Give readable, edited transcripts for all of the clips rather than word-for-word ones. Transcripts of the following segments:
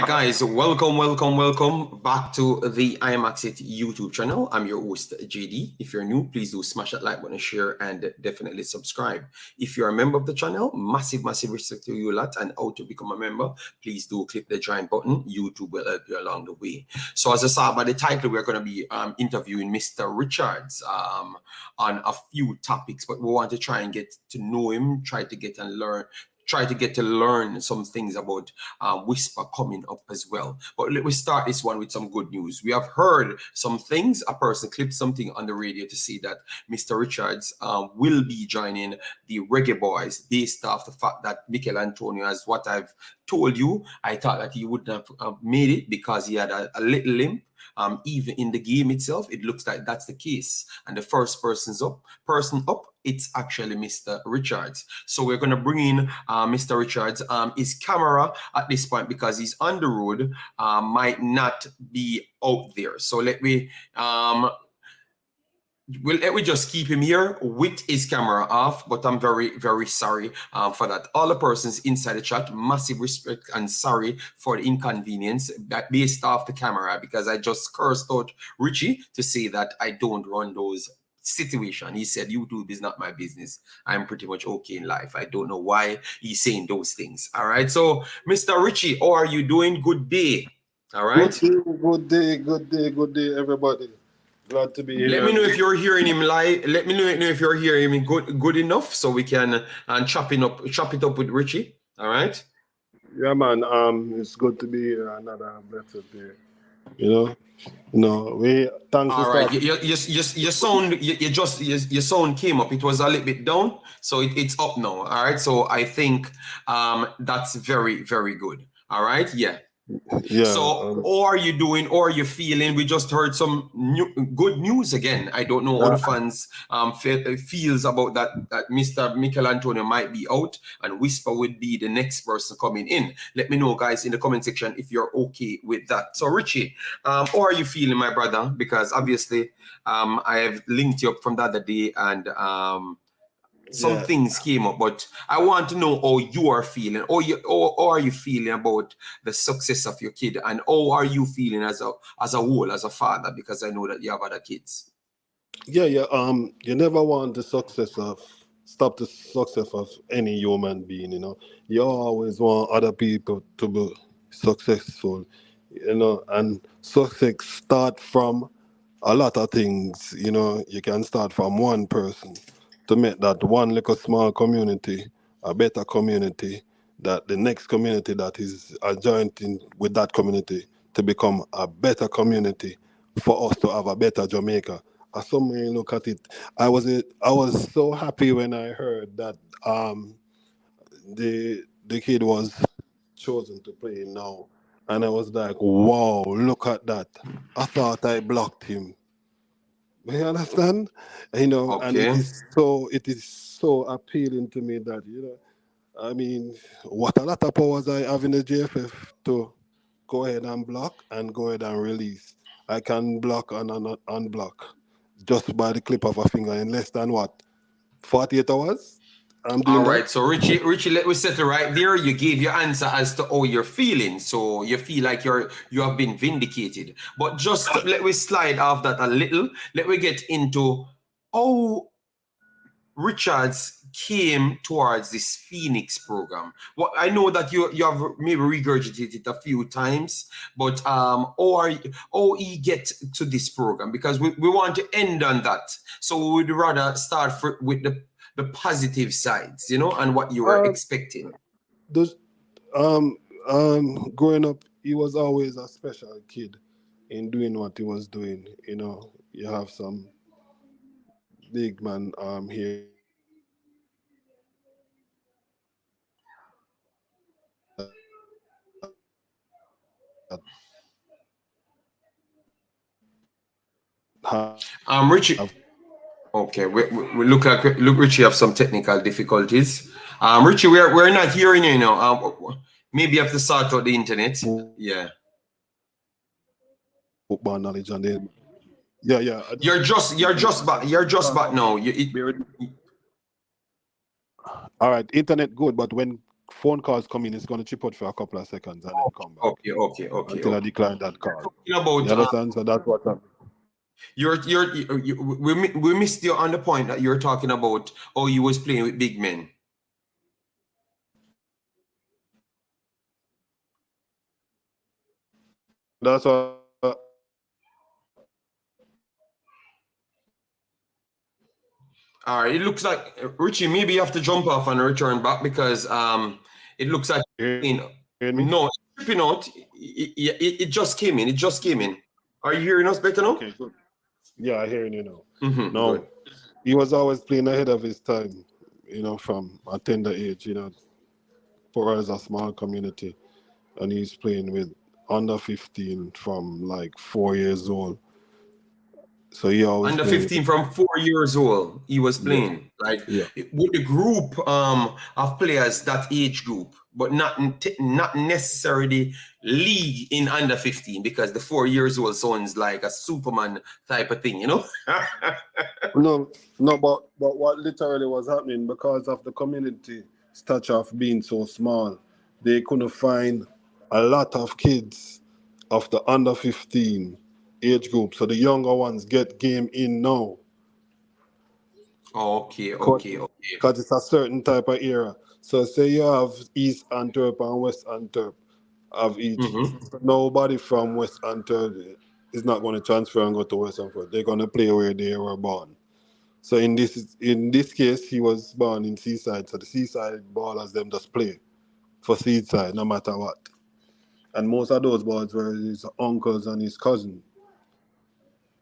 right, guys, welcome back to the Imaxit YouTube channel. I'm your host, JD. If you're new, please do smash that like button, share, and definitely subscribe. If you're a member of the channel, massive respect to you lot. And how to become a member, please do click the join button. YouTube will help you along the way. So as I saw by the title, we're going to be interviewing Mr. Richards on a few topics, but we want to try and get to know him, try to get to learn some things about Wisper coming up as well. But let me start this one with some good news. We have heard some things. A person clipped something on the radio to say that Mr. Richards will be joining the Reggae Boyz based off the fact that Michail Antonio, as what I've told you, I thought that he wouldn't have made it because he had a little limp. Even in the game itself, it looks like that's the case. And the first person up, it's actually Mr. Richards. So we're going to bring in Mr. Richards. His camera at this point, because he's on the road, might not be out there. So let me just keep him here with his camera off, but I'm very sorry for that. All the persons inside the chat, massive respect and sorry for the inconvenience based off the camera, because I just cursed out Richie to say that I don't run those situations. He said YouTube is not my business. I'm pretty much okay in life. I don't know why he's saying those things. All right, so Mr. Richie, how are you doing? Good day. All right, good day, everybody. Glad to be here. Let me know if you're hearing him live. Let me know if you're hearing him good enough, so we can chop it up with Richie. All right. Yeah, man. It's good to be here. Another blessed day. You know. We thanks. All right. Your sound came up. It was a little bit down, so it's up now. All right. So I think that's very good. All right. Yeah. Yeah. So, how are you doing? Or are you feeling? We just heard some good news again. I don't know how the fans feels about that Mr. Michail Antonio might be out and Wisper would be the next person coming in. Let me know, guys, in the comment section if you're okay with that. So, Richie, how are you feeling, my brother? Because obviously, I have linked you up from the other day, and some things came up, but I want to know how you are feeling, or are you feeling about the success of your kid, and how are you feeling as a whole, as a father, because I know that you have other kids. Yeah. You never want the stop the success of any human being. You always want other people to be successful. And success start from a lot of things. You can start from one person to make that one little small community a better community, that the next community that is adjoined in with that community to become a better community for us to have a better Jamaica. As some may look at it, I was so happy when I heard that the kid was chosen to play now, and I was like, wow, look at that. I thought I blocked him. You understand? Okay. And it is so appealing to me that, I mean, what a lot of powers I have in the JFF to go ahead and block and go ahead and release. I can block and unblock just by the clip of a finger in less than 48 hours? I'm doing all that. right, so Richie, let me settle right there. You gave your answer as to how you're feeling, so you feel like you have been vindicated. But just let me slide off that a little. Let me get into how Richards came towards this Phoenix program. Well, I know that you have maybe regurgitated it a few times, but how he get to this program, because we want to end on that. So we would rather start with the positive sides, and what you were expecting. Growing up, he was always a special kid in doing what he was doing. You have some big man here. Richie. Okay, we look Richie have some technical difficulties. Richie, we're not hearing you now. Maybe you have to sort out the internet. Yeah. Football knowledge and then. Yeah. You're just back now. All right, internet good, but when phone calls come in, it's going to chip out for a couple of seconds and then come back. Okay. Until I decline that call. Talking about, you understand? So that's what happened. We missed you on the point that you're talking about how you was playing with big men. That's what. All right, it looks like Richie, maybe you have to jump off and return back because it looks like no, it's tripping out. It just came in. It just came in. Are you hearing us better now? Okay, good. Yeah, I hear you now. No, good. He was always playing ahead of his time, from a tender age. Port Royal is a small community, and he's playing with under 15 from like 4 years old. So he always under 15 from 4 years old. He was playing with the group of players that age group, but not necessarily league in under 15 because the 4 years old sounds like a Superman type of thing, No, but what literally was happening because of the community stature of being so small, they couldn't find a lot of kids of the under 15 age group, so the younger ones get game in now. Okay. Because it's a certain type of era. So say you have East Antwerp and West Antwerp of each. Nobody from West Antwerp is not going to transfer and go to West Antwerp. They're going to play where they were born. So in this case, he was born in Seaside. So the Seaside ballers them just play for Seaside no matter what. And most of those balls were his uncles and his cousin.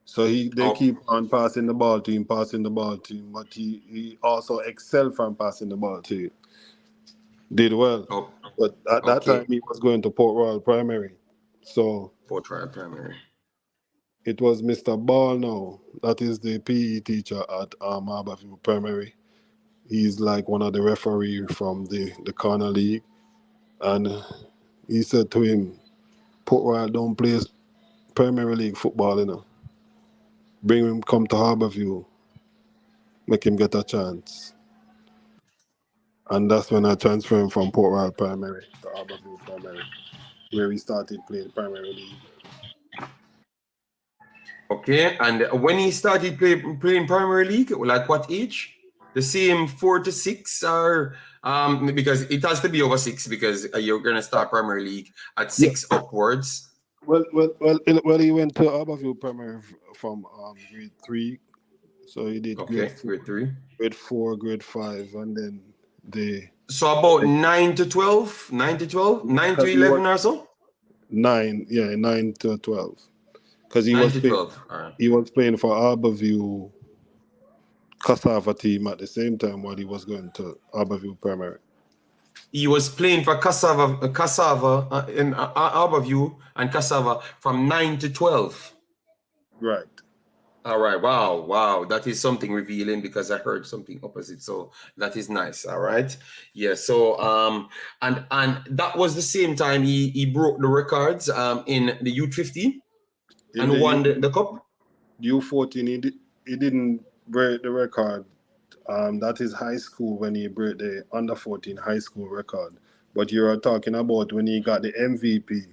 So they keep on passing the ball to him, but he also excelled from passing the ball to him. Did well. But at that time, he was going to Port Royal Primary. So Port Royal Primary. It was Mr. Ball now. That is the PE teacher at Harbourview Primary. He's like one of the referees from the corner league. And he said to him, Port Royal don't play Premier League football, Bring him, come to Harbourview. Make him get a chance. And that's when I transferred him from Port Royal Primary to Harbourview Primary, where he started playing Premier League. Okay, and when he started playing Premier League, like what age? The same 4 to 6, or because it has to be over 6 because you're gonna start Premier League at 6 upwards. Well, he went to Harbourview Primary from grade 3, so he did grade 3, grade 4, grade 5, and then So about 9 to 12, 9 to 11 or so. 9 to 12. Because he was playing for Harbourview Cassava team at the same time while he was going to Harbourview Primary. He was playing for Cassava in Harbourview and Cassava from 9 to 12. Right. All right. Wow. That is something revealing because I heard something opposite. So that is nice. All right. Yeah. So and that was the same time he broke the records in the U15 and won the cup. U14 he didn't break the record. That is high school when he broke the under 14 high school record. But you are talking about when he got the MVP.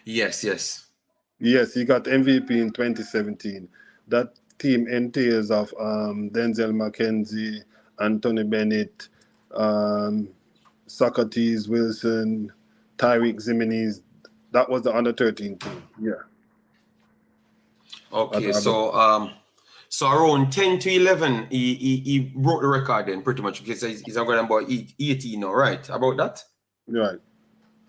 Yes, he got MVP in 2017. That team entails of Denzel McKenzie, Anthony Bennett, Socrates Wilson, Tyreek Zimenez. That was the under 13 team. Yeah. Okay, so around 10 to 11, he broke the record then pretty much because he's going about 18 now, right? About that? Right.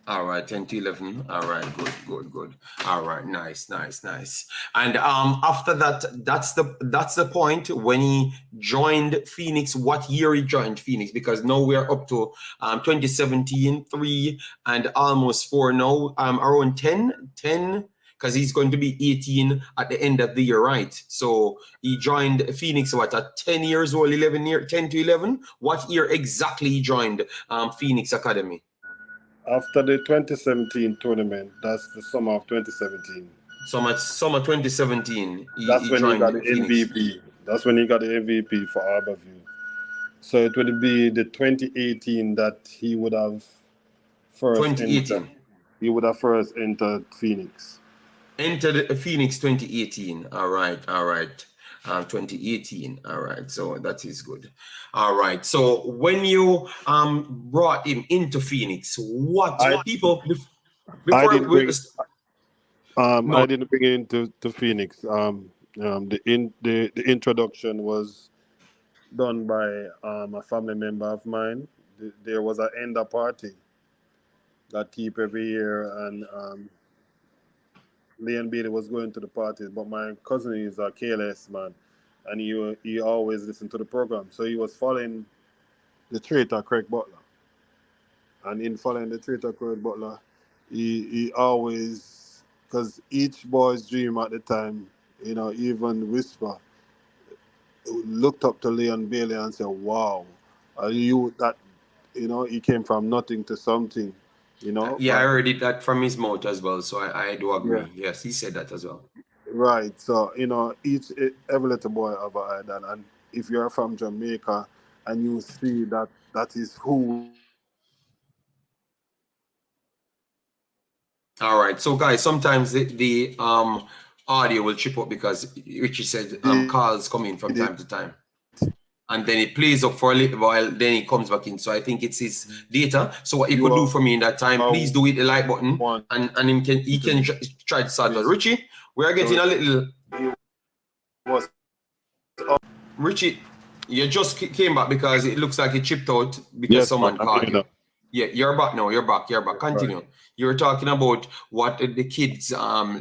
All right, 10 to 11. All right, good. All right, nice. And after that, that's the point when he joined Phoenix. What year he joined Phoenix? Because now we're up to 2017, 3 and almost 4 now. Around 10. Because he's going to be 18 at the end of the year, right? So he joined Phoenix, at 10 years old, 10 to 11? What year exactly he joined Phoenix Academy? After the 2017 tournament, that's the summer of 2017. Summer 2017, that's when he got the Phoenix. MVP. That's when he got the MVP for Harbourview. So it would be the 2018 that he would have first entered. 2018. He would have first entered Phoenix. Entered Phoenix 2018. All right, all right. 2018. All right, so that is good. All right. So when you brought him into Phoenix, what I people I before didn't bring no. I didn't bring it into to Phoenix. The introduction was done by a family member of mine. There was an ender party that keep every year, and Leon Bailey was going to the parties, but my cousin is a KLS man, and he always listened to the program, so he was following the traitor Craig Butler, and in following the traitor Craig Butler, he always, because each boy's dream at the time, even Whisper looked up to Leon Bailey and said, "Wow, are you that?" He came from nothing to something, Yeah, I but heard it that from his mouth as well. So I do yeah. agree. Yes, he said that as well. Right. So, every little boy have an idol. And if you're from Jamaica and you see that is who All right. So guys, sometimes the audio will chip up because Richie said did calls come in from it. time to time. And then it plays up for a little while, then it comes back in. So I think it's his data. So what you You could do for me in that time, please are do hit the like button, one and he can to try to start out. this. Richie, we are getting So a little. it was Richie, you just came back because it looks like it chipped out because yes, man. someone I'm called here you. now. Yeah, you're back now. You're back. You're back. Right. Continue. You were talking about what the kids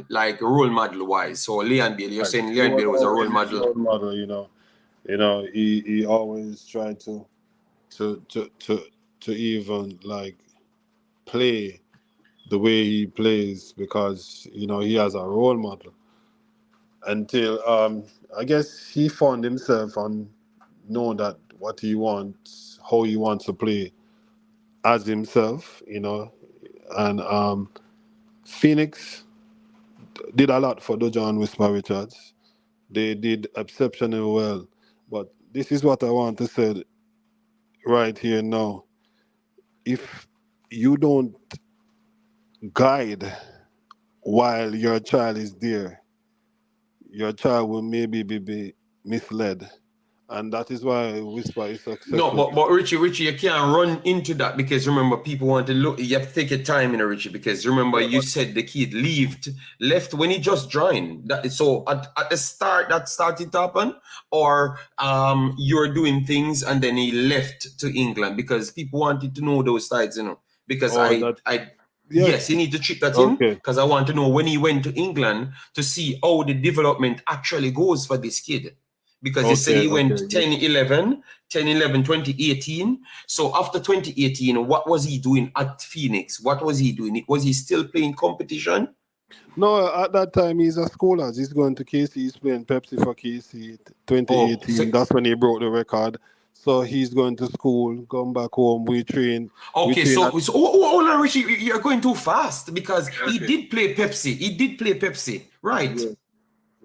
like role model wise. So Leon Bailey, you're Right. saying He Leon was Bailey was a role always his model. role model. He always tried to even like play the way he plays because he has a role model until I guess he found himself and know that what he wants, how he wants to play as himself, and Phoenix did a lot for Dujuan Wisper Richards. They did exceptionally well, but this is what I want to say right here now. If you don't guide while your child is there, your child will maybe be misled. And that is why Whisper is No, successful. but Richie, you can't run into that because remember, people want to look. You have to take your time, Richie, because remember, Yeah, you but said the kid left when he just joined. That is so at the start that started to happen, or you're doing things and then he left to England because people wanted to know those sides, Because oh that yes, you yes. need to check that in Okay. because I want to know when he went to England to see how the development actually goes for this kid because you said Okay, he okay, went yeah. 2018. So after 2018, what was he doing at Phoenix? What was he doing? Was he still playing competition? No, at that time he's a scholar. He's going to KC. He's playing Pepsi for KC. Oh, so 2018. That's when he broke the record. So he's going to school, come back home. We train. We okay. train at Hold on, Richie, you're going too fast because he did play Pepsi. He did play Pepsi, right? yeah,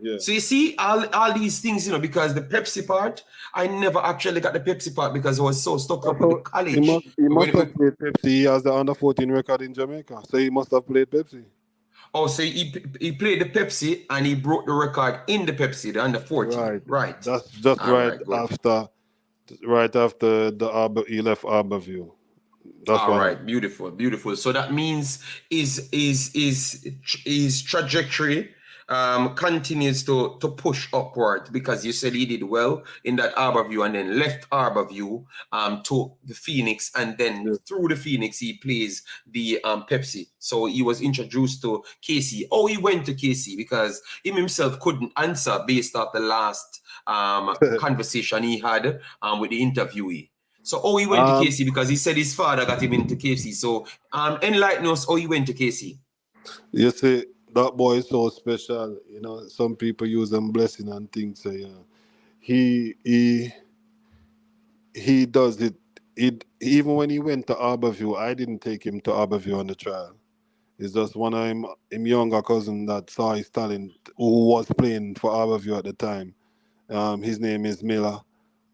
yeah. So you see all these things, because the Pepsi part, I never actually got the Pepsi part because I was so stuck up with the So college. he When must it was, have played Pepsi. He has the under 14 record in Jamaica. So he must have played Pepsi. oh, so he played the Pepsi and he broke the record in the Pepsi, the under 14. Right. Right. That's just All right, good. right after the Arbor, he left Arborview. That's All what right, happened. beautiful, beautiful. So that means his trajectory continues to push upward because you said he did well in that Arborview and then left Arborview to the Phoenix and then Yeah. through the Phoenix he plays the Pepsi. So he was introduced to KC. Oh, he went to KC because him himself couldn't answer based off the last conversation he had with the interviewee. So, he went to um, KC because he said his father got him into KC. So, enlighten us how he went to KC. you see, that boy is so special. Some people use them blessing and things. So, he he he does it. Even when he went to Arborview, I didn't take him to Arborview on the trial. It's just one of him younger cousin that saw his talent, who was playing for Arborview at the time. His name is Miller.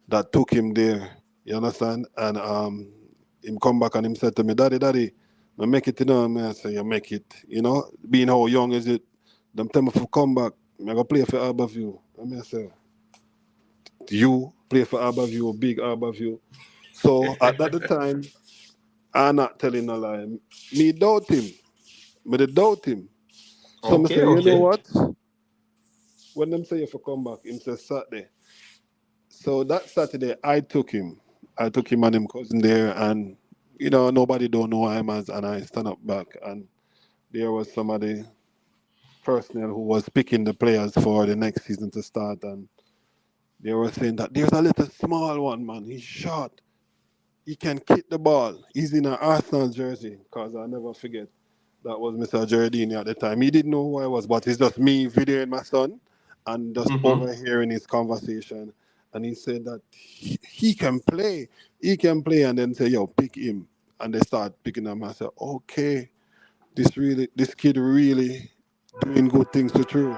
That took him there, You understand? And him come back and him said to me, Daddy, I make it, you know. I say, you make it, you know. Being how young is it? Them time if you come back, I go play for Harbourview. I say, you play for Harbourview, big Harbourview. So at that time, I'm not telling a lie. Me doubt him. Me dey doubt him. So I Okay, say, you know okay. what? When them say if you come back, him say Saturday. So that Saturday, I took him. I took him and him cousin there, and you know nobody don't know him as, and I stand up back, and there was somebody personnel who was picking the players for the next season to start, and they were saying that there's a little small one, man. He's short. He can kick the ball. He's in an Arsenal jersey, because I never forget. That was Mr. Giardini at the time. He didn't know who I was, but it's just me videoing my son and just Mm-hmm. overhearing his conversation. And he said that he can play. He can play. And then say, yo, pick him. And they start picking him. I said, okay, this kid really doing good things to true.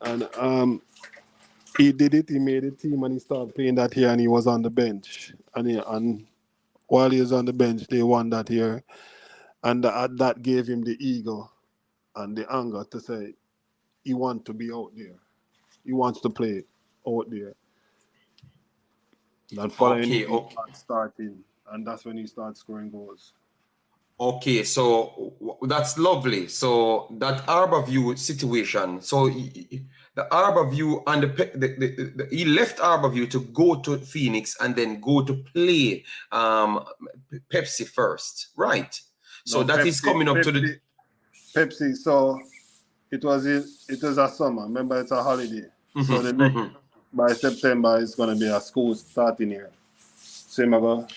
And he did it. He made the team and he started playing that year and he was on the bench. And while he was on the bench, they won that year. And that gave him the ego and the anger to say he wants to be out there. He wants to play out there. That following Okay, year, he okay. starting, and that's when he starts scoring goals. Okay, so that's lovely. So that Harbourview situation. So the Harbourview and he left Harbourview to go to Phoenix and then go to play Pepsi first, right? So No, that is coming up to the. Pepsi. So it was a summer. Remember, it's a holiday. So the Mhm, next mhm. by September, it's gonna be a school starting here. Same ago,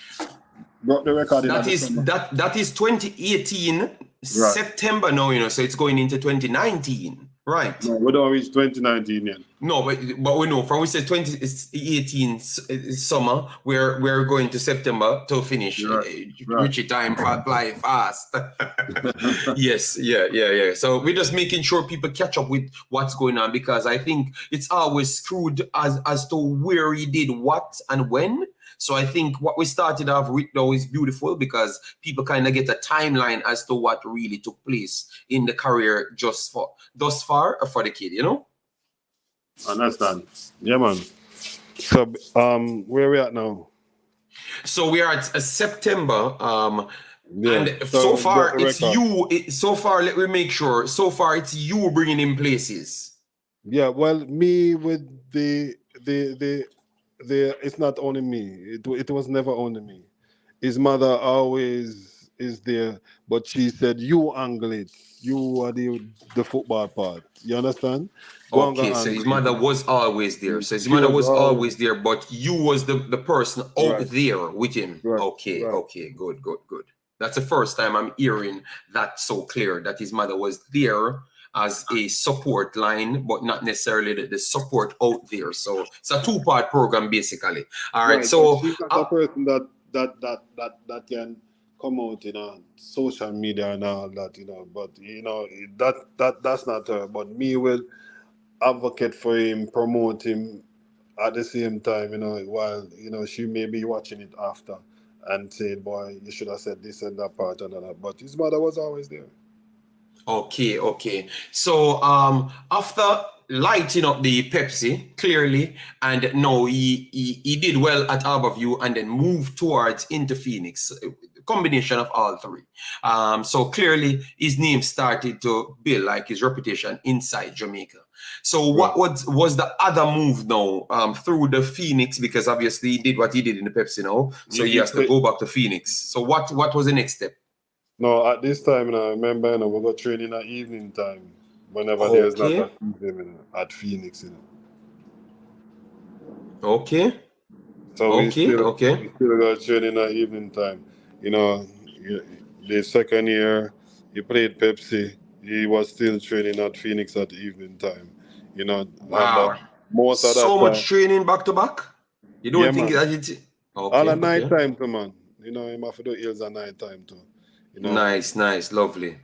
broke the record in That the is summer. that is 2018 Right. September now, so it's going into 2019, right? No, we don't reach 2019 yet. No, but we know from we said 2018 summer, we're going to September to finish. Right. Right. Richie time fly fast. Yes, yeah. So we're just making sure people catch up with what's going on, because I think it's always screwed as to where he did what and when. So I think what we started off with now is beautiful, because people kind of get a timeline as to what really took place in the career thus far for the kid. Understand? Yeah, man. So, where we at now? So we are at September, Yeah. and so So, broke far the it's record. you. So far, let me make sure. So far, it's you bringing in places. Yeah. Well, me with the. It's not only me. It was never only me. His mother always is there, but she said, "You angle it. You are the football part. You understand? Go and go Okay, so his angle it." mother was always there. So his She mother was was always always there, but you was the person out right. there with him. Right. Okay, Right. okay, good. That's the first time I'm hearing that so clear, that his mother was there as a support line, but not necessarily the support out there. So it's a two-part program basically. All right. Right, but So she's not a person that can come out in social media and all that, But that's not her. But me will advocate for him, promote him at the same time, while she may be watching it after and saying, "Boy, you should have said this and that part and that." But his mother was always there. Okay. So after lighting up the Pepsi clearly, and now he did well at Harbourview and then moved towards into Phoenix. Combination of all three. So clearly his name started to build, like his reputation inside Jamaica. So Right. what was the other move now through the Phoenix? Because obviously he did what he did in the Pepsi now, so he He has to played. go back to Phoenix. So what was the next step? No, at this time, I remember, we go training at evening time whenever there's not Okay. a season, at Phoenix, Okay. So Okay. we Okay. still got training at evening time. You know, the second year he played Pepsi, he was still training at Phoenix at evening time. And Wow. most of that So much time, training back to back. You yeah, don't think man. that it's All okay? at night Okay. time too, man. Him have to do hills at night time too. You know, Nice. Lovely.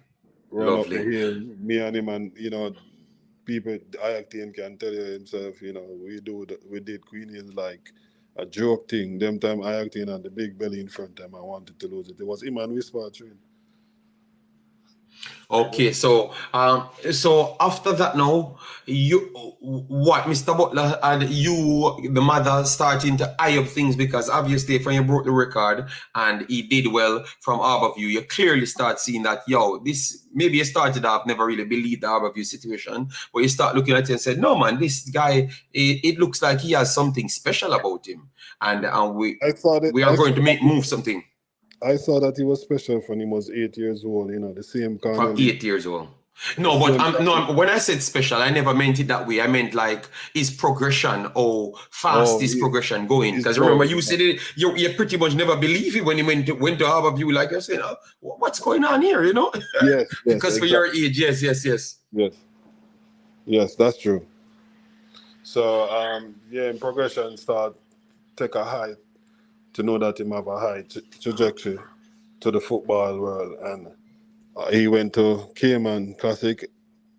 run up the Lovely. hill, me and him, and people, the IAC team can tell you himself. We did Queen Hills like a joke thing. Them time I acting on the big belly in front time I wanted to lose it. It was him and Wisper train. Okay, so after that now, Mr. Butler, and you, the mother, starting to eye up things, because obviously when you broke the record and he did well from Harbourview, you clearly start seeing that, this, maybe you started off, never really believed the Harbourview situation, but you start looking at it and said, no man, this guy, it looks like he has something special about him, and we are going to move something. I saw that he was special when he was 8 years old, the same kind from 8 years old. No, but when I said special, I never meant it that way. I meant like his progression or fast his progression going. Because remember, you said it, you pretty much never believe it when he went to Harbourview. Like you're saying, what's going on here, Yes. Because exactly. For your age, yes, that's true. So, in progression start take a height to know that him have a high trajectory to the football world, and he went to Cayman Classic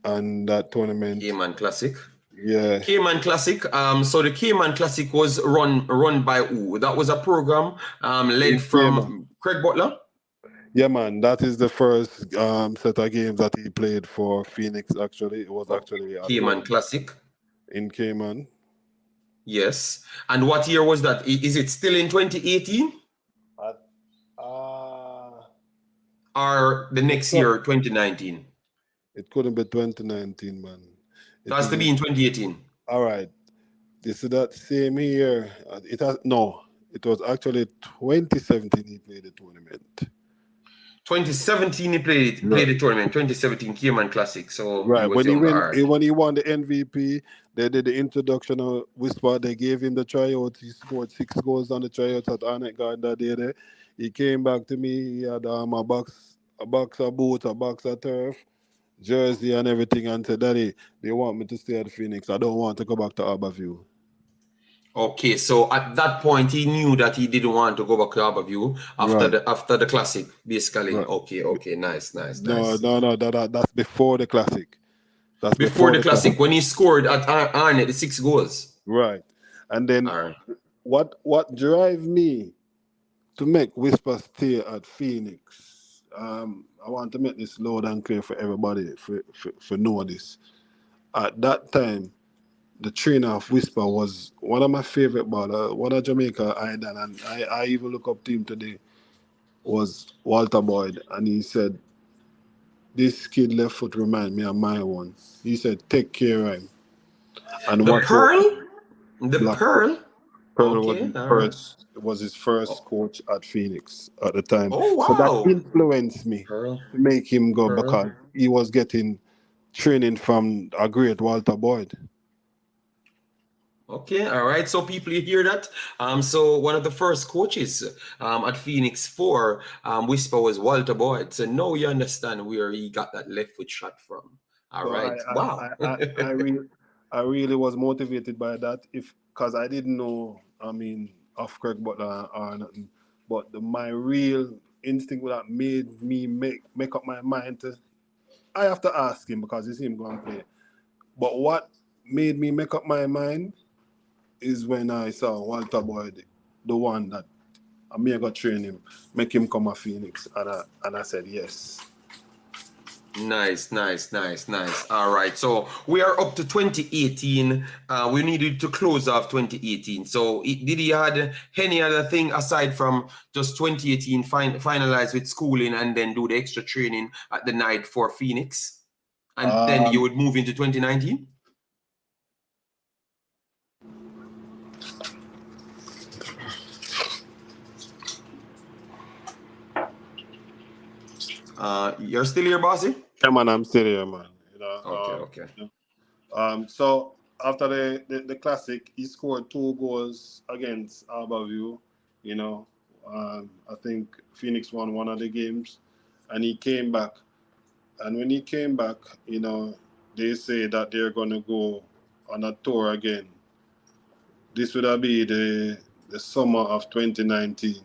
and that tournament. Cayman Classic. Yeah. Cayman Classic. So the Cayman Classic was run by who? That was a program led from Craig Butler. Yeah, man. That is the first set of games that he played for Phoenix. Actually, it was actually a Cayman Classic in Cayman. Yes. And what year was that? Is it still in 2018? Or the next year, 2019? It couldn't be 2019, man. It has to be in 2018. All right. This is that same year. It was actually 2017 he played the tournament. 2017 he played the tournament. 2017 Cayman Classic. So right, when he won the MVP, they did the introduction of Wisper. They gave him the tryout. He scored 6 goals on the tryout at Arnett Garden that day. There. He came back to me. He had a box of boots, a box of turf, jersey, and everything. And said, "Daddy, they want me to stay at Phoenix. I don't want to go back to Harbourview." Okay, so at that point he knew that he didn't want to go back to Harbourview after the Classic, basically. Right. Okay, nice. No, that's before the Classic. That's before the Classic when he scored at Arnett the 6 goals. Right, and then what drive me to make Wisper stay at Phoenix? I want to make this loud and clear for everybody for know this. At that time, the trainer of Wisper was one of my favorite ballers, one of Jamaica idol, and I even look up to him today, was Walter Boyd, and he said, "This kid left foot remind me of my one." He said, "Take care of him." And the Pearl? The Pearl? Pearl was his first coach at Phoenix at the time. Oh, wow. So that influenced me to make him go because he was getting training from a great Walter Boyd. Okay, all right. So people, you hear that? So one of the first coaches at Phoenix for Wisper was Walter Boyd. So now you understand where he got that left foot shot from. All right. Wow. I really was motivated by that, because I didn't know, of Craig Butler or nothing. But my real instinct that made me make up my mind to, I have to ask him because it's him going to play. But what made me make up my mind is when I saw Walter Boyd, the one that I'm going to train him, make him come to Phoenix, and I said yes. Nice. All right, so we are up to 2018. We needed to close off 2018. So did he had any other thing aside from just 2018 finalize with schooling and then do the extra training at the night for Phoenix, and then you would move into 2019? You're still here, bossy? Yeah, man, I'm still here, man. Okay. So after the Classic, he scored 2 goals against Harbourview. I think Phoenix won one of the games, and he came back. And when he came back, they say that they're gonna go on a tour again. This would have been the summer of 2019.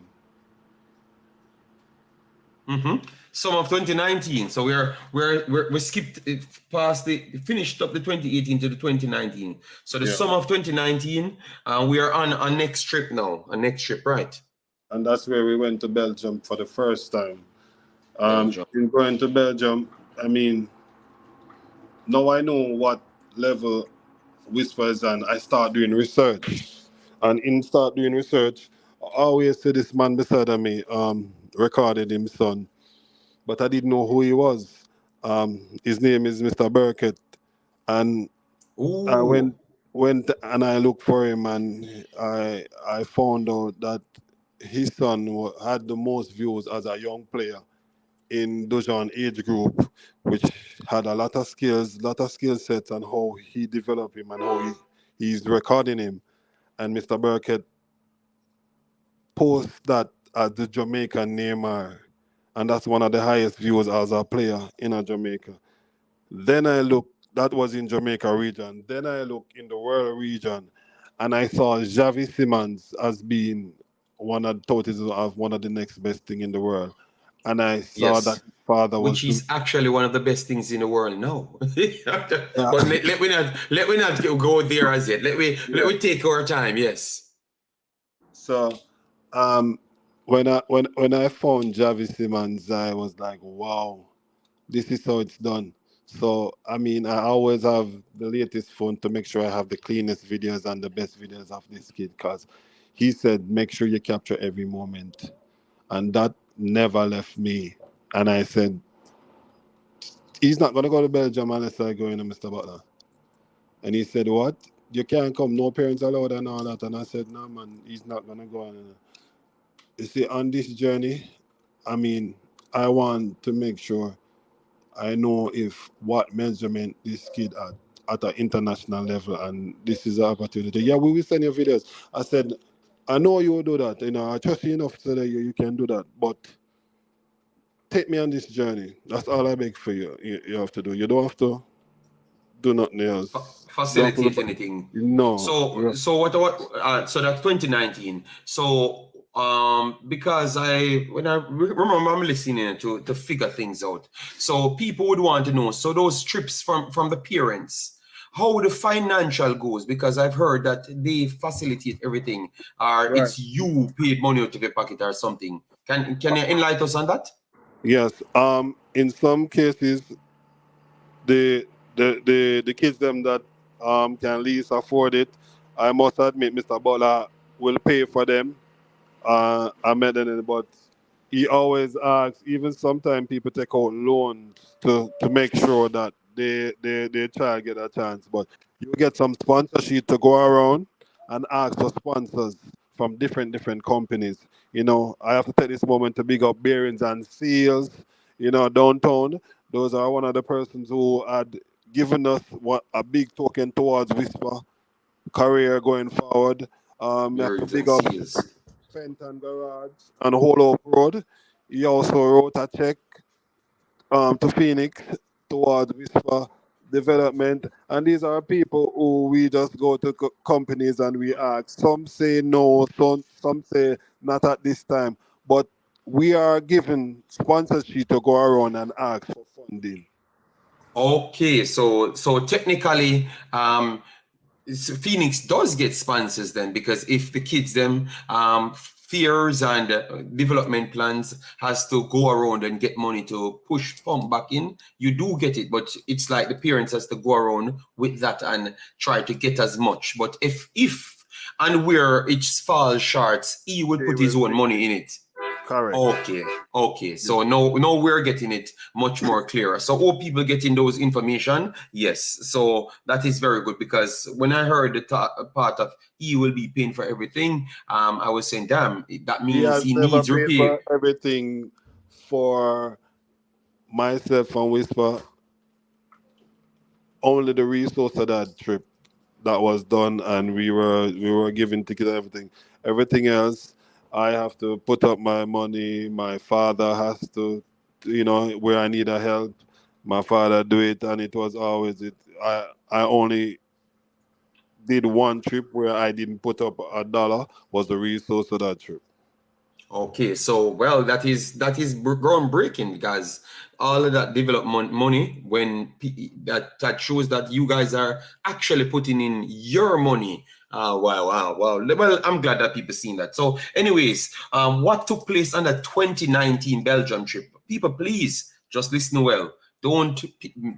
Summer of 2019. So we skipped it past the finished up the 2018 to the 2019. So the Yeah. summer of 2019, we are on our next trip now. A next trip, right? And that's where we went to Belgium for the first time. Belgium. In going to Belgium, I mean, now I know what level Wisper is on. I start doing research. And in start doing research, I always see this man beside of me, recorded him son. But I didn't know who he was. His name is Mr. Burkett. And I Ooh. went and I looked for him, and I found out that his son had the most views as a young player in Dujuan age group, which had a lot of skill sets, and how he developed him and how he's recording him. And Mr. Burkett posts that as the Jamaican Neymar, and that's one of the highest views as a player in a Jamaica. Then I look, that was in Jamaica region. Then I look in the world region, and I saw Javi Simmons as being one of totals of one of the next best thing in the world. And I saw that Yes. his father was Which doing. is actually one of the best things in the world now. Yeah. But let we not go there as yet. Let Yeah. we take our time. Yes. So, um, when I found Javi Simmons, I was like, wow, this is how it's done. So I mean, I always have the latest phone to make sure I have the cleanest videos and the best videos of this kid, because he said make sure you capture every moment, and that never left me. And I said he's not gonna go to Belgium unless I go in, Mr. Butler. And he said, what? You can't come, no parents allowed and all that. And I said, no man, he's not gonna go on. You see, on this journey, I mean, I want to make sure I know if what measurement this kid at an international level, and this is an opportunity. Yeah, we will send you videos. I said, I know you will do that. You know, I trust you enough so that you can do that. But take me on this journey. That's all I beg for you. You have to do. You don't have to do nothing else. You don't have to Facilitate look. anything. No. So so that's 2019. So because when I remember I'm listening to figure things out. So people would want to know. So those trips from the parents, how the financial goes, because I've heard that they facilitate everything, or Right. it's you paid money out of your pocket or something. Can you enlighten us on that? Yes. In some cases, the kids them that can least afford it, I must admit, Mr. Butler will pay for them. I met them, but he always asks. Even sometimes people take out loans to make sure that their child get a chance. But you get some sponsorship to go around and ask for sponsors from different companies. You know, I have to take this moment to big up Bearings and Seals. You know, downtown. Those are one of the persons who had given us a big token towards Whisper career going forward. I have to Bearings big and up seals. Fenton Garage and Hollow Road. He also wrote a check to Phoenix towards Whisper development. And these are people who we just go to companies and we ask. Some say no, some say not at this time. But we are given sponsorship to go around and ask for funding. Okay, so technically, Phoenix does get sponsors then, because if the kids them fears and development plans has to go around and get money to pump back in, you do get it, but it's like the parents has to go around with that and try to get as much. But if and where it falls short, he would They put his will own fix money it. in it. Correct. Okay. So no, we're getting it much more clearer. So all people getting those information, yes. So that is very good, because when I heard the part of he will be paying for everything, I was saying, damn, that He means has he never needs paid repair. for everything for myself and Whisper. Only the resource of that trip that was done, and we were given tickets and everything. Everything else, I have to put up my money. My father has to, where I need a help, my father do it, and it was always it. I only did one trip where I didn't put up a dollar, was the resource of that trip. Okay, so well, that is groundbreaking because all of that development money, that shows that you guys are actually putting in your money. Wow, wow, wow. Well, I'm glad that people seen that. So, anyways, what took place on the 2019 Belgium trip? People, please just listen well. Don't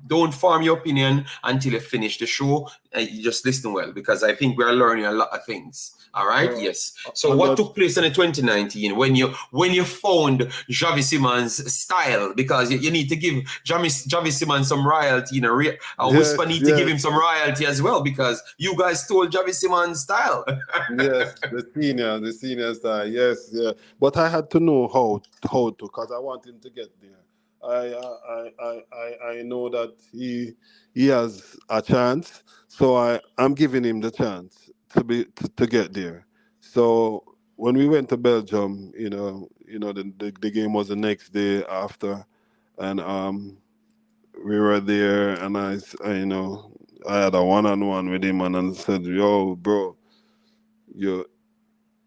don't form your opinion until you finish the show. You just listen well because I think we are learning a lot of things. All right. So Yes. So on what that, took place in the 2019 when you found Javi Simmons' style? Because you need to give Javi Simmons some royalty. yes, Whisper need to give yes, him some royalty as well because you guys stole Javi Simmons' style. yes, the senior star, yes, yeah. But I had to know how to, because I want him to get there. I know that he has a chance, so I'm giving him the chance to get there. So when we went to Belgium, the game was the next day after, and we were there, and I had a one-on-one with him, and I said, "Yo, bro, you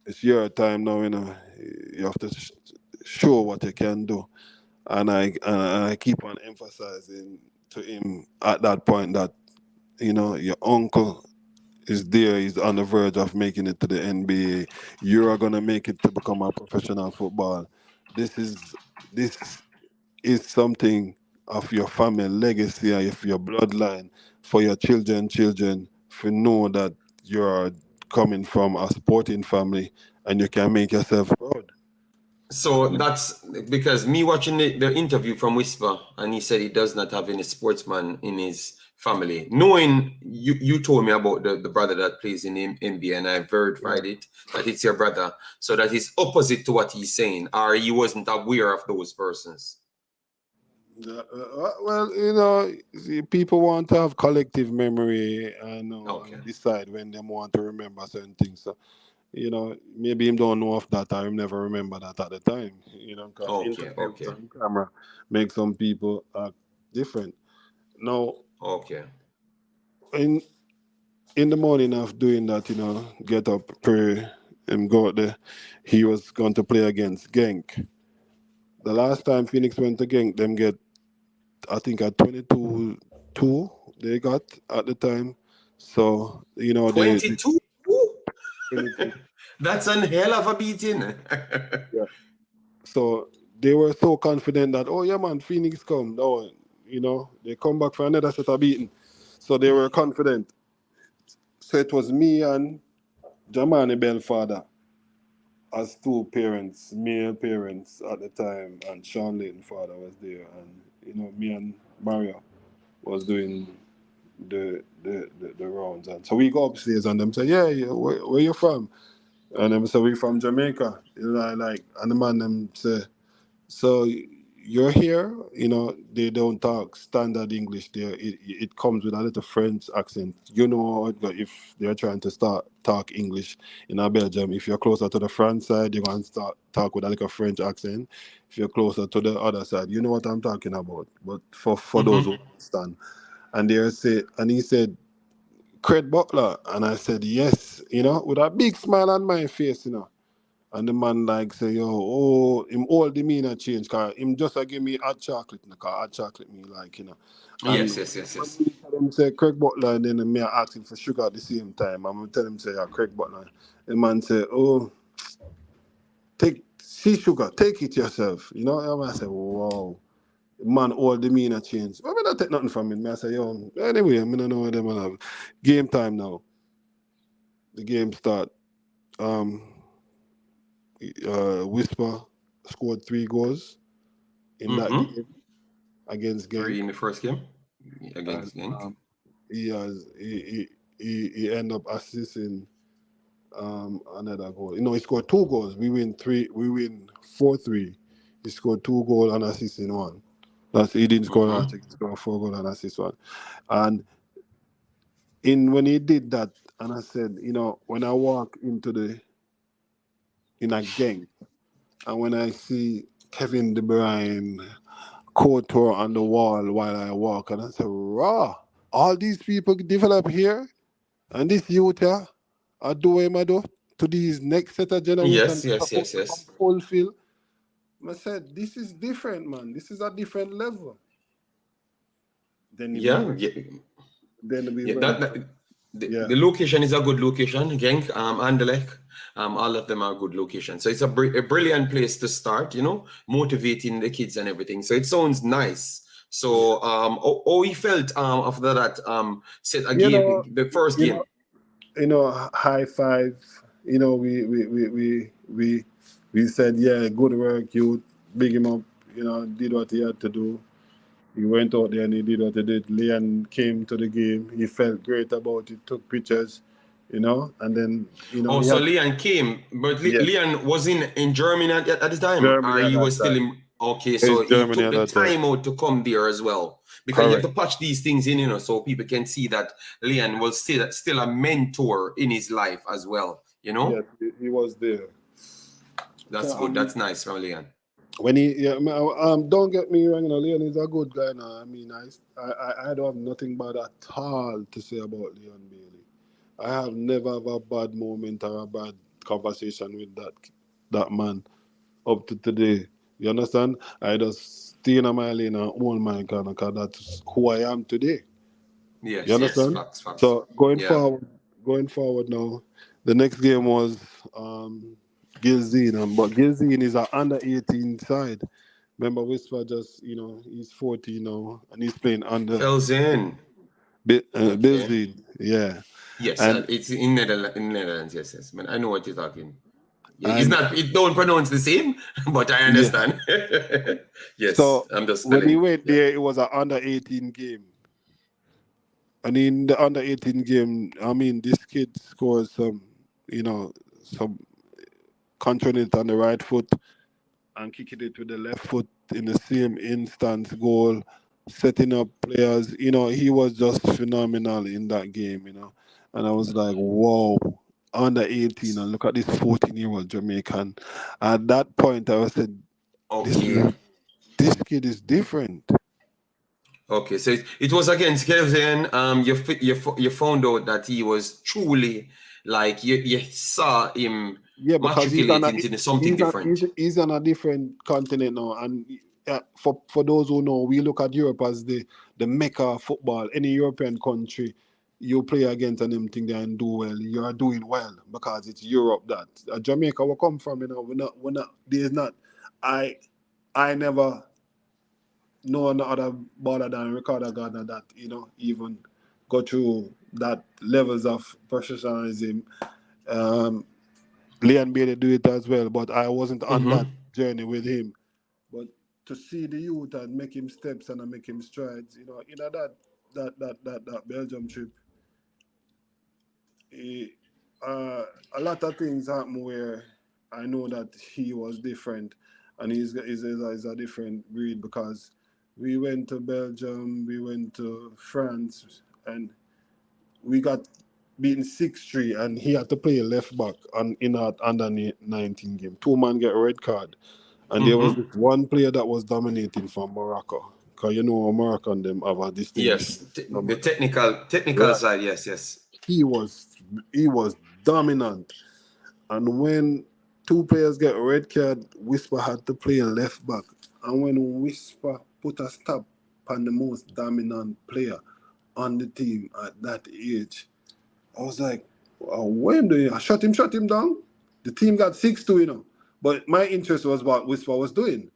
it's your time now, you have to show what you can do." And I keep on emphasizing to him at that point that your uncle is there. He's on the verge of making it to the NBA. You are gonna make it to become a professional football. This is this is something of your family legacy, of your bloodline, for your children to know that you're coming from a sporting family and you can make yourself proud. So that's because me watching the interview from Whisper, and he said he does not have any sportsman in his family. Knowing you told me about the brother that plays in NBA, and I've Yeah. verified it that it's your brother. So that is opposite to what he's saying, or he wasn't aware of those persons. Yeah, well, see, people want to have collective memory and Okay. decide when they want to remember certain things. So, maybe him don't know of that. I never remember that at the time. Because Okay. interviews Okay. on camera make some people act different. Now, Okay. in in the morning of doing that, get up, pray, and go out there, he was going to play against Genk. The last time Phoenix went to Genk, them get, I think, at 22-2 they got at the time. So, they 22. 22. That's an hell of a beating. Yeah. So they were so confident that, oh, yeah, man, Phoenix come. No, they come back for another set of beating. So they were confident. So it was me and Jamani Bell father as two parents, male parents at the time, and Sean Layton father was there. And, me and Mario was doing the rounds. And so we go upstairs and them say, yeah, yeah, where you from? And them say, we from Jamaica. And the man them say, so you're here, they don't talk standard English there. It comes with a little French accent. If they're trying to start talk English in a Belgium, if you're closer to the France side, you're going to start talk with a little French accent. If you're closer to the other side, you know what I'm talking about. But for those who Mhm. understand. And he said, Craig Butler. And I said, yes, with a big smile on my face, And the man like say, yo, oh, him all demeanor change, cause him just give me hot chocolate, cause hot chocolate me like. And Yes, yes, yes, when yes. me tell him say Craig Butler, and then me I ask him for sugar at the same time. I'm gonna tell him say, yeah, Craig Butler. The man say, oh, sugar, take it yourself. And I say, wow. Man, all demeanor change. I mean, I take nothing from him. I say, yo, anyway, I mean, I know what them have. Game time now. The game start. Um, Whisper scored 3 goals in that Mm-hmm. game against Three Genk, in the first game and against Genk. he ended up assisting another goal. He scored 2 goals. We win 4-3. He scored 2 goals and assisting one. He didn't score a Mm-hmm. hat. He scored 4 goals and assist one. And in when he did that, and I said, when I walk in a Genk, and when I see Kevin De Bruyne couture on the wall while I walk, and I say, raw, all these people develop here, and this youth here, I do what I do. to these next set of Yes, generations yes, supposed yes, to come yes. fulfill. I said, this is different, man. This is a different level. Then we Yeah, went, yeah, then we yeah. That, went, that yeah, the location is a good location. Genk, Anderlecht, all of them are good locations. So it's a brilliant place to start. Motivating the kids and everything. So it sounds nice. yeah. So how he felt after that set a You know, game, the first you know, game. high five. We said, yeah, good work, you. Big him up. Did what he had to do. He went out there and he did what he did. Leon came to the game. He felt great about it. Took pictures, and then Oh, he so had, Leon came, but yeah, Leon was in Germany at the time, Germany or at he that was still time. in. Okay, It's so he Germany took at the that time. time out to come there as well, because you have to Correct. patch these things in, so people can see that Leon was still a mentor in his life as well. Yes, he was there. That's So good. That's nice from Leon. when don't get me wrong, Leon is a good guy now. I mean, I don't have nothing bad at all to say about Leon Bailey. I have never have a bad moment or a bad conversation with that man up to today. You understand? I just stay in my lane and hold my corner because that's who I am today. You Yes, yes, understand? facts, facts. So going Yeah. forward now, the next game was Gilzine, but Gilzine is an under 18 side. Remember, Whisper just he's 14 now and he's playing under Fills in. Okay. Gilzine, yeah, Yes, and it's in Netherlands. Yes, yes, man. I know what you're talking. Yeah, it's and not. It don't pronounce the same, but I yeah. understand. Yes, So I'm just when he spelling. went Yeah. there, it was an under 18 game. And in the under 18 game, I mean, this kid scores some control it on the right foot and kicking it with the left foot in the same instance goal, setting up players. He was just phenomenal in that game. And I was like, whoa, under 18, and look at this 14-year-old Jamaican. At that point, I said, this Okay. this kid is different. Okay. So it was against Kevin. You found out that he was truly like you saw him Yeah, because matriculating into something different. he's on a different continent now, and for those who know, we look at Europe as the mecca of football. Any European country you play against and them thing there and do well, you are doing well because it's Europe. That Jamaica will come from. We're not. There's not. I I never know no other baller than Ricardo Gardner that even go through that levels of professionalism. Um, Leon Bailey do it as well, but I wasn't on that Mm-hmm. journey with him. But to see the youth and make him steps and make him strides, that Belgium trip, he, a lot of things happened where I know that he was different, and he's a different breed because we went to Belgium, we went to France, and we got beaten 6-3, and he had to play left back in that under 19 game. Two man get a red card, and there was Mm-hmm. this one player that was dominating from Morocco. Because Morocco and them have a distinguished Yes. The number. technical Right. side. Yes, yes. He was he was dominant. And when two players get a red card, Whisper had to play left back. And when Whisper put a stop on the most dominant player on the team at that age, I was like, when do you shut him down? The team got 6-2, But my interest was what Whisper was doing.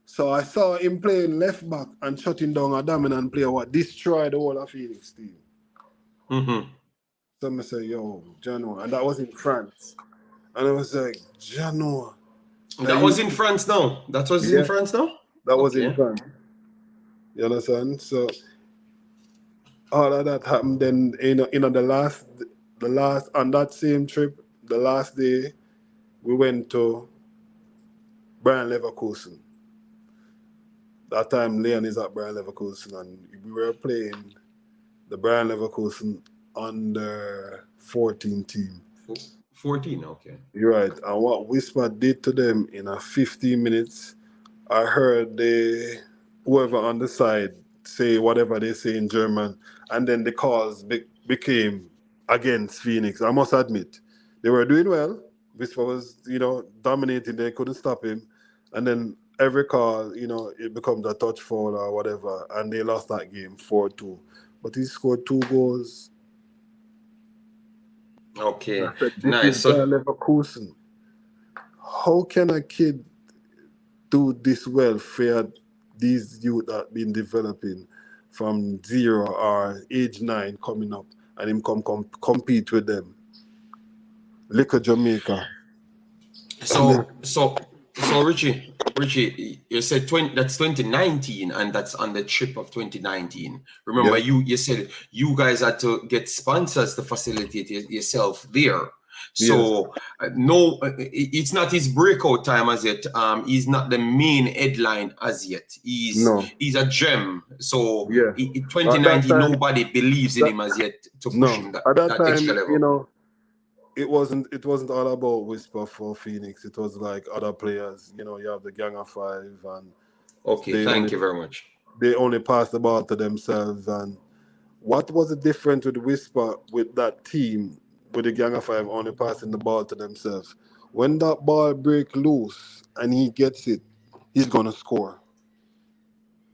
So I saw him playing left back and shutting down a dominant player what destroyed the whole of Phoenix team. Mm-hmm. So I say, yo, Jano. And that was in France. And I was like, Jano. That was in France now. That was in Yeah, France now. that was in Okay. France. You understand? So all of that happened. Then the last on that same trip, the last day, we went to Brian Leverkusen. That time Leon is at Brian Leverkusen, and we were playing the Brian Leverkusen under 14 team. 14. Okay. You're right. And what Whisper did to them in a 15 minutes, I heard whoever on the side say whatever they say in German, and then the calls became against Phoenix. I must admit, They were doing well. Whisper was, dominating. They couldn't stop him. And then every call, it becomes a touch foul or whatever. And they lost that game 4-2. But he scored 2 goals. Okay, I said, this nice. is So, Bayer Leverkusen. How can a kid do this well for these youth that been developing from 0 or age 9 coming up and him compete with them? Liquor Jamaica. so Richie, you said that's 2019, and that's on the trip of 2019. Remember, Yeah. you said you guys had to get sponsors to facilitate yourself there. Yes. So no, it's not his breakout time as yet. He's not the main headline as yet. No. He's a gem. So Yeah. in At that 2019, time, nobody believes in him as yet to push him at that that extra time, level. it wasn't all about Whisper for Phoenix. It was like other players. You have the Gang of Five, and Okay, they thank only you very much. they only pass the ball to themselves. And what was the difference with Whisper with that team with the Gang of Five only passing the ball to themselves? When that ball break loose and he gets it, he's gonna score.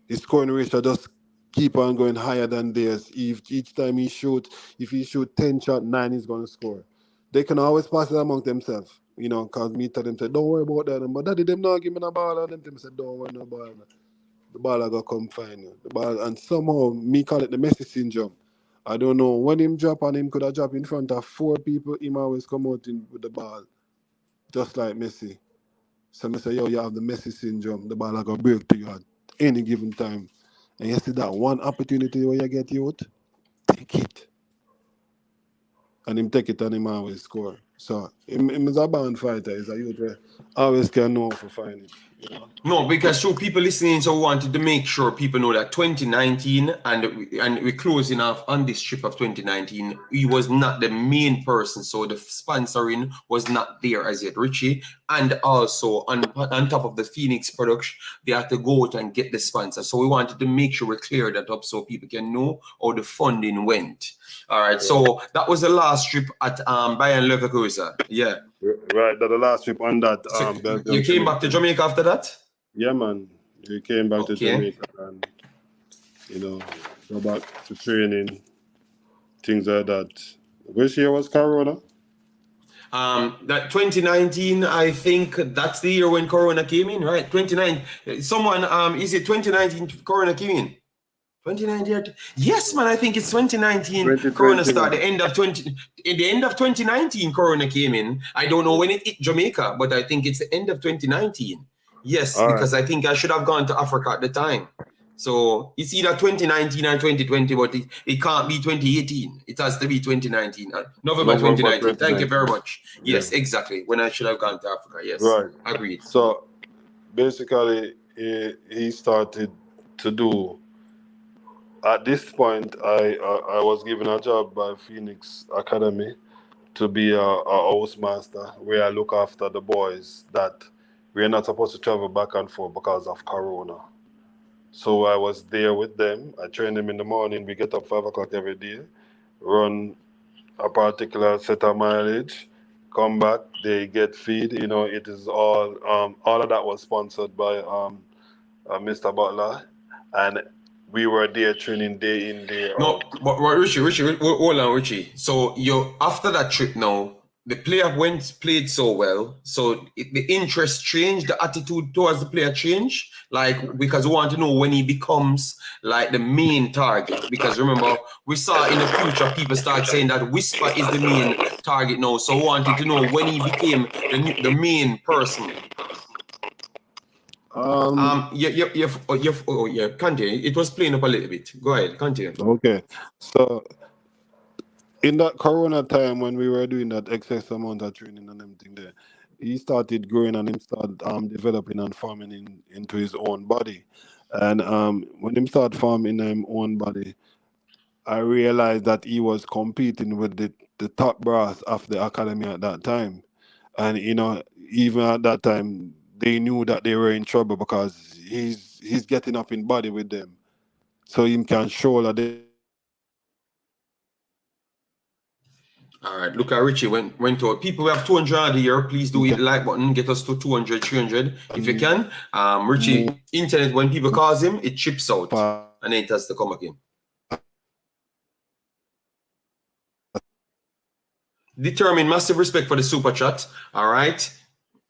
His scoring ratio just keep on going higher than theirs. If each time if he shoot 10 shot, 9 he's gonna score. They can always pass it among themselves. Cause me tell them say, don't worry about that. But daddy them not give me the ball and them say, don't worry no ball. The ball I gotta come find you. The ball, and somehow me call it the Messi syndrome. I don't know. When him drop and him could have dropped in front of 4 people, him always come out with the ball. Just like Messi. So I say, yo, you have the Messi syndrome. The ball I gotta break to you at any given time. And you see that one opportunity where you get youth, take it. And him take it and him always score. So him is a born fighter. He's a youth where always can know for finding. No, because so people listening, so wanted to make sure people know that 2019 and we're closing off on this trip of 2019. He was not the main person, so the sponsoring was not there as yet, Richie. And also on top of the Phoenix production, they had to go out and get the sponsor. So we wanted to make sure we clear that up so people can know how the funding went. All right, so that was the last trip at Bayern Leverkusen. Yeah. Right, that the last trip on that So Belgium. you came back to Jamaica after that? Yeah, man. We came back to Okay. Jamaica and go back to training, things like that. Which year was Corona? That 2019, I think that's the year when Corona came in, right? 29. Someone, is it 2019 Corona came in? 2019? Yes, man. I think it's 2019. Corona started. The end of 2019, Corona came in. I don't know when it hit Jamaica, but I think it's the end of 2019. Yes, All because right. I think I should have gone to Africa at the time. So it's either 2019 or 2020, but it can't be 2018. It has to be 2019. November 2019. Thank you very much. Yes, exactly. When I should have gone to Africa. Yes. Right. Agreed. So basically, he started to do. At this point, I was given a job by Phoenix Academy to be a housemaster where I look after the boys that we're not supposed to travel back and forth because of Corona. So I was there with them. I train them in the morning. We get up 5 o'clock every day, run a particular set of mileage, come back, they get feed. It is all of that was sponsored by Mr. Butler, and we were there training day in, day No, out. but Richie, hold on, Richie. So you after that trip now, the player played so well. So the interest changed, the attitude towards the player changed. Like because we want to know when he becomes like the main target. Because remember, we saw in the future people start saying that Whisper is the main target now. So we wanted to know when he became the main person. Yeah, continue. It was playing up a little bit. Go ahead, continue. Okay, so in that Corona time when we were doing that excess amount of training and everything there, he started growing and he started developing and forming into his own body. And when he started forming his own body, I realized that he was competing with the top brass of the academy at that time. And even at that time, they knew that they were in trouble because he's getting up in body with them. So he can show that they All right, look at Richie went to people. We have 200 here. Please do hit the like button. Get us to 200, 300 if you can. Richie, internet, when people calls him, it chips out and then it has to come again. Determine massive respect for the super chat. All right.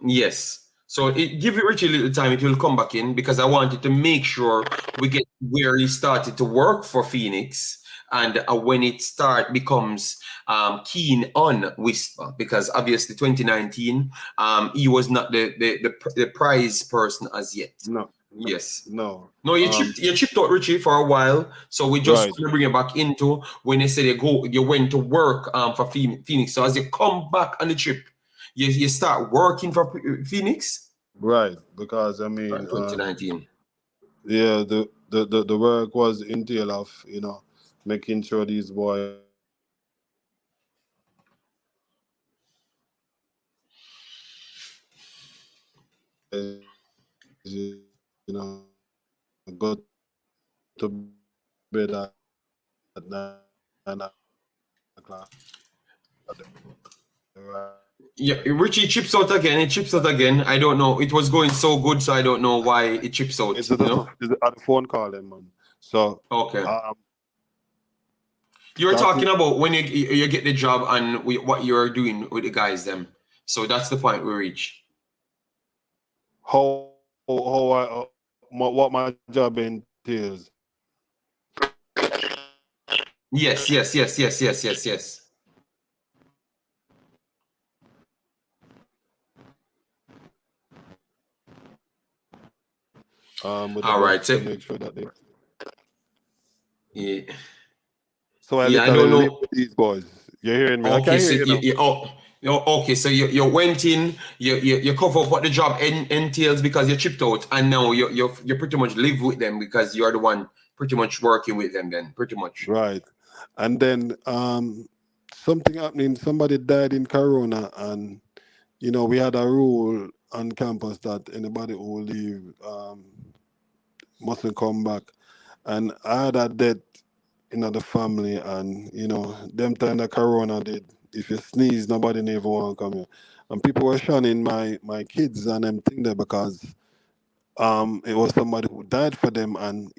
Yes. So give it Richie a little time. It will come back in because I wanted to make sure we get where he started to work for Phoenix and when it becomes keen on Wisper, because obviously 2019 he was not the prize person as yet. No. Yes. No. You chipped out Richie for a while, so we just want to bring you back into when they said you went to work for Phoenix. So as you come back on the trip, you start working for Phoenix. Right, because I mean, 2019. Yeah, the work was entail of making sure these boys go to bed at 9 o'clock. Yeah, Richie chips out again. It chips out again. I don't know. It was going so good, so I don't know why it chips out. It's at the phone calling, man. So okay. You were talking about when you get the job and what you're doing with the guys, them. So that's the point we reach. What my job entails. Yes. All right. So make sure that they. Yeah. So I don't know with these boys. You're hearing me? Okay. Okay. So you went in. You cover up what the job entails because you chipped out, and now you pretty much live with them because you're the one pretty much working with them. Then pretty much. Right, and then something happening. Somebody died in Corona, and we had a rule on campus that anybody who leave mustn't come back. And I had a death in the family, and them time the Corona did. If you sneeze, nobody never want to come here. And people were shunning my kids and them thing there because it was somebody who died for them, and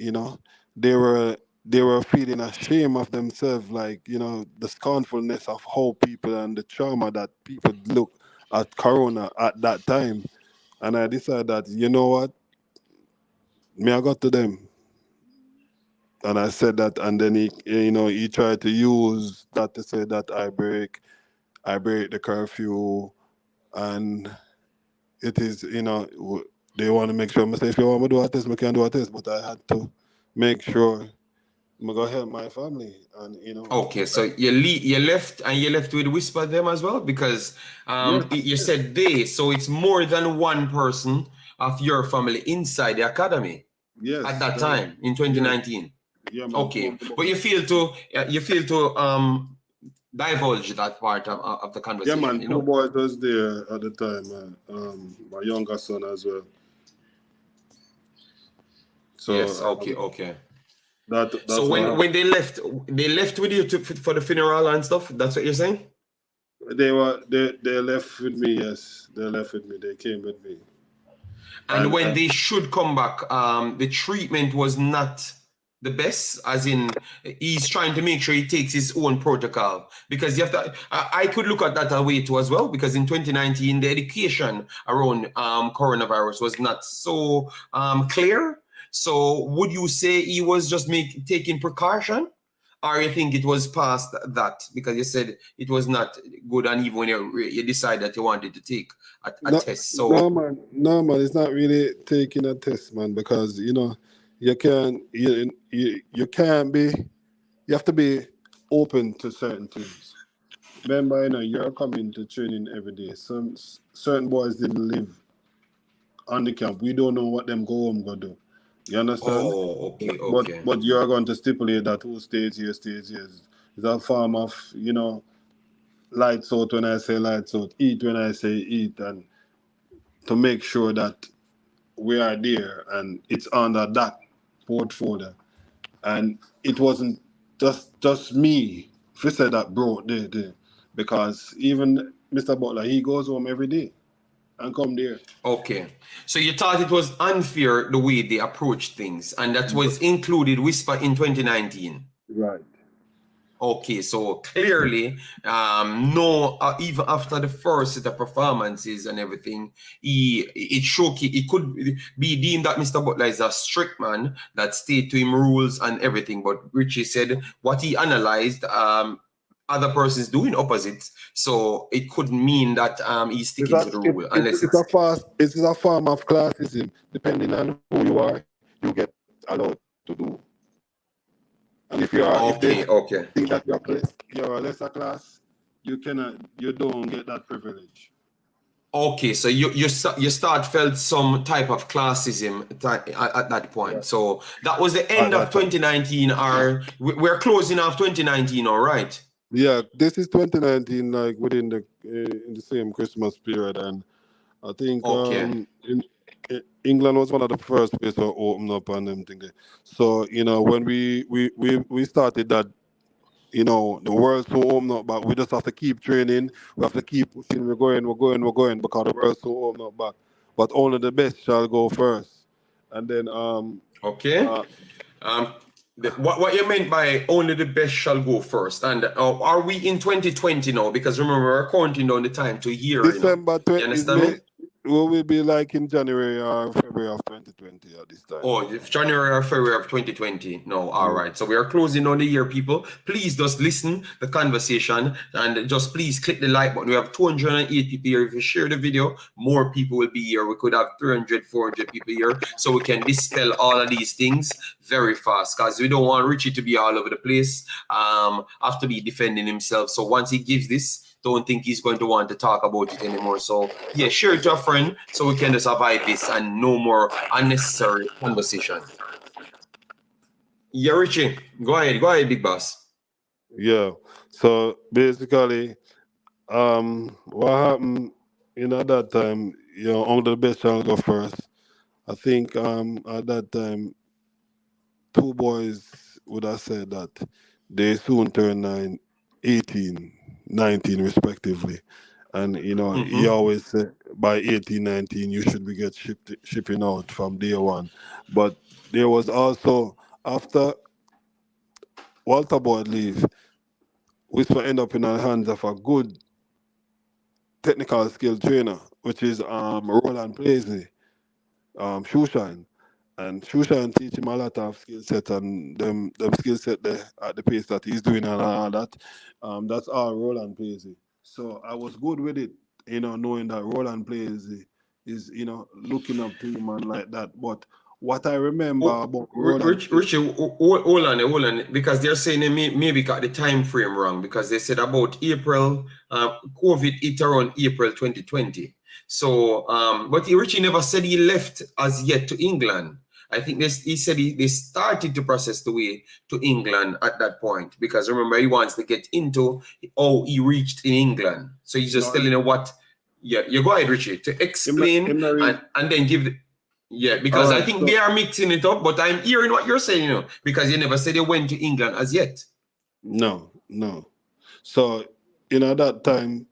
they were feeling ashamed of themselves, like the scornfulness of how people and the trauma that people look at Corona at that time. And I decided that what, I got to them, and I said that, and then he tried to use that to say that I break the curfew, and it is they want to make sure I say if you want me to do a test, I can do a test, but I had to make sure I'm gonna help my family, and Okay, so you left with Wisper them as well because you said they, so it's more than one person of your family inside the academy. Yes, at that time in 2019. Yeah, man. Okay, but you feel to divulge that part of the conversation. Yeah, man. Two boys was there at the time. My younger son as well. So, yes. Okay. That's so when they left with you for the funeral and stuff. That's what you're saying. They left with me. Yes, they left with me. They came with me. And when they should come back, the treatment was not the best, as in he's trying to make sure he takes his own protocol, because you have to. I could look at that away too as well, because in 2019 the education around coronavirus was not so clear. So would you say he was just taking precaution, or you think it was past that, because you said it was not good, and even when you decided that you wanted to take a test? So no man, it's not really taking a test, man, because you can't be, you have to be open to certain things. Remember, you're coming to training every day. Some certain boys didn't live on the camp. We don't know what them go home go do. You understand? Oh, okay. But you are going to stipulate that who stays here. It's a form of, lights out when I say lights out, eat when I say eat, and to make sure that we are there and it's under that portfolio. And it wasn't just me. If you said that, bro, because even Mr. Butler, he goes home every day and come there. Okay. So you thought it was unfair the way they approached things, and that was included Wisper in 2019. Right. Okay, so clearly, no, even after the first set of performances and everything, it could be deemed that Mr. Butler is a strict man that stayed to him rules and everything. But Richie said what he analyzed, other persons doing opposites, so it could mean that he's sticking to the rule, unless it's a form of classism. Depending on who you are, you get allowed to do. And if okay. think that you're a lesser class, you don't get that privilege. Okay, so you start felt some type of classism at that point. Yeah. So that was the end of 2019, or we're closing off 2019, all right? Yeah, this is 2019, like within in the same Christmas period, and I think England was one of the first places to open up and them thing. So when we started that, the world's so open up back. We just have to keep training. We have to keep pushing. We're going because the world's so open up back. But only the best shall go first. And then what you meant by only the best shall go first? And are we in 2020 now? Because remember, we're counting down the time to a year. December 20. You understand me? Will we be like in January or February of 2020 at this time? Oh, if January or February of 2020. No, all right. So we are closing on the year, people. Please just listen the conversation and just please click the like button. We have 208 people here. If you share the video, more people will be here. We could have 300, 400 people here. So we can dispel all of these things very fast because we don't want Richie to be all over the place, have to be defending himself. So once he gives this, don't think he's going to want to talk about it anymore. So yeah, share it to a friend so we can just avoid this and no more unnecessary conversation. Yeah, Richie, go ahead, big boss. Yeah. So basically, what happened at that time, only the best shall go first. I think at that time, two boys would have said that they soon turn 18, 19 respectively. And he always said by 18, 19 you should be shipping out from day one. But there was also, after Walter Boyd leave, Wisper end up in the hands of a good technical skill trainer, which is Roland Plaisley, Shoeshine. And Shoeshine teach him a lot of skill set, and them skill set there at the pace that he's doing and all that. That's all Roland Plaisley. So I was good with it, knowing that Roland Plaisley is, looking up to him and like that. But what I remember about Roland... Richie, hold on, because they're saying they maybe got the time frame wrong, because they said about April, COVID hit around April 2020. So, but Richie never said he left as yet to England. I think he said they started to process the way to England at that point, because remember, he wants to get into how he reached in England. So he's just telling you what, you go ahead, Richie, to explain and then give the... Yeah, because I think they are mixing it up, but I'm hearing what you're saying, because you never said you went to England as yet. No. So, at that time,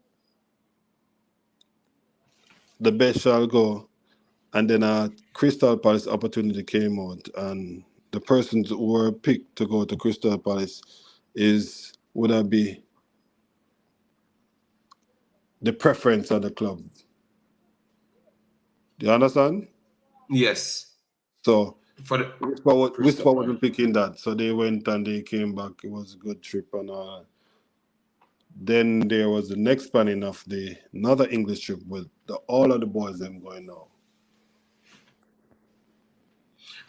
the best shall go, and then a Crystal Palace opportunity came out, and the persons who were picked to go to Crystal Palace would that be the preference of the club. Do you understand? Yes. So Wisper wasn't picking that. So they went and they came back. It was a good trip and all. Then there was the next planning of another English trip with all of the boys them going now.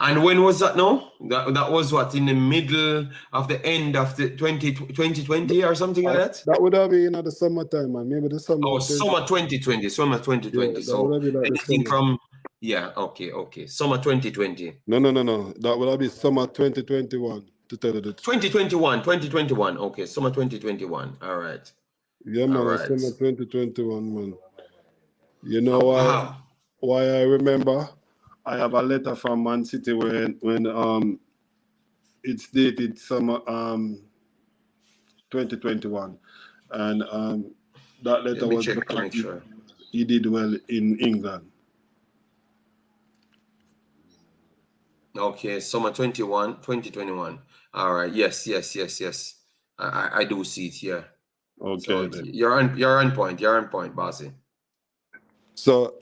And when was that now? That was what, in the middle of the end of the 2020 or something like that? That would have been at the summertime, man. Maybe the summer. Oh, summer 2020. Summer 2020. Yeah, so anything from... Yeah, okay. Summer 2020. No. That would have been summer 2021, to tell you the truth. 2021. Okay, summer 2021. All right. Yeah, man, right. Summer 2021, man. You know why I remember? I have a letter from Man City when it's dated summer 2021. and that Let letter me was check to because make sure. he did well in England. Okay, summer 2021. All right. Yes. I do see it here. Okay, So then. you're on point, Bossy. So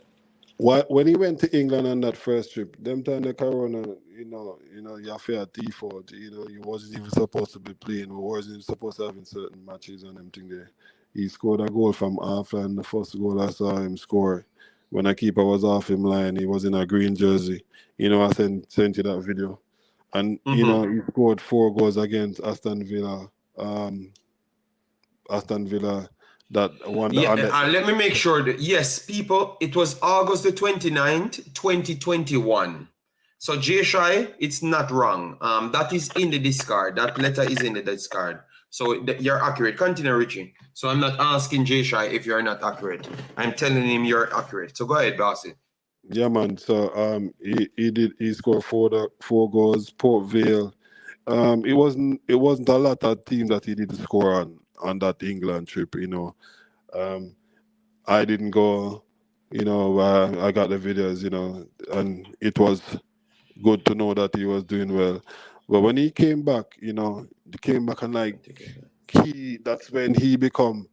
when he went to England on that first trip, them time the corona, you have to default. He wasn't even supposed to be playing. We wasn't even supposed to having certain matches and them thing there. He scored a goal from half line. The first goal I saw him score when a keeper was off him line. He was in a green jersey. I sent you that video, and he scored 4 goals against Aston Villa. Aston Villa, that one. Yeah, let me make sure that, yes, people, it was August the 29th, 2021. So J Shy, it's not wrong. That is in the discard. That letter is in the discard. So you're accurate. Continue, Richie. So I'm not asking J Shy if you're not accurate. I'm telling him you're accurate. So go ahead, Bossy. Yeah, man. So he scored 4 goals. Port Vale. It wasn't a lot of teams that he did score on that England trip. I didn't go. I got the videos. And it was good to know that he was doing well. But when he came back, he came back and that's when he become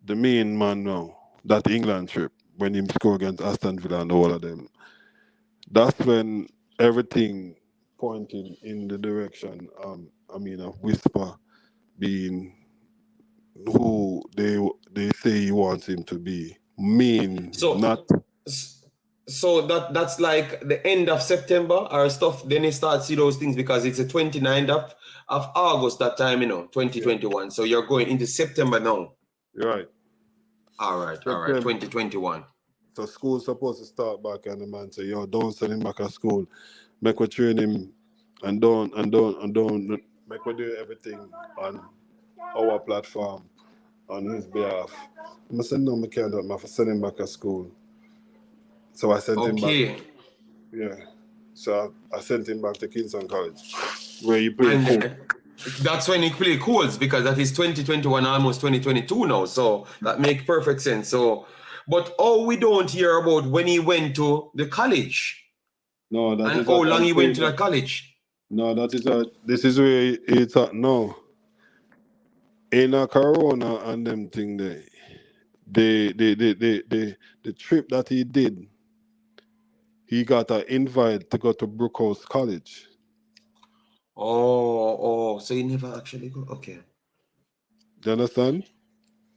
the main man now. That England trip when he scored against Aston Villa and all of them. That's when everything pointed in the direction. Of Wisper being who they say he wants him to be. So that's like the end of September or stuff. Then you start see those things because it's the 29th of August that time, 2021. Yeah. So you're going into September now. Right. All right. 2021. So school's supposed to start back, and the man say, "Yo, don't send him back at school. Make we train him, and don't make we do everything on our platform on his behalf." I said, "No, I can't do it. I have to send him back at school." So I sent him back. Yeah. So I sent him back to Kingston College, where he played pool. That's when he played Colts, because that is 2021, almost 2022 now. So that makes perfect sense. So, but we don't hear about when he went to the college. No, that and is how long he went to the college. No, this is where it's at now. In a corona and them thing there. The trip that he did, he got an invite to go to Brookhouse College. So he never actually go. Okay. Do you understand?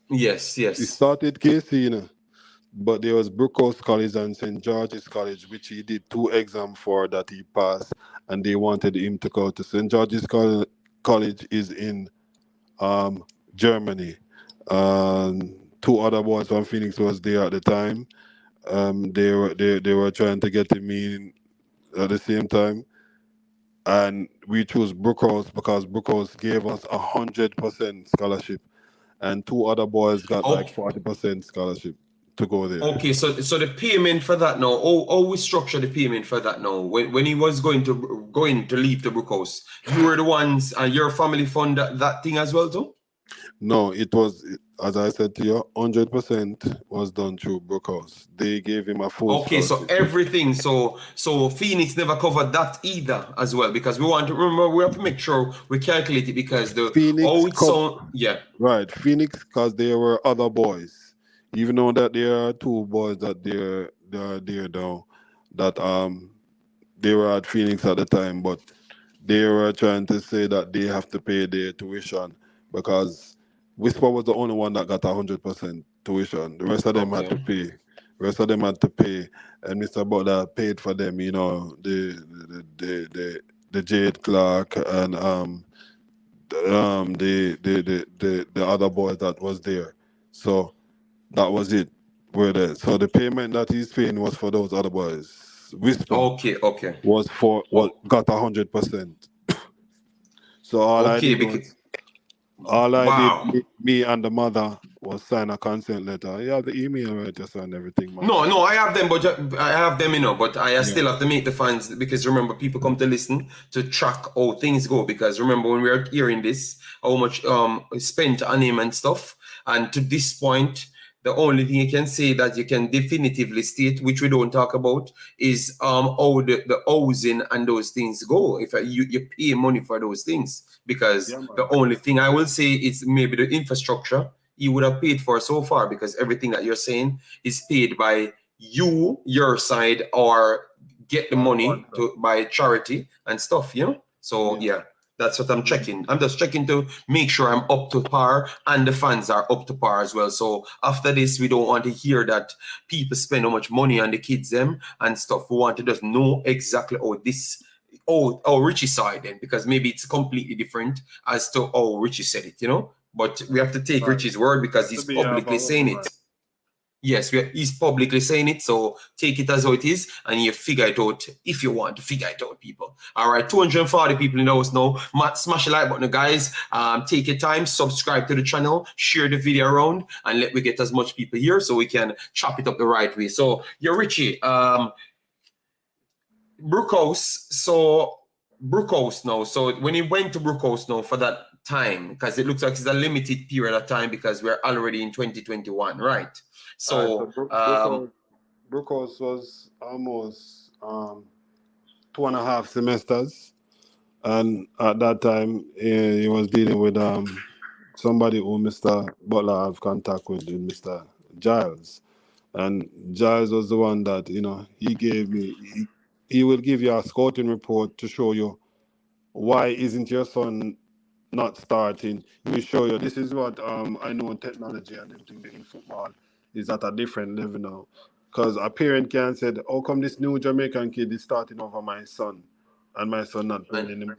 Yes. He started Kasey, but there was Brookhouse College and St. George's College, which he did 2 exams for that he passed, and they wanted him to go to St. George's College is in Germany. 2 other boys from Phoenix was there at the time. They were trying to get him in at the same time, and we chose Brookhouse because Brookhouse gave us 100% scholarship, and 2 other boys got like 40% scholarship to go there. Okay, so the payment for that now, how we structure the payment for that now? When he was going to leave the Brookhouse, you were the ones and your family fund that thing as well too? No, it was, as I said to you, 100% was done through Brookhouse. They gave him a full scholarship. So everything. So Phoenix never covered that either as well, because we have to make sure we calculate it, because the Phoenix right, Phoenix, because there were other boys, even though that there are 2 boys that they're there now, that they were at Phoenix at the time, but they were trying to say that they have to pay their tuition because Wisper was the only one that got 100% tuition. The rest of them had to pay. And Mr. Butler paid for them, the Jade Clarke and the other boys that was there. So that was it. So the payment that he's paying was for those other boys. Wisper was got 100%. So all I did, me and the mother, was sign a consent letter. You have the email right, just and everything, man. No, I have them, but but I still have to make the fans, because remember, people come to listen to track how things go, because remember when we are hearing this, how much spent on him and stuff, And to this point, the only thing you can say that you can definitively state, which we don't talk about, is how the housing and those things go. If you pay money for those things, because the only thing I will say is maybe the infrastructure you would have paid for so far, because everything that you're saying is paid by you, your side, or get the money to by charity and stuff, you know. So yeah. That's what I'm checking. I'm just checking to make sure I'm up to par and the fans are up to par as well. So after this, we don't want to hear that people spend how much money on the kids them and stuff. We want to just know exactly how Richie saw it then, because maybe it's completely different as to how Richie said it, you know. But we have to take Richie's word because he's publicly saying it. Yes, he's publicly saying it, so take it as how it is, and you figure it out if you want to figure it out, people. All right, 240 people in the house now. Smash the like button, guys. Take your time, subscribe to the channel, share the video around, and let me get as much people here so we can chop it up the right way. So, you're Richie. Brookhouse. So, Brookhouse now. So, when he went to Brookhouse now for that time, because it looks like it's a limited period of time because we're already in 2021, right? So, Brookhouse was almost 2.5 semesters, and at that time he was dealing with somebody who Mr. Butler have contact with, Mr. Girlz, and Girlz was the one that, you know, he gave me. He will give you a scouting report to show you why isn't your son not starting. He will show you this is what I know in technology and everything in football is at a different level now. Because a parent can say, how come this new Jamaican kid is starting over my son and my son not playing anymore?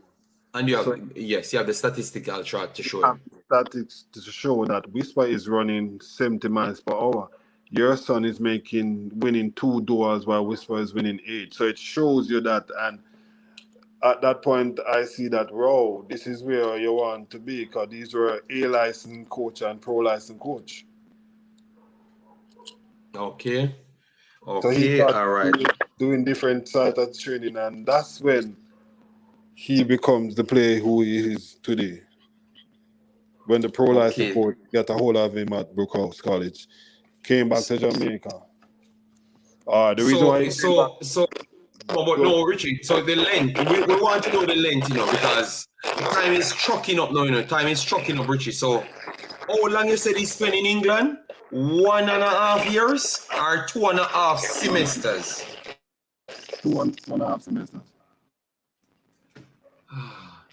And you have, yes, you have the statistical chart to show statistics to show that Wisper is running 70 miles per hour. Your son is winning 2 doors while Wisper is winning 8. So it shows you that, and at that point, I see that, this is where you want to be, because these were A-licensed coach and pro-licensed coach. Okay. So he started doing different sides of training, and that's when he becomes the player who he is today. When the pro-licensed coach got a hold of him at Brookhouse College, came back to Jamaica. The reason why no, Richie, so the length, we want to know the length, you know, because the time is trucking up now, you know, time is trucking up, Richie. So how long you said he spent in England? 1.5 years or 2.5 semesters? 2.5 semesters.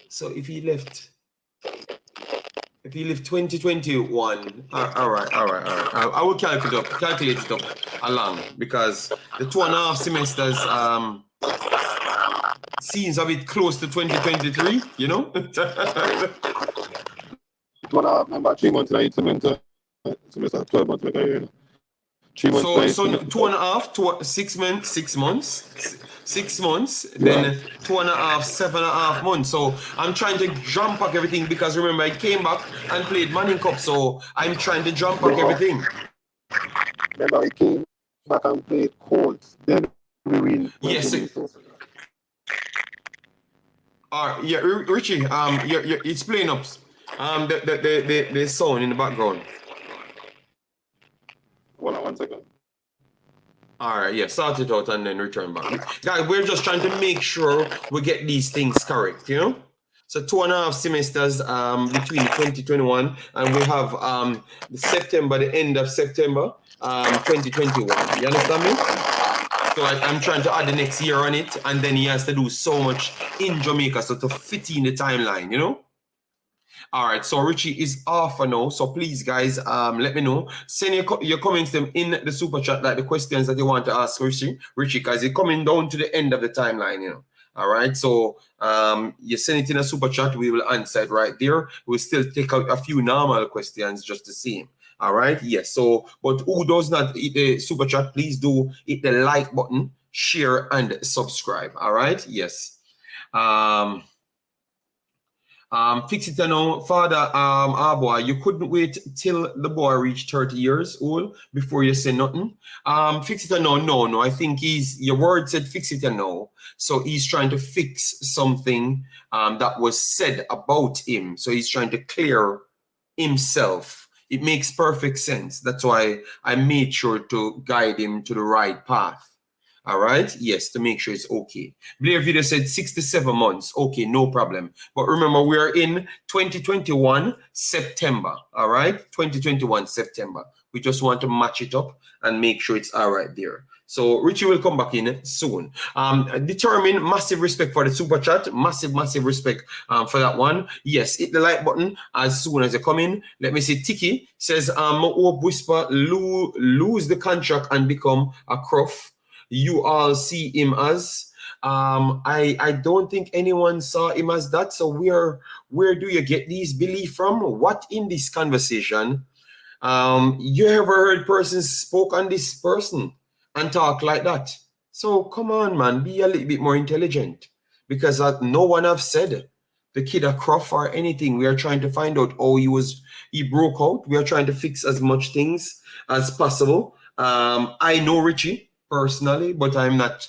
So if he left 2021, all right. I will calculate it up along, because the 2.5 semesters seems a bit close to 2023, you know? 2.5, about 3 months, 8 semester, 12 months, like a year. 3 months, so 2.5, 6 months, 6 months, then 2.5, 7.5 months. So I'm trying to jump back everything, because remember I came back and played Manning Cup, so I'm trying to jump back everything. Remember I came back and played Colts, then we win. Yes. Yeah, Richie, it's playing up. The sound in the background. Hold on 1 second. All right, yeah, start it out and then return back. Guys, we're just trying to make sure we get these things correct, you know? So 2.5 semesters between 2021, and we have the end of September 2021. You understand me? So I'm trying to add the next year on it, and then he has to do so much in Jamaica, so to fit in the timeline, you know? All right, so Richie is off for now. So please, guys, let me know. Send your comments them in the super chat, like the questions that you want to ask Richie, because you're coming down to the end of the timeline, you know. All right, so you send it in a super chat, we will answer it right there. We'll still take out a few normal questions just the same. All right, yes. So, but who does not hit the super chat, please do hit the like button, share, and subscribe. All right, yes. Fix it now, Father boy, you couldn't wait till the boy reached 30 years old before you say nothing. Fix it now, no. I think your word said fix it now. So he's trying to fix something that was said about him. So he's trying to clear himself. It makes perfect sense. That's why I made sure to guide him to the right path. All right. Yes, to make sure it's okay. Blair Video said 67 months. Okay, no problem. But remember, we are in 2021 September. All right. 2021 September. We just want to match it up and make sure it's all right there. So Richie will come back in soon. Determine, massive respect for the super chat. Massive respect for that one. Yes, hit the like button as soon as you come in. Let me see. Tiki says, hope Wisper lose the contract and become a Croft. You all see him as I don't think anyone saw him as that. So where do you get these belief from? What in this conversation you ever heard persons spoke on this person and talk like that? So come on, man, be a little bit more intelligent, because no one have said the kid a Croft or anything. We are trying to find out how he broke out. We are trying to fix as much things as possible. I know Richie personally, but I'm not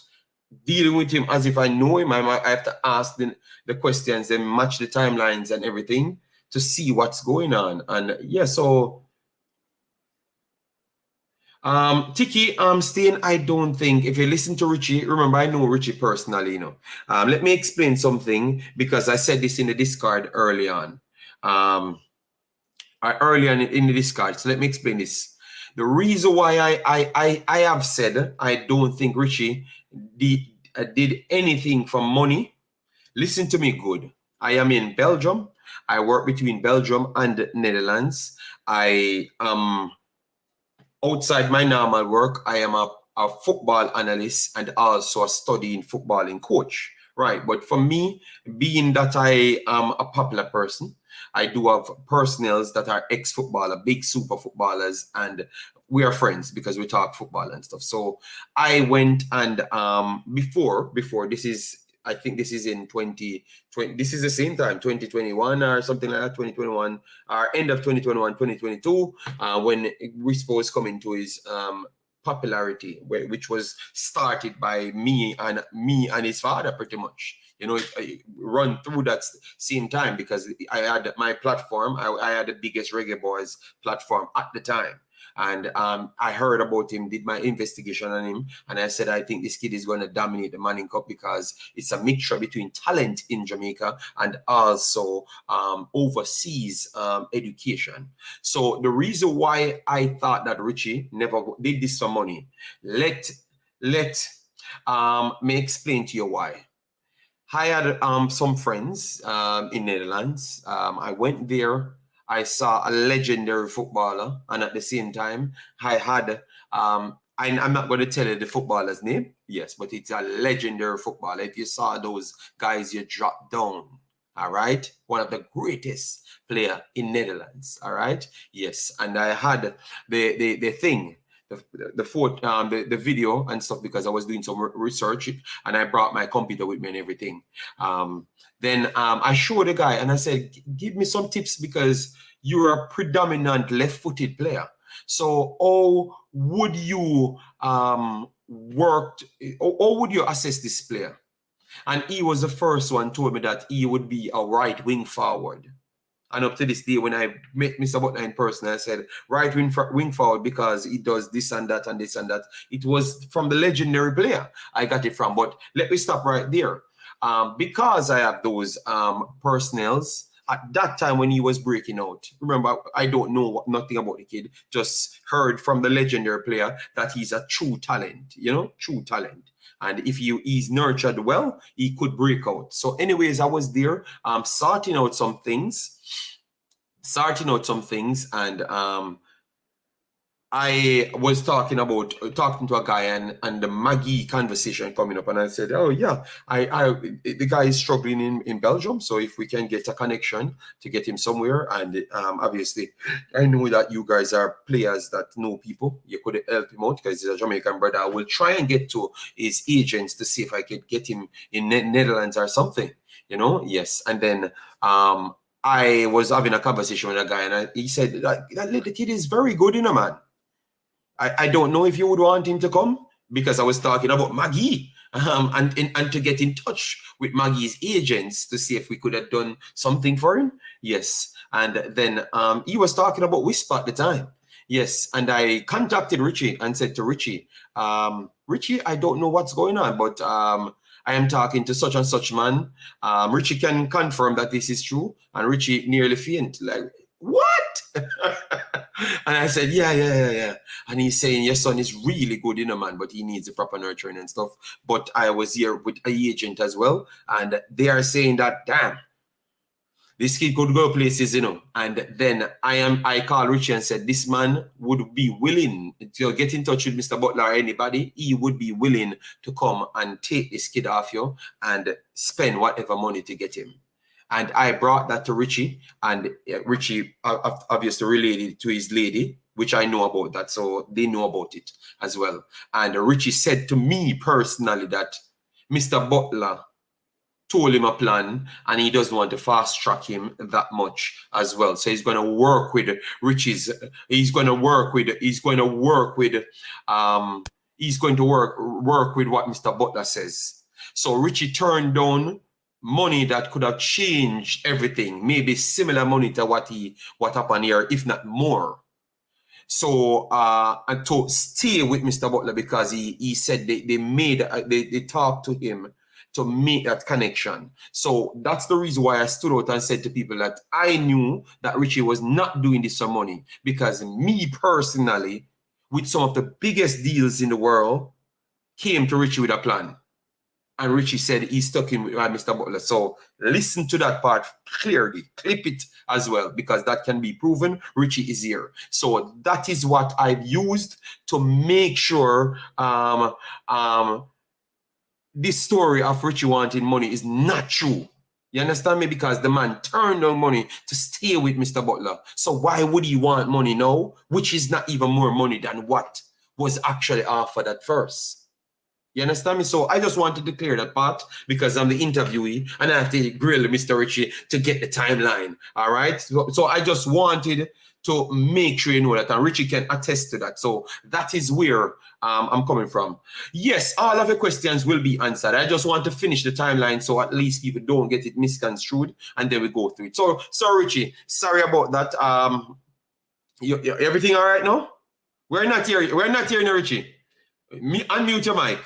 dealing with him as if I know him. I have to ask the questions and match the timelines and everything to see what's going on. And yeah, so Tiki, Steen, I don't think, if you listen to Richie, remember I know Richie personally, you know. Let me explain something, because I said this in the Discord early on. Early on in the Discord. So let me explain this. The reason why I have said I don't think Richie did anything for money. Listen to me good. I am in Belgium. I work between Belgium and Netherlands. I am outside my normal work. I am a football analyst and also a studying footballing coach. Right. But for me, being that I am a popular person, I do have personnels that are ex-footballer, big super footballers, and we are friends because we talk football and stuff. So I went and before this is, I think this is in 2020, this is the same time, 2021 or something like that, 2021, or end of 2021, 2022, when Wisper was coming to his popularity, which was started by me and his father pretty much. You know, it run through that same time, because I had my platform. I had the biggest Reggae Boyz platform at the time. And I heard about him, did my investigation on him, and I said, I think this kid is going to dominate the Manning Cup, because it's a mixture between talent in Jamaica and also overseas education. So the reason why I thought that Richie never did this for money, let me explain to you why. I had some friends in Netherlands. I went there. I saw a legendary footballer, and at the same time, I had I'm not going to tell you the footballer's name, yes, but it's a legendary footballer. If you saw those guys, you drop down. All right, one of the greatest player in Netherlands. All right, yes, and I had the thing. The video and stuff, because I was doing some research, and I brought my computer with me and everything. Then I showed the guy and I said, give me some tips, because you're a predominant left-footed player. So how would you assess this player? And he was the first one told me that he would be a right wing forward. And up to this day, when I met Mr. Butler in person, I said, right wing forward, because he does this and that and this and that. It was from the legendary player I got it from. But let me stop right there. Because I have those personnels, at that time when he was breaking out, remember, I don't know nothing about the kid, just heard from the legendary player that he's a true talent, you know, true talent. And if he's nurtured well, he could break out. So anyways, I was there sorting out some things, and I was talking to a guy, and the Maggie conversation coming up, and I said, oh yeah, the guy is struggling in Belgium, so if we can get a connection to get him somewhere, and obviously I know that you guys are players that know people, you could help him out, because he's a Jamaican brother. I will try and get to his agents to see if I could get him in Netherlands or something, you know. Yes. And then I was having a conversation with a guy, and he said that little kid is very good, you know, man. I don't know if you would want him to come, because I was talking about Maggie, and to get in touch with Maggie's agents to see if we could have done something for him. Yes. And then he was talking about Wisper at the time. Yes, and I contacted Richie and said to Richie, Richie, I don't know what's going on, but I am talking to such and such man. Richie can confirm that this is true. And Richie nearly fainted, like, what? And I said, yeah. And he's saying, your son is really good, man, but he needs the proper nurturing and stuff. But I was here with an agent as well. And they are saying that, damn, this kid could go places, And then I called Richie and said, this man would be willing to get in touch with Mr. Butler or anybody. He would be willing to come and take this kid off you and spend whatever money to get him. And I brought that to Richie, and Richie obviously related to his lady, which I know about that. So they know about it as well. And Richie said to me personally that Mr. Butler told him a plan, and he doesn't want to fast track him that much as well. So he's going to work with Richie's. He's going to work with what Mr. Butler says. So Richie turned down money that could have changed everything, maybe similar money to what happened here, if not more. So and to stay with Mr. Butler, because he said they talked to him to make that connection. So that's the reason why I stood out and said to people that I knew that Richie was not doing this for money, because me personally, with some of the biggest deals in the world, came to Richie with a plan. And Richie said he's stuck in with Mr. Butler. So listen to that part clearly. Clip it as well, because that can be proven. Richie is here. So that is what I've used to make sure this story of Richie wanting money is not true. You understand me? Because the man turned down money to stay with Mr. Butler. So why would he want money now, which is not even more money than what was actually offered at first? You understand me? So I just wanted to clear that part, because I'm the interviewee and I have to grill Mr. Richie to get the timeline. All right. So I just wanted to make sure you know that, and Richie can attest to that. So that is where I'm coming from. Yes, all of your questions will be answered. I just want to finish the timeline so at least people don't get it misconstrued, and then we go through it. So Richie, sorry about that. Everything all right now? We're not here, no, Richie. Unmute your mic.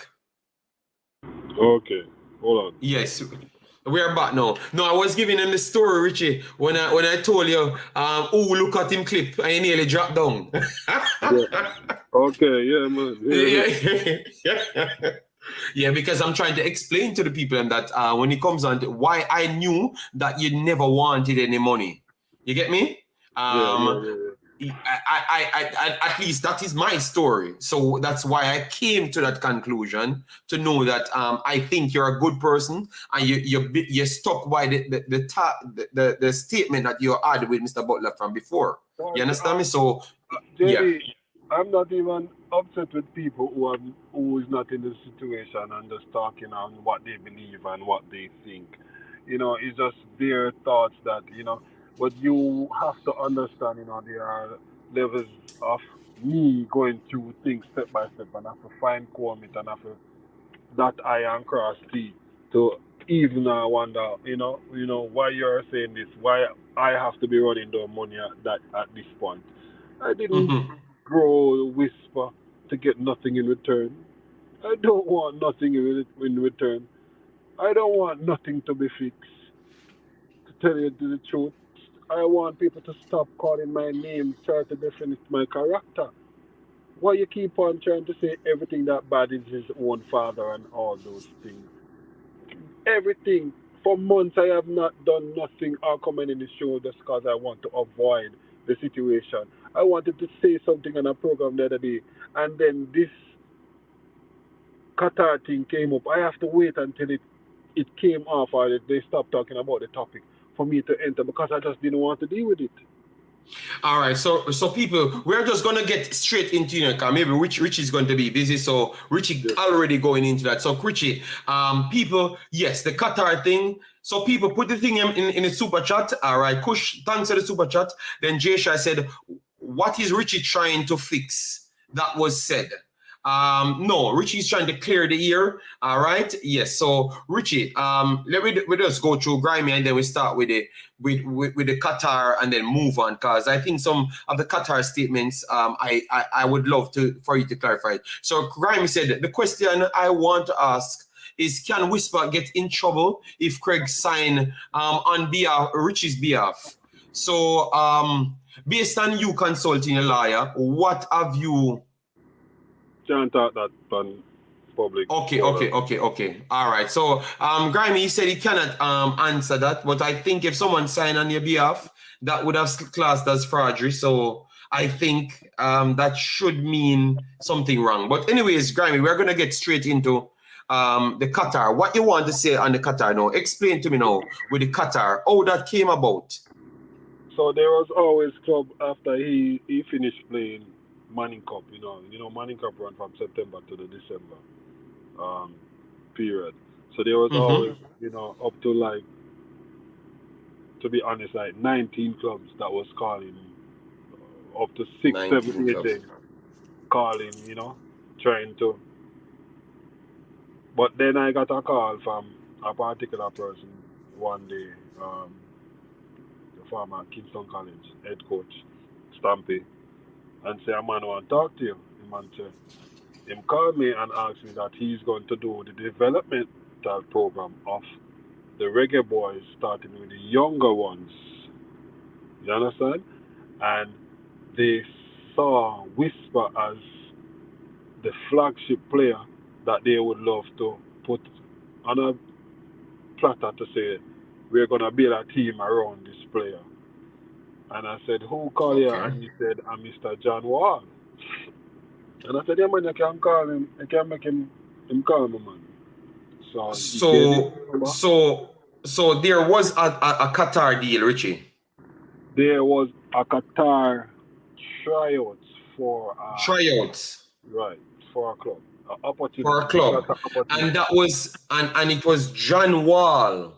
Okay, hold on. Yes, we are back now. No, I was giving him the story, Richie, when I told you, oh, look at him clip, and he nearly dropped down. Yeah. Okay, yeah, man. Yeah. Yeah, because I'm trying to explain to the people that when it comes on to why I knew that you never wanted any money. You get me? I at least that is my story. So that's why I came to that conclusion, to know that I think you're a good person, and you stuck by the statement that you had with Mr. Butler from before. You understand me? So JD, I'm not even upset with people who is not in the situation and just talking on what they believe and what they think. It's just their thoughts that, but you have to understand, there are levels of me going through things step by step, and have to fine comb it and have to dot I and cross T to even wonder, why you're saying this, why I have to be running the money at this point. I didn't grow Wisper to get nothing in return. I don't want nothing in return. I don't want nothing to be fixed. To tell you the truth, I want people to stop calling my name, try to define my character. Why you keep on trying to say everything that bad is his own father and all those things? Everything. For months I have not done nothing or comment in the show just because I want to avoid the situation. I wanted to say something on a program the other day, and then this Qatar thing came up. I have to wait until it came off, or they stopped talking about the topic for me to enter, because I just didn't want to deal with it. All right, so people, we're just gonna get straight into it, because maybe Richie is going to be busy, so Richie already going into that. So Richie, people, yes, the Qatar thing. So people, put the thing in the super chat. All right, Kush, thanks for the super chat. Then Jay Shai said, what is Richie trying to fix? That was said. No, Richie's trying to clear the ear. All right. Yes. So Richie, we just go through Grimy and then we start with the Qatar and then move on, because I think some of the Qatar statements I would love for you to clarify. So Grimy said the question I want to ask is, can Wisper get in trouble if Craig sign on Richie's behalf? So based on you consulting a lawyer, what have you? Can't talk that on public. Okay. All right. So Grimy, he said he cannot answer that, but I think if someone signed on your behalf, that would have classed as forgery. So I think that should mean something wrong. But anyways, Grimy, we're gonna get straight into the Qatar. What you want to say on the Qatar now? Explain to me now with the Qatar, how that came about. So there was always club after he finished playing Manning Cup, you know Manning Cup run from September to the December period. So there was always, up to like, to be honest, like 19 clubs that was calling, up to 6, 7, 8 days calling, trying to. But then I got a call from a particular person one day, the former Kingston College head coach, Stampy, and say, a man want to talk to you. Him called me and asked me that he's going to do the developmental program of the Reggae Boyz, starting with the younger ones. You understand? And they saw Wisper as the flagship player that they would love to put on a platter to say, we're going to build a team around this player. And I said, who called you? And he said, I'm Mr. John Wall. And I said, yeah, man, I can call him. I can make him call me, man. So there was a Qatar deal, Richie. There was a Qatar tryouts for tryouts. Right, for a club. Opportunity. For a club. And that was and it was John Wall.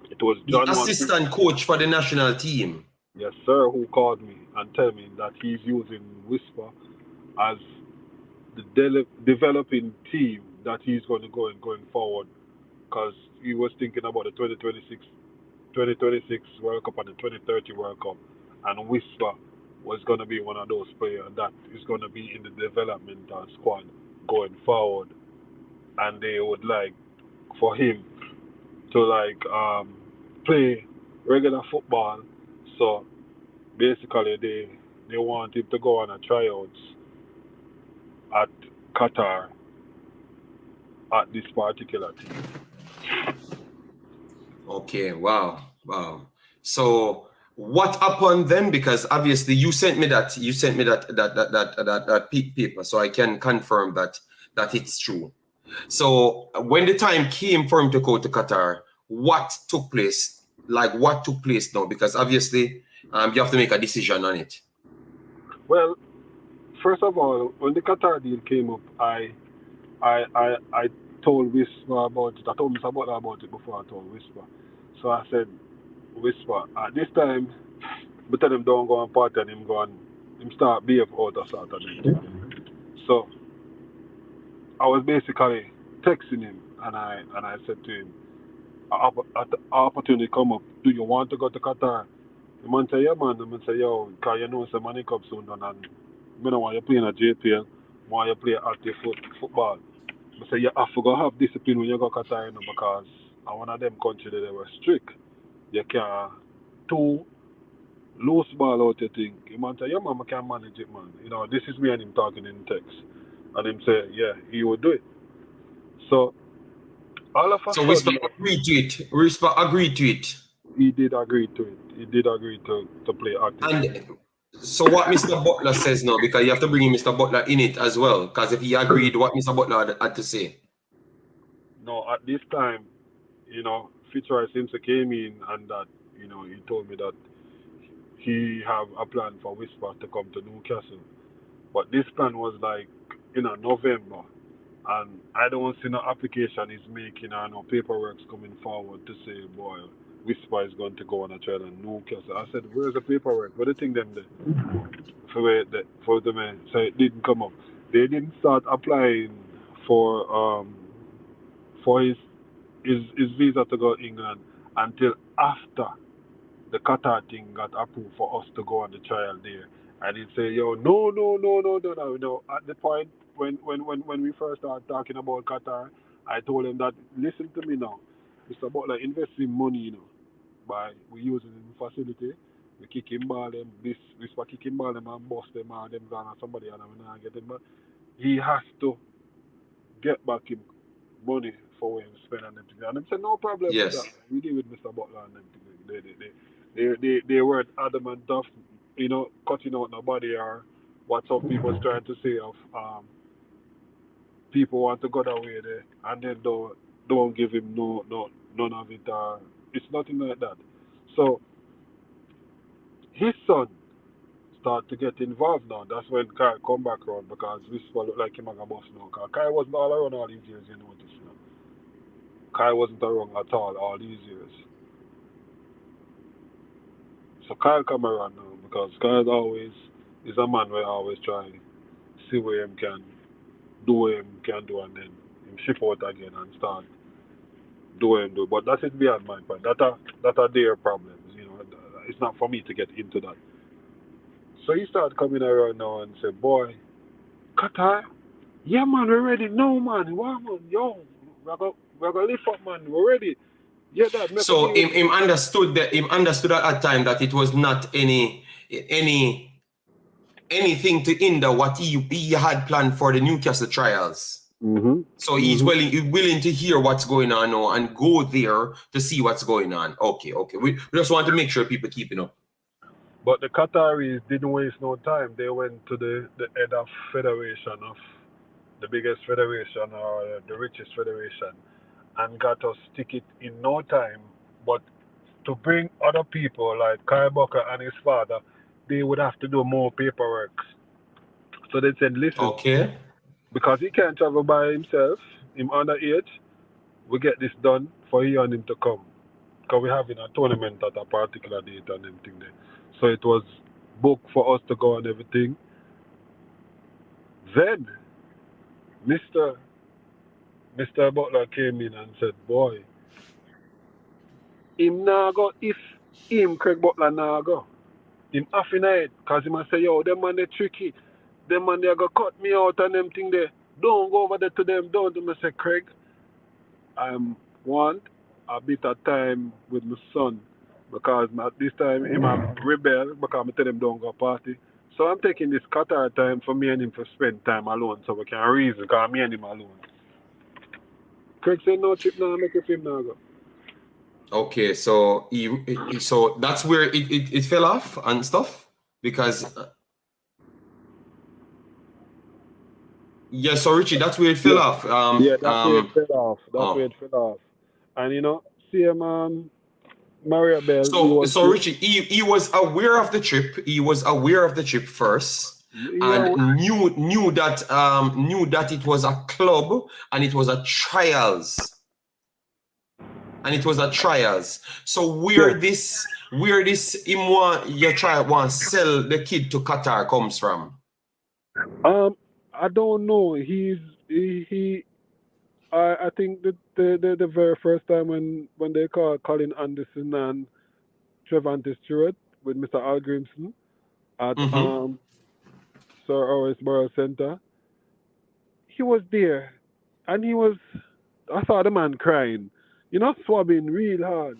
It was John the assistant coach for the national team. Yes, sir, who called me and tell me that he's using Wisper as the developing team that he's going to go and going forward, because he was thinking about the 2026 World Cup and the 2030 World Cup, and Wisper was going to be one of those players that is going to be in the developmental squad going forward, and they would like for him to like play regular football. So basically they want him to go on a tryouts at Qatar at this particular team. Okay, wow. So what happened then? Because obviously you sent me that paper, so I can confirm that it's true. So when the time came for him to go to Qatar, what took place? Like what took place now? Because obviously you have to make a decision on it. Well, first of all, when the Qatar deal came up, I told Wisper about it. I told Mr. Butler about it before I told Wisper. So I said, Wisper, at this time, but tell him don't go and party and him start behave out of sort of thing. So I was basically texting him and I said to him, opportunity come up, do you want to go to Qatar? The man say, yeah man. The man say, yo, because you know it's a money cup soon done and I don't want you playing a JPL, I want you play active football. I say, you have to go have discipline when you go Qatar, because in one of them countries they were strict. You can't too loose ball out, you think. The man say, yeah man, I can manage it, man. This is me and him talking in text. And him say, yeah, he would do it. So all of a sudden, Wisper agreed to it. Wisper agreed to it. He did agree to it. He did agree to play active. And so what Mr. Butler says now, because you have to bring in Mr. Butler in it as well, because if he agreed, what Mr. Butler had to say? No, at this time, Fitzroy Simpson came in and that, he told me that he have a plan for Wisper to come to Newcastle. But this plan was like, November. And I don't see no application is making or no paperwork coming forward to say, boy, Wisper is going to go on a trial in Newcastle. I said, where's the paperwork? What do you think them did? For the man, so it didn't come up. They didn't start applying for his visa to go to England until after the Qatar thing got approved for us to go on the trial there. And he'd say, yo, no. At the point when we first started talking about Qatar, I told him that, listen to me now. It's about like investing money, by we using the facility. We kick him ball them, this for kick him ball them and bust them and them gone and somebody and we not get him. But he has to get back him money for when he spend on them things. And them said no problem with that. We deal with Mr. Butler and them things. They weren't adamant of, cutting out nobody or what some people's trying to say of people want to go that way there and then don't give him none of it. It's nothing like that. So his son start to get involved now. That's when Kai come back around because Wisper look like him and a boss now. Kai wasn't all around all these years, you notice. Kai wasn't around at all these years. So Kai come around now because Kai is a man where always try to see where him can do what him can do and then him ship out again and start do what him do. But that's it beyond my point. That are their problems, It's not for me to get into that. So he started coming around now and said, boy, Qatar, yeah man, we're ready. No man, wow man, yo, we're gonna lift up man, we're ready. Yeah, that. So him understood that at that time that it was not anything to hinder what he had planned for the Newcastle trials. Mm-hmm. So he's willing to hear what's going on now and go there to see what's going on. Okay. We just want to make sure people keeping up. But the Qataris didn't waste no time. They went to the head of federation of the biggest federation or the richest federation and got us ticket in no time. But to bring other people like Kai Bucker and his father, they would have to do more paperwork. So they said, listen, okay, because he can't travel by himself, him underage, we get this done for he and him to come. Because we're having a tournament at a particular date and everything there. So it was booked for us to go and everything. Then, Mr. Butler came in and said, boy, him nah go if him, Craig Butler, nah go. Him half in it, because he must say, yo, them man they tricky. Them man they go cut me out and them thing there. Don't go over there to them, don't. I say, Craig, I want a bit of time with my son. Because at this time, him a rebel, because I tell him don't go party. So I'm taking this Qatar time for me and him to spend time alone so we can reason, because me and him alone. Craig said, no trip now, make a film now go. Okay, so so that's where it fell off and stuff? Because... yeah, so Richie, that's where it fell off. That's where it fell off. Where it fell off. And see him, Amari'i Bell. So Richie, he was aware of the trip. He was aware of the trip first, and knew that it was a club and it was a trials. So where this him want sell the kid to Qatar comes from? I don't know. I think that the very first time when they called Colin Anderson and Trevante Stewart with Mr. Hallgrimsson at Sir Orisborough Centre, he was there and I saw the man crying, swabbing real hard.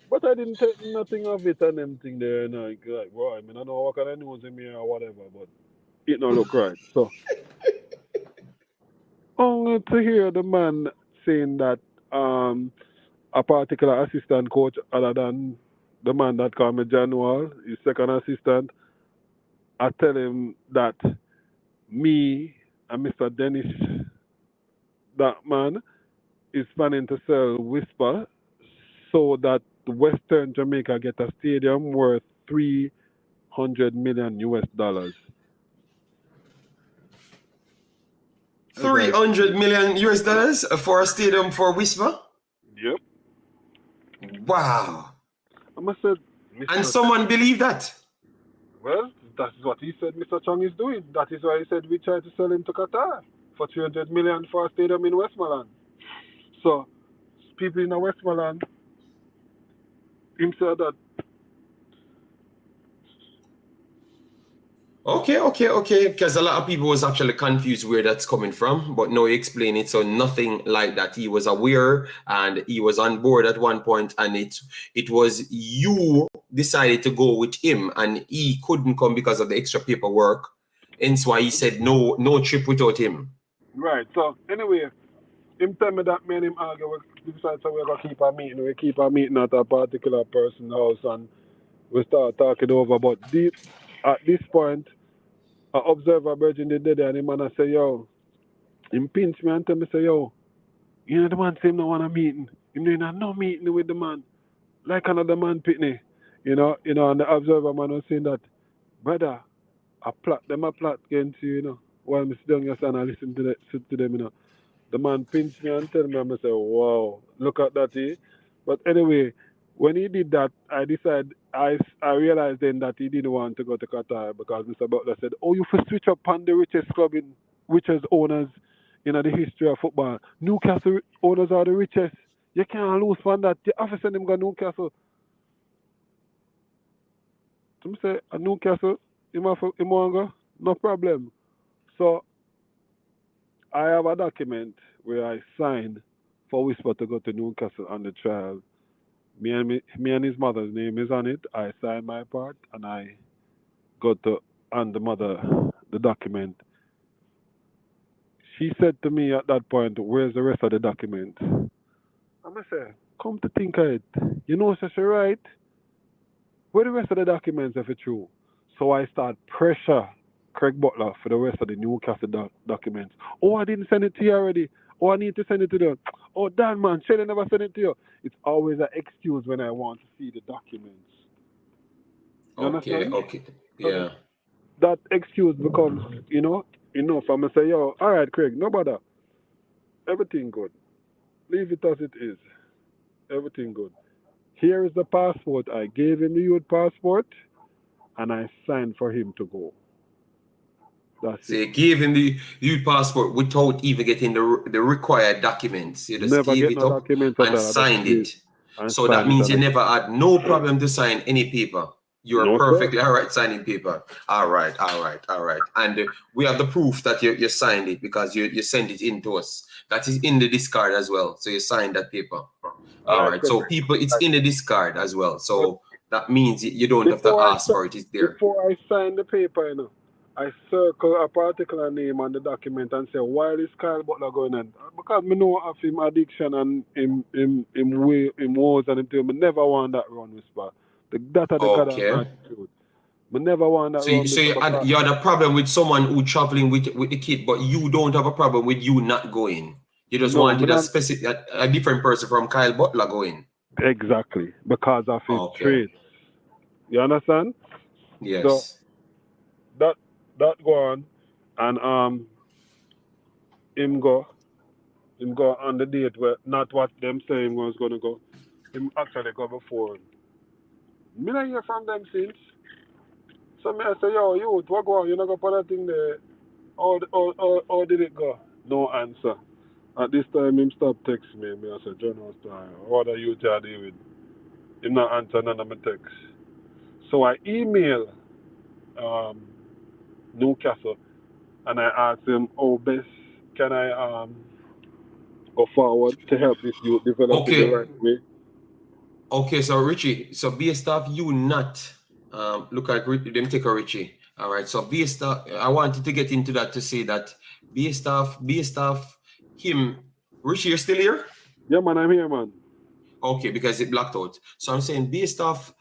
But I didn't take nothing of it and everything there, and like, bro, I don't know what kind of news in me or whatever, but it don't look right. So only to hear the man saying that a particular assistant coach other than the man that called me January, his second assistant, I tell him that me and Mr. Dennis, that man, is planning to sell Wisper so that Western Jamaica get a stadium worth $300 million US. $300 million US for a stadium for Wisper? Yep. Wow. I must say, And someone believed that? Well, that is what he said Mr. Chong is doing. That is why he said we tried to sell him to Qatar for 300 million for a stadium in Westmoreland. So, people in Westmoreland, him said that. Okay. Because a lot of people was actually confused where that's coming from, but no, he explained it. So nothing like that. He was aware and he was on board at one point, and it was you decided to go with him, and he couldn't come because of the extra paperwork. Hence why he said no trip without him. Right. So, anyway, him tell me that me and him argue. We decided so we're going to keep our meeting. We keep our meeting at a particular person's house and we start talking over. But at this point, I observe a virgin the day and the man I say, yo, him pinch me and tell me, say, yo, you know the man say him no want a meeting. Him doing no meeting with the man. Like another man pitney. You know, and the observer man was saying that, brother, a plot against you, you know. While I sit down here and I listen to them, you know. The man pinch me and tell me, I'm say, wow, look at that, eh? But anyway, when he did that, I realized then that he didn't want to go to Qatar because Mr. Butler said, oh, you first switch up on the richest club richest owners in the history of football. Newcastle owners are the richest. You can't lose from that. You have to send him go Newcastle. So I say, Newcastle, him want to go? No problem. So I have a document where I signed for Wisper to go to Newcastle on the trial. Me and his mother's name is on it. I signed my part and I got to hand the mother the document. She said to me at that point, where's the rest of the document? I'm going to say, come to think of it. You know, so she right. Where the rest of the documents if it's true? So I start pressure Craig Butler for the rest of the Newcastle documents. Oh, I didn't send it to you already. Oh, I need to send it to them. Oh, damn, man, Shelley never sent it to you. It's always an excuse when I want to see the documents. You understand? Okay. Yeah. So that excuse becomes, enough. I'm going to say, yo, all right, Craig, no bother. Everything good. Leave it as it is. Everything good. Here is the passport. I gave him the youth passport and I signed for him to go. That's so it. you gave him the youth passport without even getting the required documents. You just Never gave get it no up documents and signed it. So that means you never had no problem to sign any paper. You are No, perfectly sir. all right signing paper. All right. And we have the proof that you signed it because you sent it in to us. That is in the discard as well. So you signed that paper. All right. So people, it's in the discard as well. So that means you don't have to ask for it. It's there. Before I sign the paper, I circle a particular name on the document and say, why is Kyle Butler going on? Because I know of him addiction and him woes and him too. I never want that run Whisper. That are the God of attitude. I never want that So run you had a problem with someone who traveling with the kid, but you don't have a problem with you not going. You just wanted a different person from Kyle Butler going. Exactly. Because of his traits. You understand? Yes. So that go on and him go on the date where not what them say him was gonna go. Him actually go before. Me not hear from them since. So me I say, yo, you what go on? You not go put that thing there. How did it go? No answer. At this time him stop text me. Me I say, John was time. What are you dealing with? Him not answer none of my text. So I email Newcastle and I asked him, oh best can I go forward to help this youth develop in the right way. Okay, so Richie, so based off you not look like them take a Richie. All right, so based off, I wanted to get into that to say that based off him, Richie, you're still here? Yeah, man, I'm here, man. Okay, because it blacked out. So I'm saying based off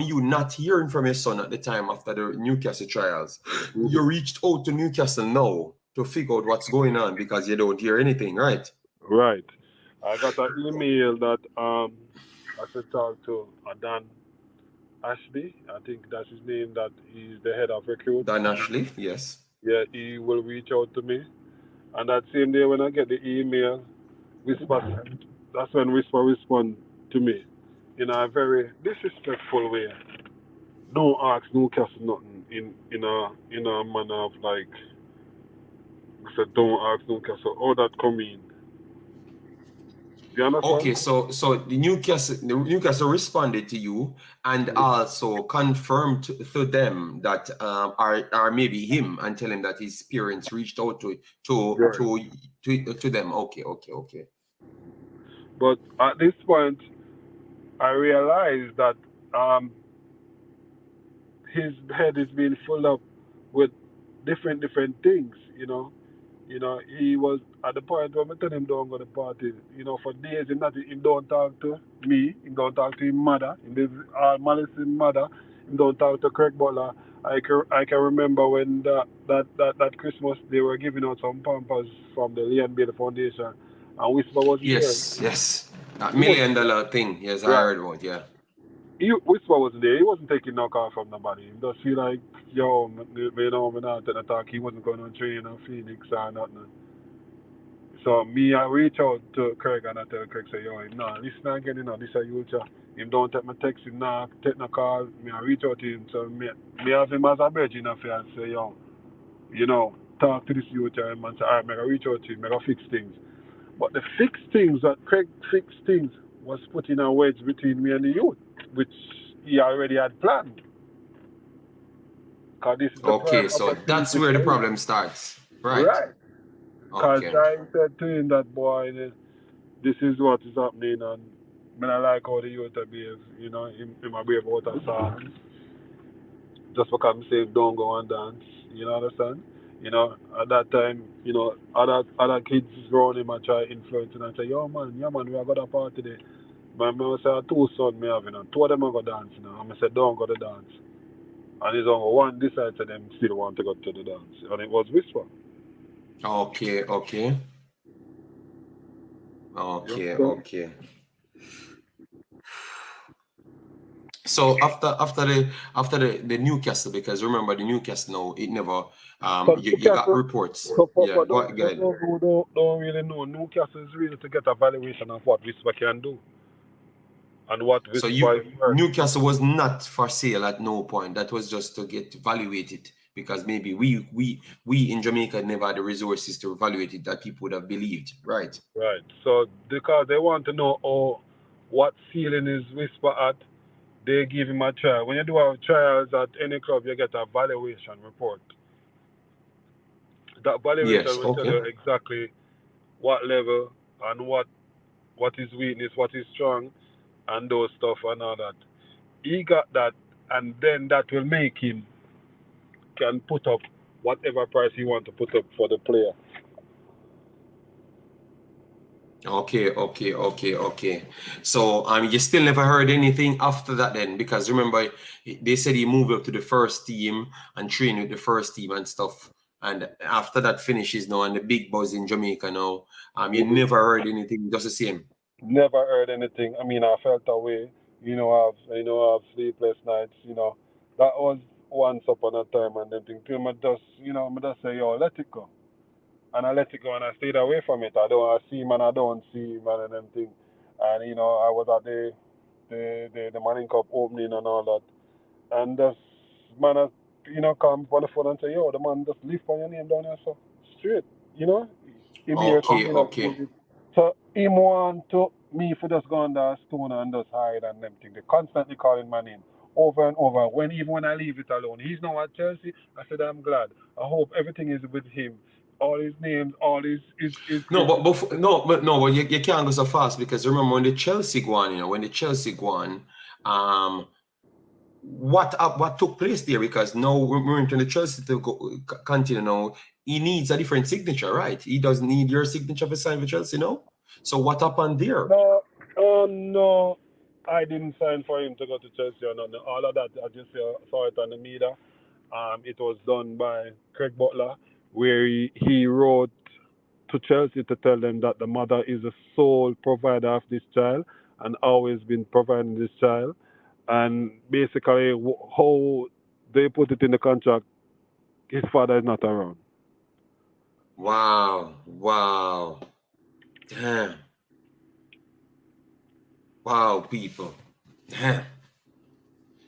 you not hearing from your son at the time after the Newcastle trials, you reached out to Newcastle now to figure out what's going on because you don't hear anything, right? Right. I got an email that I should talk to Dan Ashley. I think that's his name. That he's the head of recruit. Dan Ashley, yes. Yeah, he will reach out to me. And that same day when I get the email, that's when Whisper respond to me. in a very disrespectful way. Don't ask Newcastle nothing in a manner of like I said, don't ask Newcastle. How that come in? You Okay, understand? so the Newcastle responded to you and also confirmed to them that are maybe him and tell him that his parents reached out to Right. to to them. Okay. But at this point, I realized that um, his head is being filled up with different things. He was at the point where I tell him don't go to the party. For days he don't talk to me, he don't talk to his mother, he lives malice his mother, he don't talk to Craig Butler. I can remember when that Christmas they were giving out some pampers from the Leon Bailey Foundation, and Whisper wasn't there. Yes, that He million wasn't dollar thing. Yes, I right. heard about. Yeah. Whisper wasn't there. He wasn't taking no call from nobody. He just feel like, yo, me not to talk. He wasn't going on train in Phoenix or nothing. So me, I reach out to Craig and I tell Craig, say, yo, nah, listen again, this is you. Him don't take my text, him nah, take no call. Me, I reach out to him. So me have him as a virgin affair and say, yo, talk to this youth and say, all right, I reach out to him, I fix things. But the fix things that Craig fixed things was putting a wedge between me and the youth, which he already had planned. Because this is the Okay, prime so that's opportunity where the for him. problem starts, right? Right. Because Okay. I said to him that, boy, this is what is happening, and I like how the youth behave. Him a behave out of sorts. Just because I'm saying don't go and dance. You understand? At that time, other kids around him and try influencing and say, yo man, yeah man, we are going to party today. My man say two sons me have, two of them are go dance now. And I said, don't go to dance. And it's only one decided to them still want to go to the dance. And it was Whisper. Okay. You Okay. understand? Okay. So after the Newcastle, because remember the Newcastle now it never So you got Newcastle, reports. so Yeah, for go those, for ahead. those who don't really know, Newcastle is really to get a valuation of what Whisper can do and what So Whisper is worth. Newcastle was not for sale at no point. That was just to get evaluated because maybe we in Jamaica never had the resources to evaluate it that people would have believed. Right. Right. So because they want to know what ceiling is Whisper at, they give him a trial. When you do a trials at any club, you get a valuation report. That Yes. valuation will tell Okay. you exactly what level and what is weakness, what is strong, and those stuff and all that. He got that, and then that will make him can put up whatever price he want to put up for the player. Okay. So you still never heard anything after that then, because remember they said he moved up to the first team and trained with the first team and stuff. And after that finishes now and the big buzz in Jamaica now, you never heard anything, just the same. Never heard anything. I mean, I felt away. I've sleepless nights. That was once upon a time, and then thing. Till I just say, yo, let it go, and I let it go, and I stayed away from it. I see him, and I don't see him, and them thing. And I was at the Manning Cup opening and all that, and this man has, come for the phone and say, yo, the man just lift on your name down there, so straight, you know. Him here coming up Okay. with it. So him want to me for just go under a stone and just hide and them thing. They constantly calling my name over and over. Even when I leave it alone. He's now at Chelsea. I said I'm glad. I hope everything is with him. All his names, all his No, credit. but you can't go so fast because remember when the Chelsea go on, when the Chelsea go on, what took place there? Because now we're into the Chelsea to continue now. He needs a different signature, right? He doesn't need your signature for sign for Chelsea, no? So what happened there? No, no, I didn't sign for him to go to Chelsea or nothing. All of that, I just saw it on the media. It was done by Craig Butler, where he wrote to Chelsea to tell them that the mother is the sole provider of this child and always been providing this child. And basically, how they put it in the contract, his father is not around. Wow. Damn. Wow, people.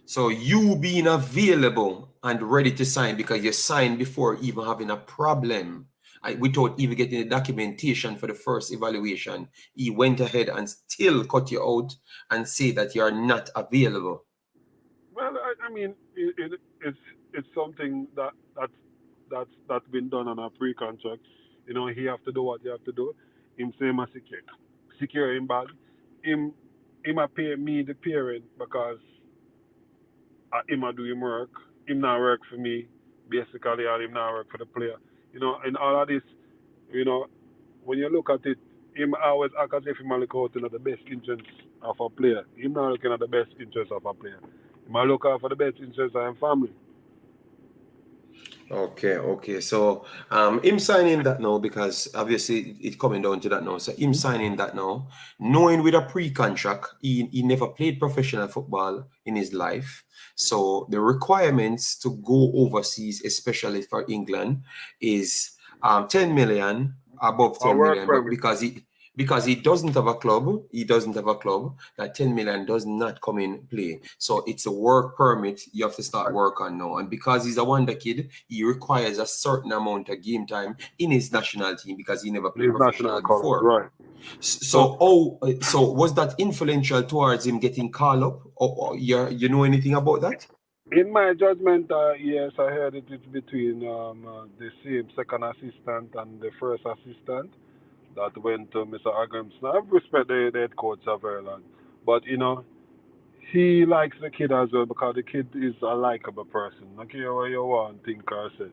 So you being available and ready to sign because you signed before even having a problem. Without even getting the documentation for the first evaluation, he went ahead and still cut you out and say that you are not available. Well, I mean, it's something that's been done on a pre-contract. You know, he have to do what he have to do. Him say him a secure him bag. Him a pay me the parent because him a do him work. Him not work for me basically, and him not work for the player. You know, in all of this, you know, when you look at it, him always act as if him a look out in the best interest of a player. Him not looking at the best interest of a player. Him a look out for the best interest of his family. Okay. So him signing that now because obviously it's coming down to that now. So him signing that now, knowing with a pre-contract, he never played professional football in his life. So the requirements to go overseas, especially for England, is 10 million, above A 10 work million, but permit. because he doesn't have a club, that 10 million does not come in play. So it's a work permit you have to start work on now. And because he's a wonder kid, he requires a certain amount of game time in his national team because he never played His national professional colors, before. right? So So was that influential towards him getting called up? Or you know anything about that? in my judgment, yes, I heard it's between the same second assistant and the first assistant that went to Mr. Hallgrimsson. I respect the head coach of Ireland, but you know he likes the kid as well because the kid is a likable person. No care what you want, think or say.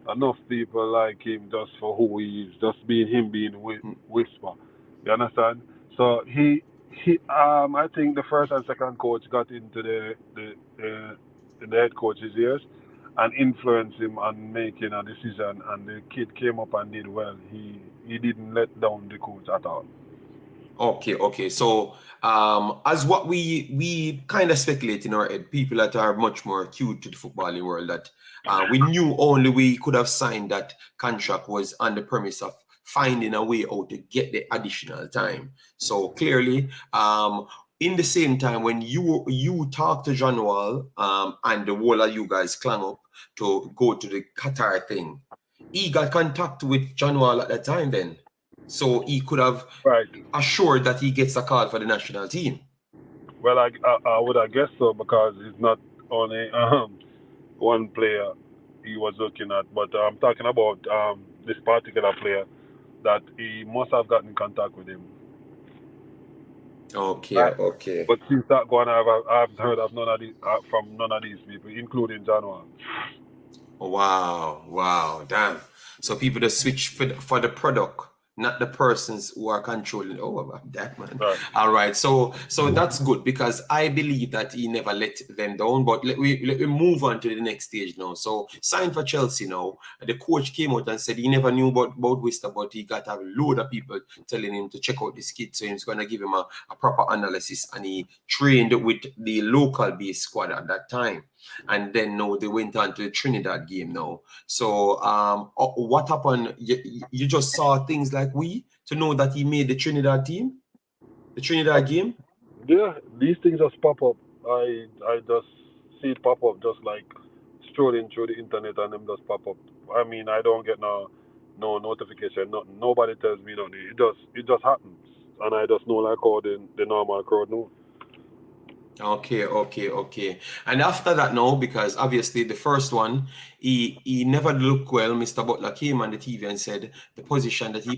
Enough people like him just for who he is, just being him being Whisper. You understand? So I think the first and second coach got into the head coach's ears and influenced him on making a decision, and the kid came up and did well. He didn't let down the coach at all. Okay. So, as what we kind of speculate in our head, people that are much more acute to the footballing world, that we knew only we could have signed that contract was on the premise of finding a way out to get the additional time. So clearly, in the same time when you talk to John Wall, and the whole of you guys clang up to go to the Qatar thing, he got contact with John Wall at that time then. So he could have Right. assured that he gets a call for the national team. Well, I would have guessed so because it's not only one player he was looking at, but I'm talking about this particular player that he must have gotten in contact with him. Right. Okay. But since that gone, I've heard of none of these from none of these people, including John Wall. Wow, damn. So people just switch for the product, not the persons who are controlling. Oh, that man. Right. All right. So that's good because I believe that he never let them down. But let me move on to the next stage now. So signed for Chelsea now. The coach came out and said he never knew about Wisper, but he got a load of people telling him to check out this kid. So he's gonna give him a proper analysis, and he trained with the local base squad at that time. And then now they went on to the Trinidad game now. So what happened? You just saw things like to know that he made the Trinidad team, the Trinidad game. Yeah, these things just pop up. I just see it pop up just like strolling through the internet and them just pop up. I mean, I don't get no notification, nothing. Nobody tells me nothing. It just happens, and I just know like how the normal crowd know. Okay. And after that now, because obviously the first one, he never looked well. Mr. Butler came on the TV and said the position that the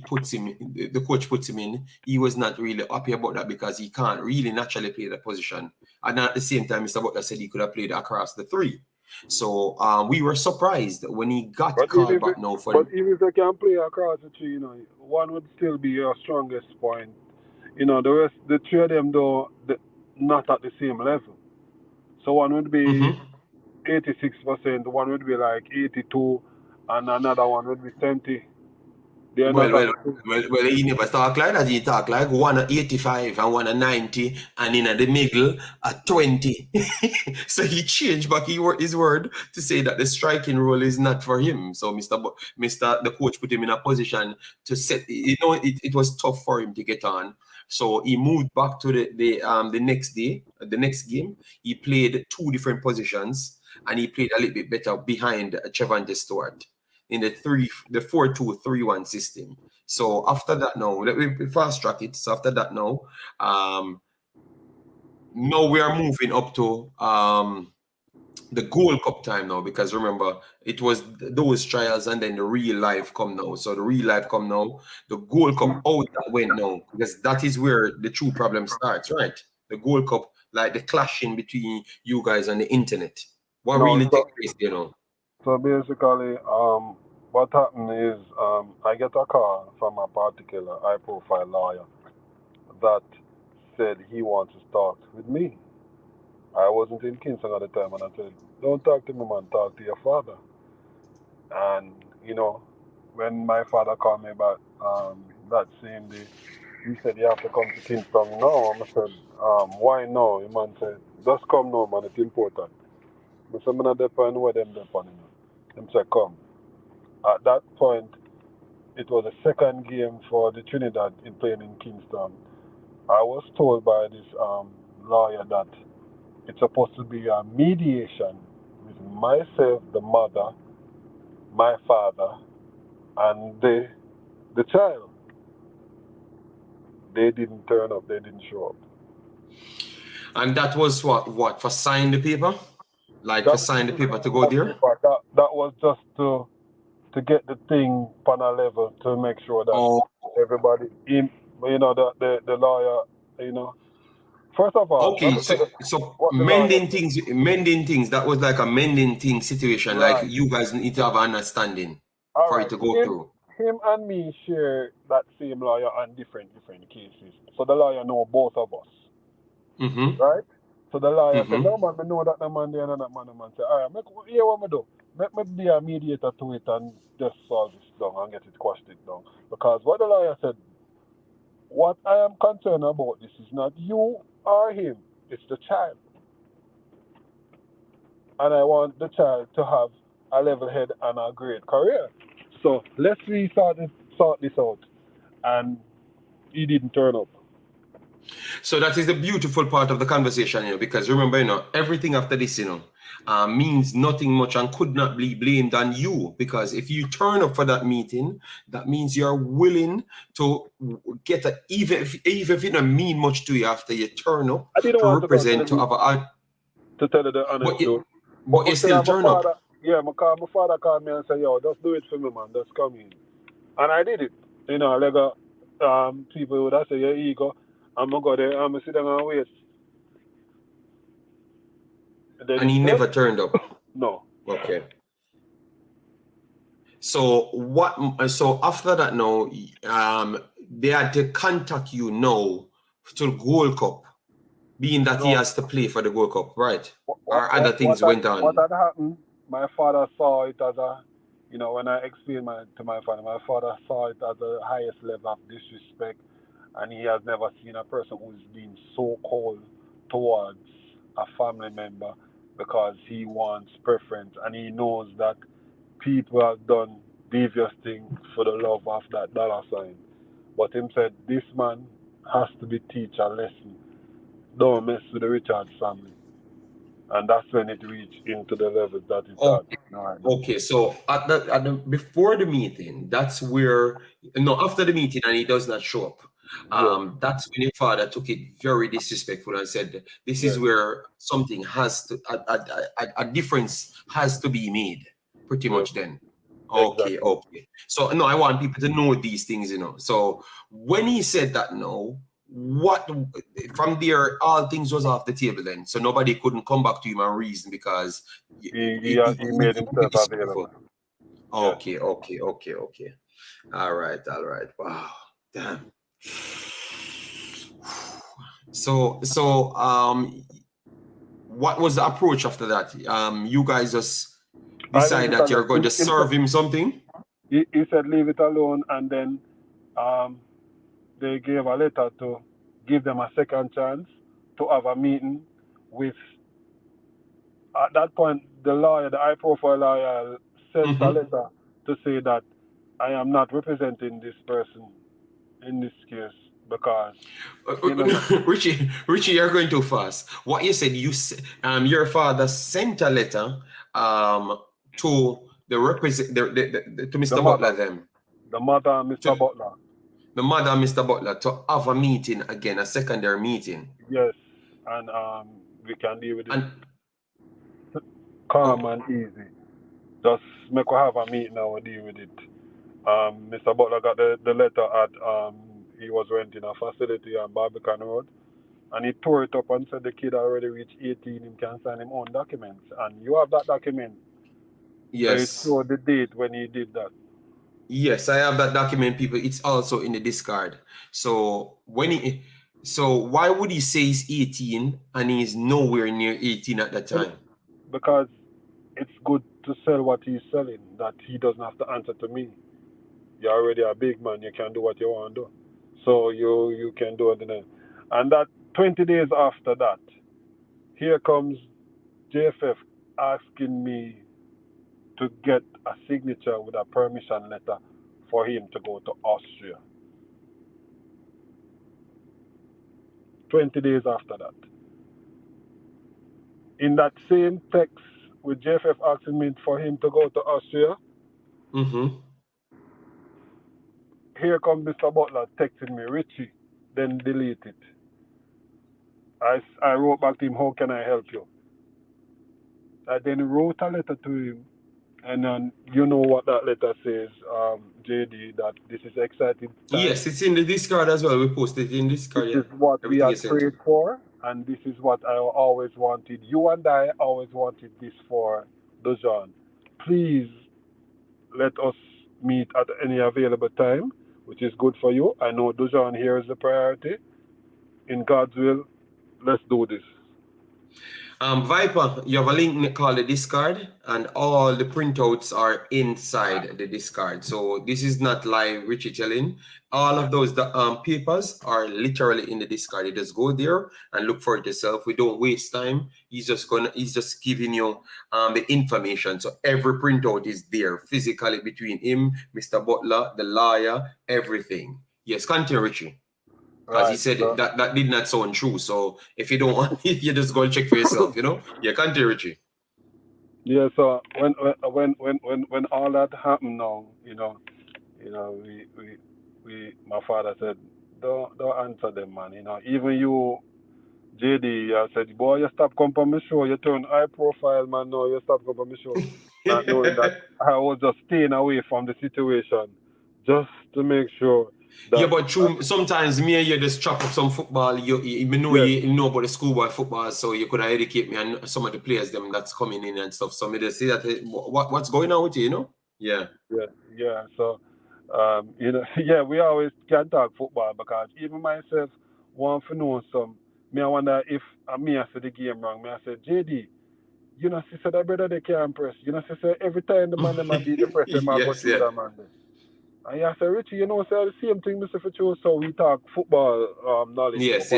coach puts him in, he was not really happy about that because he can't really naturally play that position. And at the same time, Mr. Butler said he could have played across the three. So we were surprised when he got called back now for. But even if they can play across the three, you know, one would still be your strongest point. You know, the rest, the three of them though, not at the same level. So one would be 86%, one would be like 82, and another one would be 70. They're not at the same. Well, he never talk like that. He talk like one at 85 and one at 90, and in the middle at 20. So he changed back his word to say that the striking role is not for him. So the coach put him in a position to set. You know, it was tough for him to get on So he moved back to the next day, the next game. He played 2 different positions, and he played a little bit better behind Trevante Stewart in the 4-2-3-1 system. So after that, now let me fast track it. So after that, now we are moving up to the Gold Cup time now, because remember it was those trials and then the real life come now. So the real life come now, the Gold Cup out that went now, because that is where the true problem starts, right? The Gold Cup, like the clashing between you guys and the internet. What really takes place, you know? So basically, what happened is I get a call from a particular high-profile lawyer that said he wants to talk with me. I wasn't in Kingston at the time, and I said, "Don't talk to me, man. Talk to your father." And when my father called me back that same day, he said, "You have to come to Kingston now." I said, "Why now?" The man said, "Just come now, man. It's important." I said, "I'm not depend where them depend." Him said, "Come." At that point, it was the second game for the Trinidad in playing in Kingston. I was told by this lawyer that it's supposed to be a mediation with myself, the mother, my father, and the child. They didn't turn up. They didn't show up. And that was what for sign the paper, like for sign the paper to go there. That was just to get the thing on a level, to make sure that everybody, the lawyer, first of all. Okay, so mending things. That was like a mending thing situation. Right. Like you guys need to have understanding for it to go through. Him and me share that same lawyer on different cases. So the lawyer know both of us. Mm-hmm. Right? So the lawyer said, "No man, I know that the man there and that man." The man said, "All right, hear what I do. Make me be a mediator to it and just solve this down and get it quashed it down." Because what the lawyer said, what I am concerned about this is not you or him, it's the child. And I want the child to have a level head and a great career. So let's sort this out. And he didn't turn up. So that is the beautiful part of the conversation, because remember, everything after this, means nothing much and could not be blamed on you, because if you turn up for that meeting, that means you're willing to get even if it don't mean much to you after you turn up to represent to tell you the honest truth. But you still turn up. Yeah, my father called me and said, "Yo, just do it for me, man. Just come in." And I did it. Like people would say, "Your ego." I'm going to go there, I'm going to sit down and wait. And he never turned up? No. Okay. So after that now, they had to contact you now to the Gold Cup, being that he has to play for the Gold Cup, right? Or other things went on? What had happened, my father saw it as when I explained to my father saw it as the highest level of disrespect. And he has never seen a person who's been so cold towards a family member, because he wants preference and he knows that people have done devious things for the love of that dollar sign. But him said, this man has to be teach a lesson. Don't mess with the Richards family. And that's when it reached into the levels that it's at. Okay, so before the meeting, that's where after the meeting and he does not show up. That's when your father took it very disrespectful and said, "This is where something has to a difference has to be made." Pretty much then. Okay, exactly. Okay. So I want people to know these things, So when he said that, what from there all things was off the table then, so nobody couldn't come back to him and reason, because he made himself available. Okay. All right. Wow, damn. So what was the approach after that? You guys just decide that you're going to serve him something? He said leave it alone, and then they gave a letter to give them a second chance to have a meeting with. At that point, the high-profile lawyer, sent a letter to say that I am not representing this person in this case because you know Richie, you're going too fast. What you said, your father sent a letter to the to Mr. the Butler mother, them. the mother and Mr. Butler. The mother and Mr. Butler to have a meeting again, a secondary meeting. Yes, and we can deal with it And calm and easy. Just make we have a meeting now and deal with it. Mr. Butler got the letter at he was renting a facility on Barbican Road, and he tore it up and said the kid already reached 18, he can sign him own documents. And you have that document. yes. So it showed the date when he did that. Yes, I have that document, people. It's also in the discard. So why would he say he's 18 and he's nowhere near 18 at that time? Because it's good to sell what he's selling, that he doesn't have to answer to me. You're already a big man, you can do what you want to do. So you can do it. And that 20 days after that, here comes JFF asking me to get a signature with a permission letter for him to go to Austria. 20 days after that. In that same text with JFF asking me for him to go to Austria, here comes Mr. Butler texting me, Richie, then delete it. I wrote back to him, how can I help you? I then wrote a letter to him, and then you know what that letter says, JD, that this is exciting time. Yes, it's in the discard as well. We posted it in discard. This is what we had prayed for, and this is what I always wanted. You and I always wanted this for Dujuan. Please let us meet at any available time, which is good for you. I know Dujuan here is the priority. In God's will, let's do this. Viper, you have a link called the discard, and all the printouts are inside the discard. So this is not live Richie telling. All of those papers are literally in the discard. You just go there and look for it yourself. We don't waste time. He's just giving you the information. So every printout is there physically between him, Mr. Butler, the lawyer, everything. Yes, continue, Richie. Because he said that did not sound true. So if you don't want it, you just go and check for yourself, you know? You can't hear Richie. Yeah, so when all that happened now, we my father said, don't answer them, man. Even you, JD, I said, boy, you stop coming on my show. You turn high profile, man. No, you stop coming on my show. Not knowing that I was just staying away from the situation, just to make sure. Yeah, but true. Sometimes me and you just chop up some football. You know about the schoolboy football, so you could educate me on some of the players them that's coming in and stuff. So me just see that what's going on with you, you know? Yeah. So, we always can talk football because even myself want to know some. Me I wonder if me I said the game wrong. Me I said JD, she said that brother they can't press. She said every time the man them a beat the press them I go through that man there. And I said, Richie, say the same thing, Mr. Fichu, so we talk football knowledge. Yes.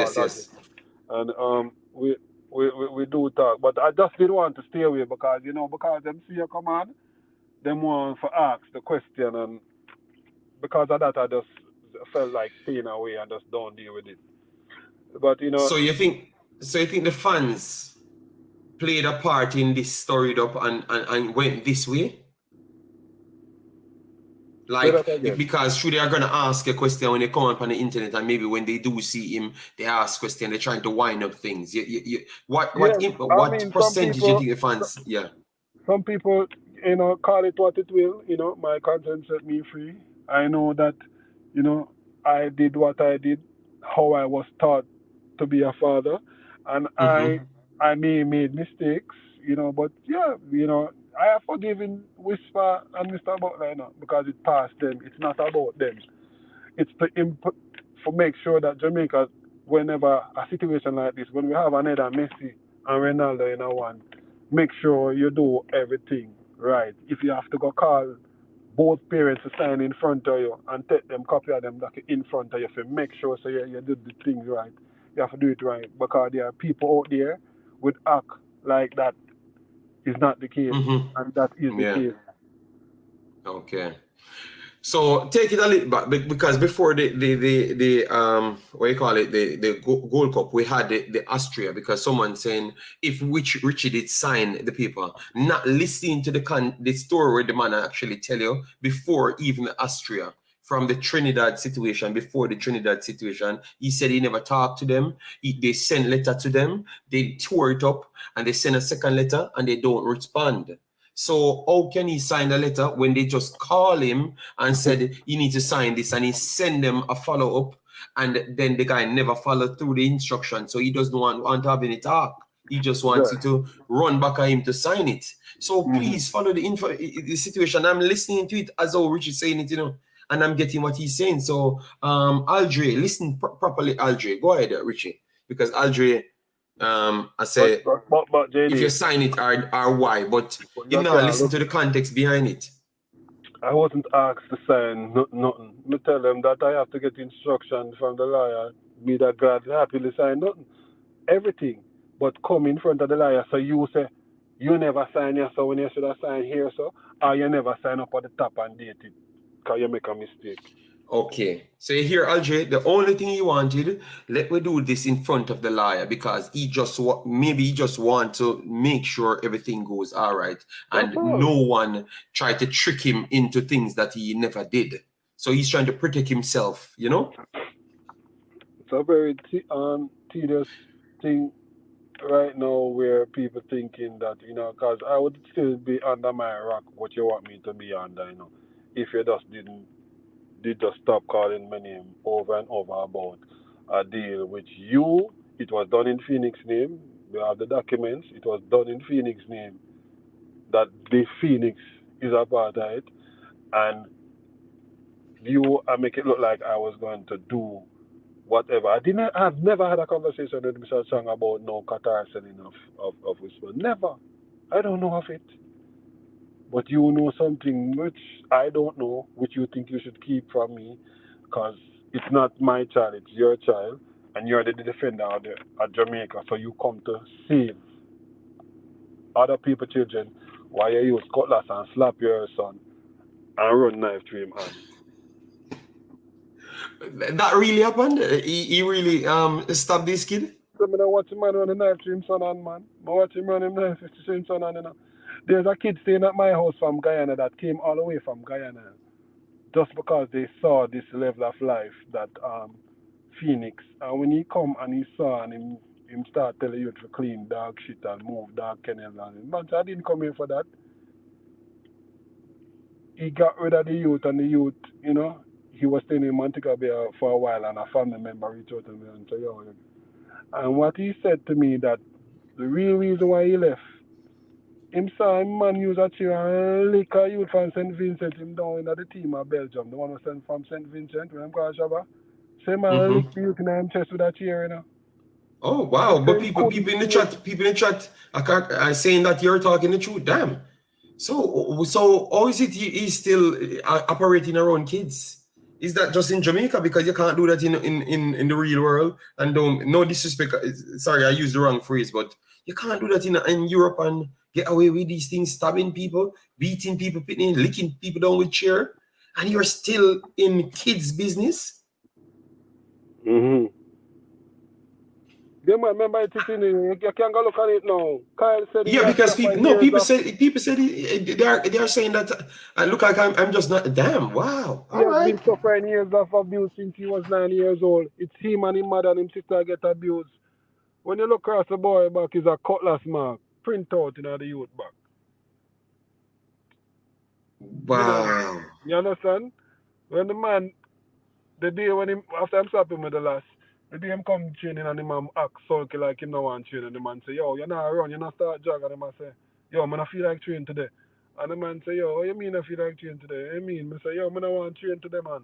And we do talk. But I just didn't want to stay away because, because them see you come on, them want to ask the question. And because of that, I just felt like staying away and just don't deal with it. But, So you think the fans played a part in this storied up and went this way? Like, because sure they are going to ask a question when they come up on the internet, and maybe when they do see him, they ask question, they're trying to wind up things. What percentage do you think the fans, Some people, call it what it will, my conscience set me free. I know that, I did what I did, how I was taught to be a father, and I may made mistakes, but I have forgiven Wisper and Mr. Butler, because it passed them. It's not about them. It's to make sure that Jamaica, whenever a situation like this, when we have another Messi and Ronaldo in one, make sure you do everything right. If you have to go call both parents to sign in front of you and take them copy of them in front of you, to make sure so you do the things right. You have to do it right because there are people out there would act like that is not the case, and that is the case. Okay. So take it a little back because before the what you call it, the Gold Cup, we had the Austria, because someone saying if Richie did sign the paper, not listening to the story where the man actually tell you before even the Austria, from the Trinidad situation, before the Trinidad situation, he said he never talked to them. They sent letter to them, they tore it up, and they send a second letter and they don't respond. So how can he sign a letter when they just call him and said you need to sign this, and he send them a follow-up, and then the guy never followed through the instruction? So he doesn't want to have any talk. He just wants you to run back at him to sign it. So please follow the situation. I'm listening to it as though Rich is saying it, and I'm getting what he's saying. So Aldre, listen properly, Aldre. Go ahead, Richie, because Aldre, I say, but JD, if you sign it or why, but you know, listen to the context behind it. I wasn't asked to sign nothing. Me tell them that I have to get instruction from the lawyer. Me that glad happily sign nothing. Everything. But come in front of the lawyer, so you say, you never sign here, so when you should have signed here, so, or you never sign up at the top and date it, because you make a mistake. Okay, so here, Aldre, the only thing he wanted, let me do this in front of the lawyer, because he just want to make sure everything goes all right, and no one tried to trick him into things that he never did. So he's trying to protect himself, It's a very tedious thing right now, where people thinking that, because I would still be under my rock what you want me to be under, if you just did just stop calling my name over and over about a deal which it was done in Phoenix name. We have the documents. It was done in Phoenix name. That the Phoenix is a part of it, and I make it look like I was going to do whatever. I've never had a conversation with Mr. Chang about no Qatar selling of Whisper. Never. I don't know of it. But you know something which I don't know, which you think you should keep from me, because it's not my child, it's your child, and you're the defender of Jamaica, so you come to save other people's children while you use cutlass and slap your son and run knife through him hand. That really happened? He really stabbed this kid? So I watch him man run a knife through him son hand, man. I watch him run him knife through him son hand, There's a kid staying at my house from Guyana that came all the way from Guyana, just because they saw this level of life that Phoenix. And when he come and he saw and him start telling you to clean dog shit and move dog kennel and man, so I didn't come here for that. He got rid of the youth, and the youth, he was staying in Montego Bay for a while, and a family member reached out to me and said, yo. And what he said to me, that the real reason why he left, him saw him man use a chair and lick a youth from St. Vincent, him down in the team of Belgium, the one who sent from St. Vincent, when I'm called Shabba. Same man lick the youth in him chest with a chair, Oh wow! But people in the chat are saying that you're talking the truth. Damn. So how is it he's still operating around kids? Is that just in Jamaica? Because you can't do that in the real world. And no disrespect. Sorry, I used the wrong phrase, but you can't do that in Europe and get away with these things, stabbing people, beating people, licking people down with chair, and you're still in kids' business. Yeah, man, remember it's in you can go look at it now. Kyle said because people said they are saying that I look like I'm just not damn. Wow. He has been suffering years of abuse since he was 9 years old. It's him and his mother and his sister get abused. When you look across the boy back, is a cutlass mark print out in the youth back. Wow. You understand? When the man, the day when him after I'm slapping with the last, the day him come training and the man act sulky like him no want train, and the man say, yo, you're not run, you're not start jog, and the man say, yo, man, I feel like training today. And the man say, yo, what you mean I feel like training today? I mean, I say, yo, man, I want to train today, man.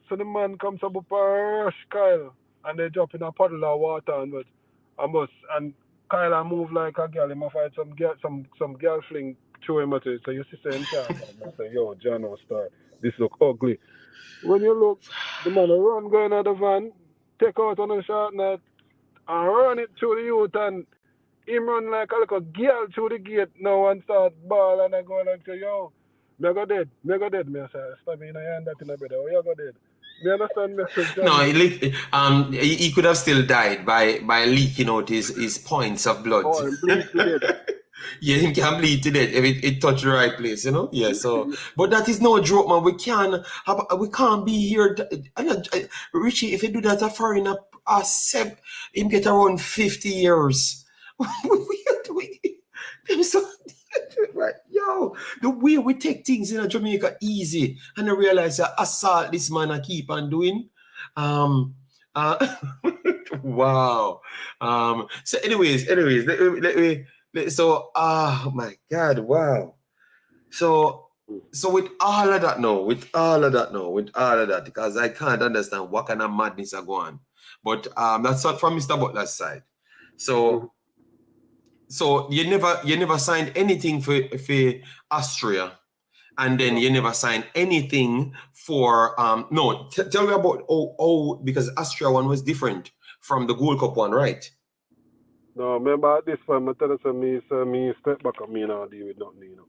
So the man comes up a rush Kyle, and they drop in a puddle of water and Kyle move like a girl. He might find some girl fling through him at it. So you see him and I say, yo, John, start. This look ugly. When you look, the man run going out the van, take out on a short net, and run it through the youth, and him run like a little girl through the gate now and start ball, and I go like say, yo, Me go dead. Me go dead. Me I say, stop me in your hand that in a brother. Oh, you go dead. Me understand message, No, Johnny. he could have still died by leaking out his points of blood. Oh, and bleed to death. Yeah, he can bleed to death if it touched the right place, you know. Yeah, so but that is no joke, man. We can't be here. Richie, if you do that, a foreigner, Seb, him get around 50 years. So, right, yo, the way we take things in Jamaica easy, and I realize that assault this man I keep on doing. Wow. So anyways, so my God, wow. So with all of that, because I can't understand what kind of madness are going on. But that's not from Mr. Butler's side. So you never signed anything for Austria, and then you never signed anything for no. Tell me about because Austria one was different from the Gold Cup one, right? No, remember at this time, I tell you, me step back and me not deal with nothing, you know.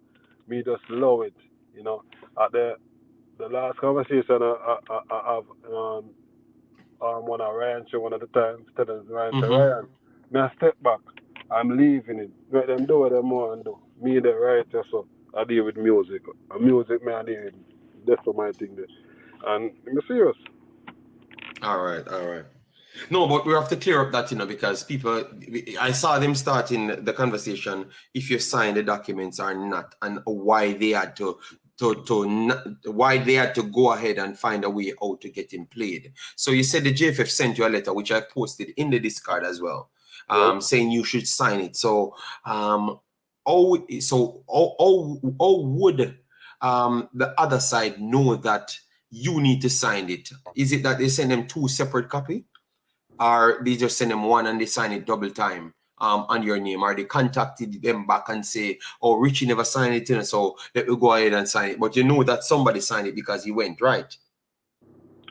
Me just love it, you know. At the last conversation I have one of Ryan show one of the times, telling Ryan, say, Ryan, me I step back, I'm leaving it. Let them do what they want to do. Me the writer, so I deal with music. And music me I deal with. That's for my thing there. And I'm serious. All right. No, but we have to clear up that, you know, because people, I saw them starting the conversation if you sign the documents or not, and why they had to go ahead and find a way out to get him played. So you said the JFF sent you a letter, which I posted in the Discord as well, saying you should sign it. So how would the other side know that you need to sign it? Is it that they send them two separate copies? Or they just send them one and they sign it double time on your name? Or they contacted them back and say, oh, Richie never signed it, you know, so let me go ahead and sign it. But you know that somebody signed it because he went, right?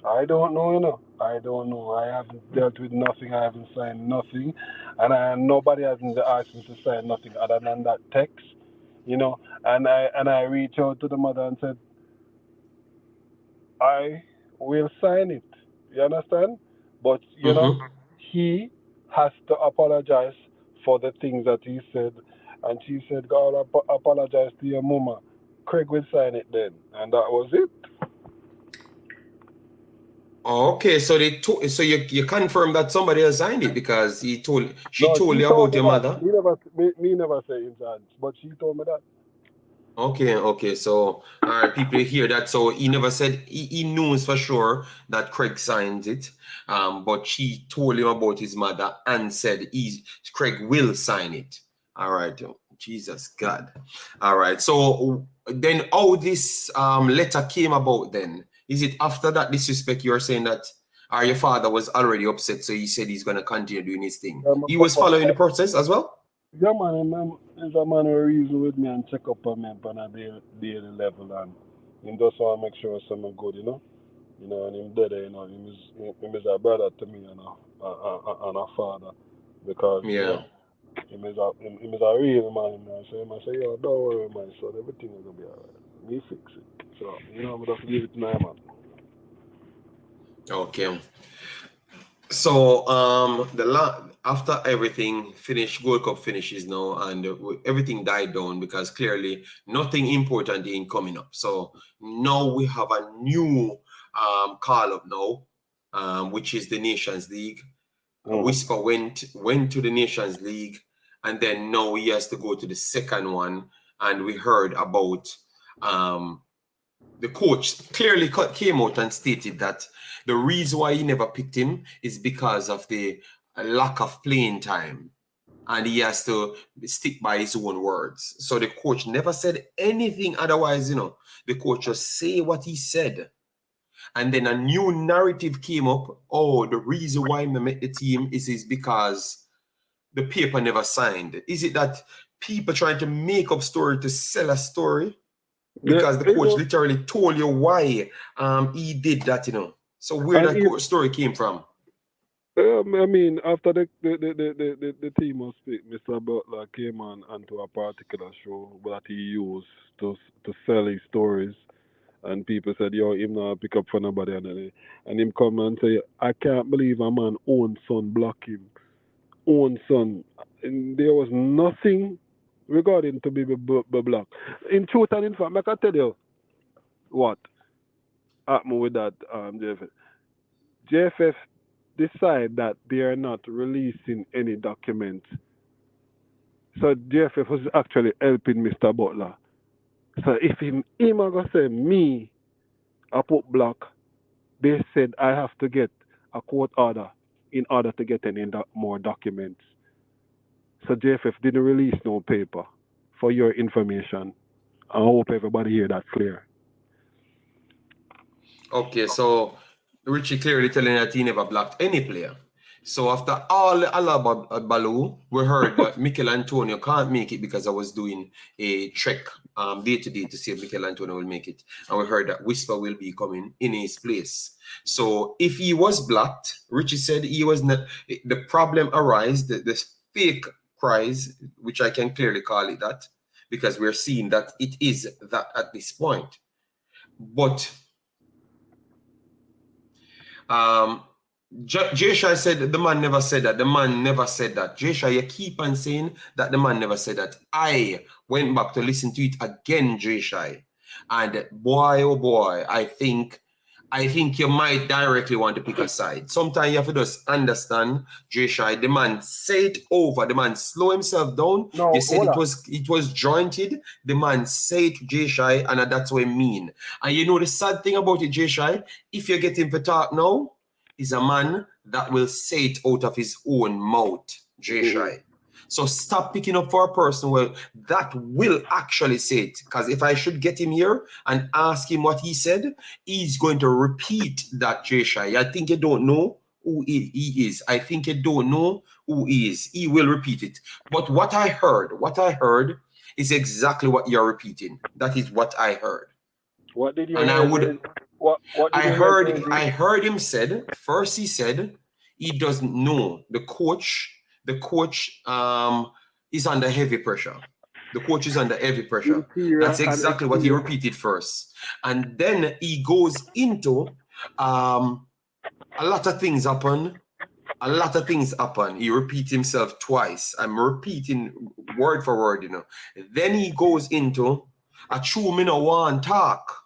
I don't know, you know. I don't know. I haven't dealt with nothing. I haven't signed nothing. And nobody hasn't asked me to sign nothing other than that text, you know. And I reached out to the mother and said, I will sign it. You understand? But, you know, he has to apologize for the things that he said. And she said, God, apologize to your mama. Craig will sign it then. And that was it. Okay, so you confirm that somebody else signed it because she told you about your mother? Me never say it, but she told me that. Okay. So, all right, people hear that. So he never said he knows for sure that Craig signed it, but she told him about his mother and said Craig will sign it. All right, Jesus God. All right. So then, how this letter came about? Then is it after that disrespect you are saying that? Or your father was already upset, so he said he's gonna continue doing his thing. He was following the process as well. Yeah, man, he's a man who reason with me and check up on me on a daily level, and he just want to make sure something good, you know. You know, and him dead, you know, him is a brother to me and a father, because you know, him is a real man, you know. So him say, yo, don't worry, my son, everything is gonna be alright. Me fix it. So you know, I'm just leave it to my man. Okay. So after everything finished, Gold Cup finishes now, and everything died down because clearly nothing important ain't coming up. So now we have a new call up now, which is the Nations League. Wisper went to the Nations League, and then now he has to go to the second one. And we heard about the coach clearly came out and stated that the reason why he never picked him is because of the lack of playing time. And he has to stick by his own words. So the coach never said anything otherwise, you know. The coach just say what he said. And then a new narrative came up. Oh, the reason why he met the team is because the paper never signed. Is it that people trying to make up story to sell a story? Because the coach literally told you why he did that, you know. So where that story came from? I mean, after the team was picked, Mr. Butler came on onto a particular show that he used to sell his stories, and people said, "Yo, him not pick up for nobody," and him come and say, "I can't believe a man own son block him, own son." And there was nothing regarding to be blocked. In truth and in fact, I can tell you what happened with that JFF. JFF decide that they are not releasing any documents. So JFF was actually helping Mr. Butler. So if him a go say me I put block, they said I have to get a court order in order to get any more documents. So JFF didn't release no paper for your information. I hope everybody here that's clear. Okay, so Richie clearly telling that he never blocked any player. So after all the Alaba we heard that Michail Antonio can't make it because I was doing a check day to day to see if Michail Antonio will make it. And we heard that Wisper will be coming in his place. So if he was blocked, Richie said he was not, the problem arise, the fake cries, which I can clearly call it that, because we're seeing that it is that at this point. But Jay said the man never said that. The man never said that. Jay, you keep on saying that the man never said that. I went back to listen to it again, Jay, and boy, oh boy, I think you might directly want to pick a side. Sometimes you have to just understand, Jay, the man say it over. The man slow himself down. No, You said it was jointed. The man say it, Jay, and that's what I mean. And you know the sad thing about it, Jay, if you get him to talk now, is a man that will say it out of his own mouth, Jay. So stop picking up for a person that will actually say it. Because if I should get him here and ask him what he said, he's going to repeat that, Jay. I think you don't know who he is. I think you don't know who he is. He will repeat it. But what I heard is exactly what you're repeating. That is what I heard. What did you and hear? I would What did I you heard hear, I heard him said first he said he doesn't know the coach is under heavy pressure. The coach is under heavy pressure. That's exactly what he repeated first. And then he goes into a lot of things happen. A lot of things happen. He repeats himself twice. I'm repeating word for word, you know. Then he goes into a true me no want talk.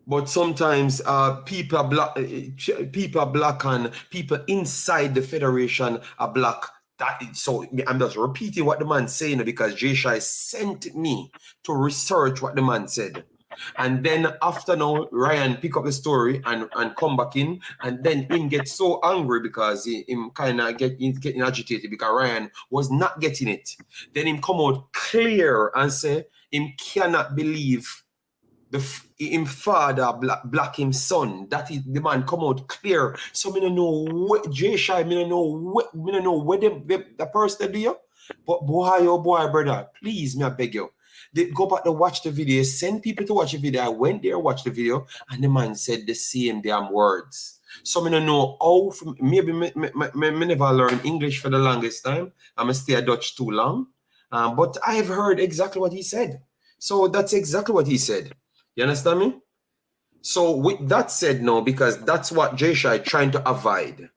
But sometimes people are black and people inside the federation are black. So I'm just repeating what the man saying because Jay sent me to research what the man said. And then after now, Ryan pick up the story and come back in, and then him get so angry because him kind of getting agitated because Ryan was not getting it. Then him come out clear and say him cannot believe him father black him son. That is the man come out clear. So me don't know what Jay me don't know where the person do you. But boy, oh boy, brother, please, me I beg you. Go back to watch the video. Send people to watch the video. I went there, watch the video, and the man said the same damn words. So I don't know how. Maybe me never learn English for the longest time. I'm stay a Dutch too long, but I've heard exactly what he said. So that's exactly what he said. You understand me? So with that said, no, because that's what Jay trying to avoid.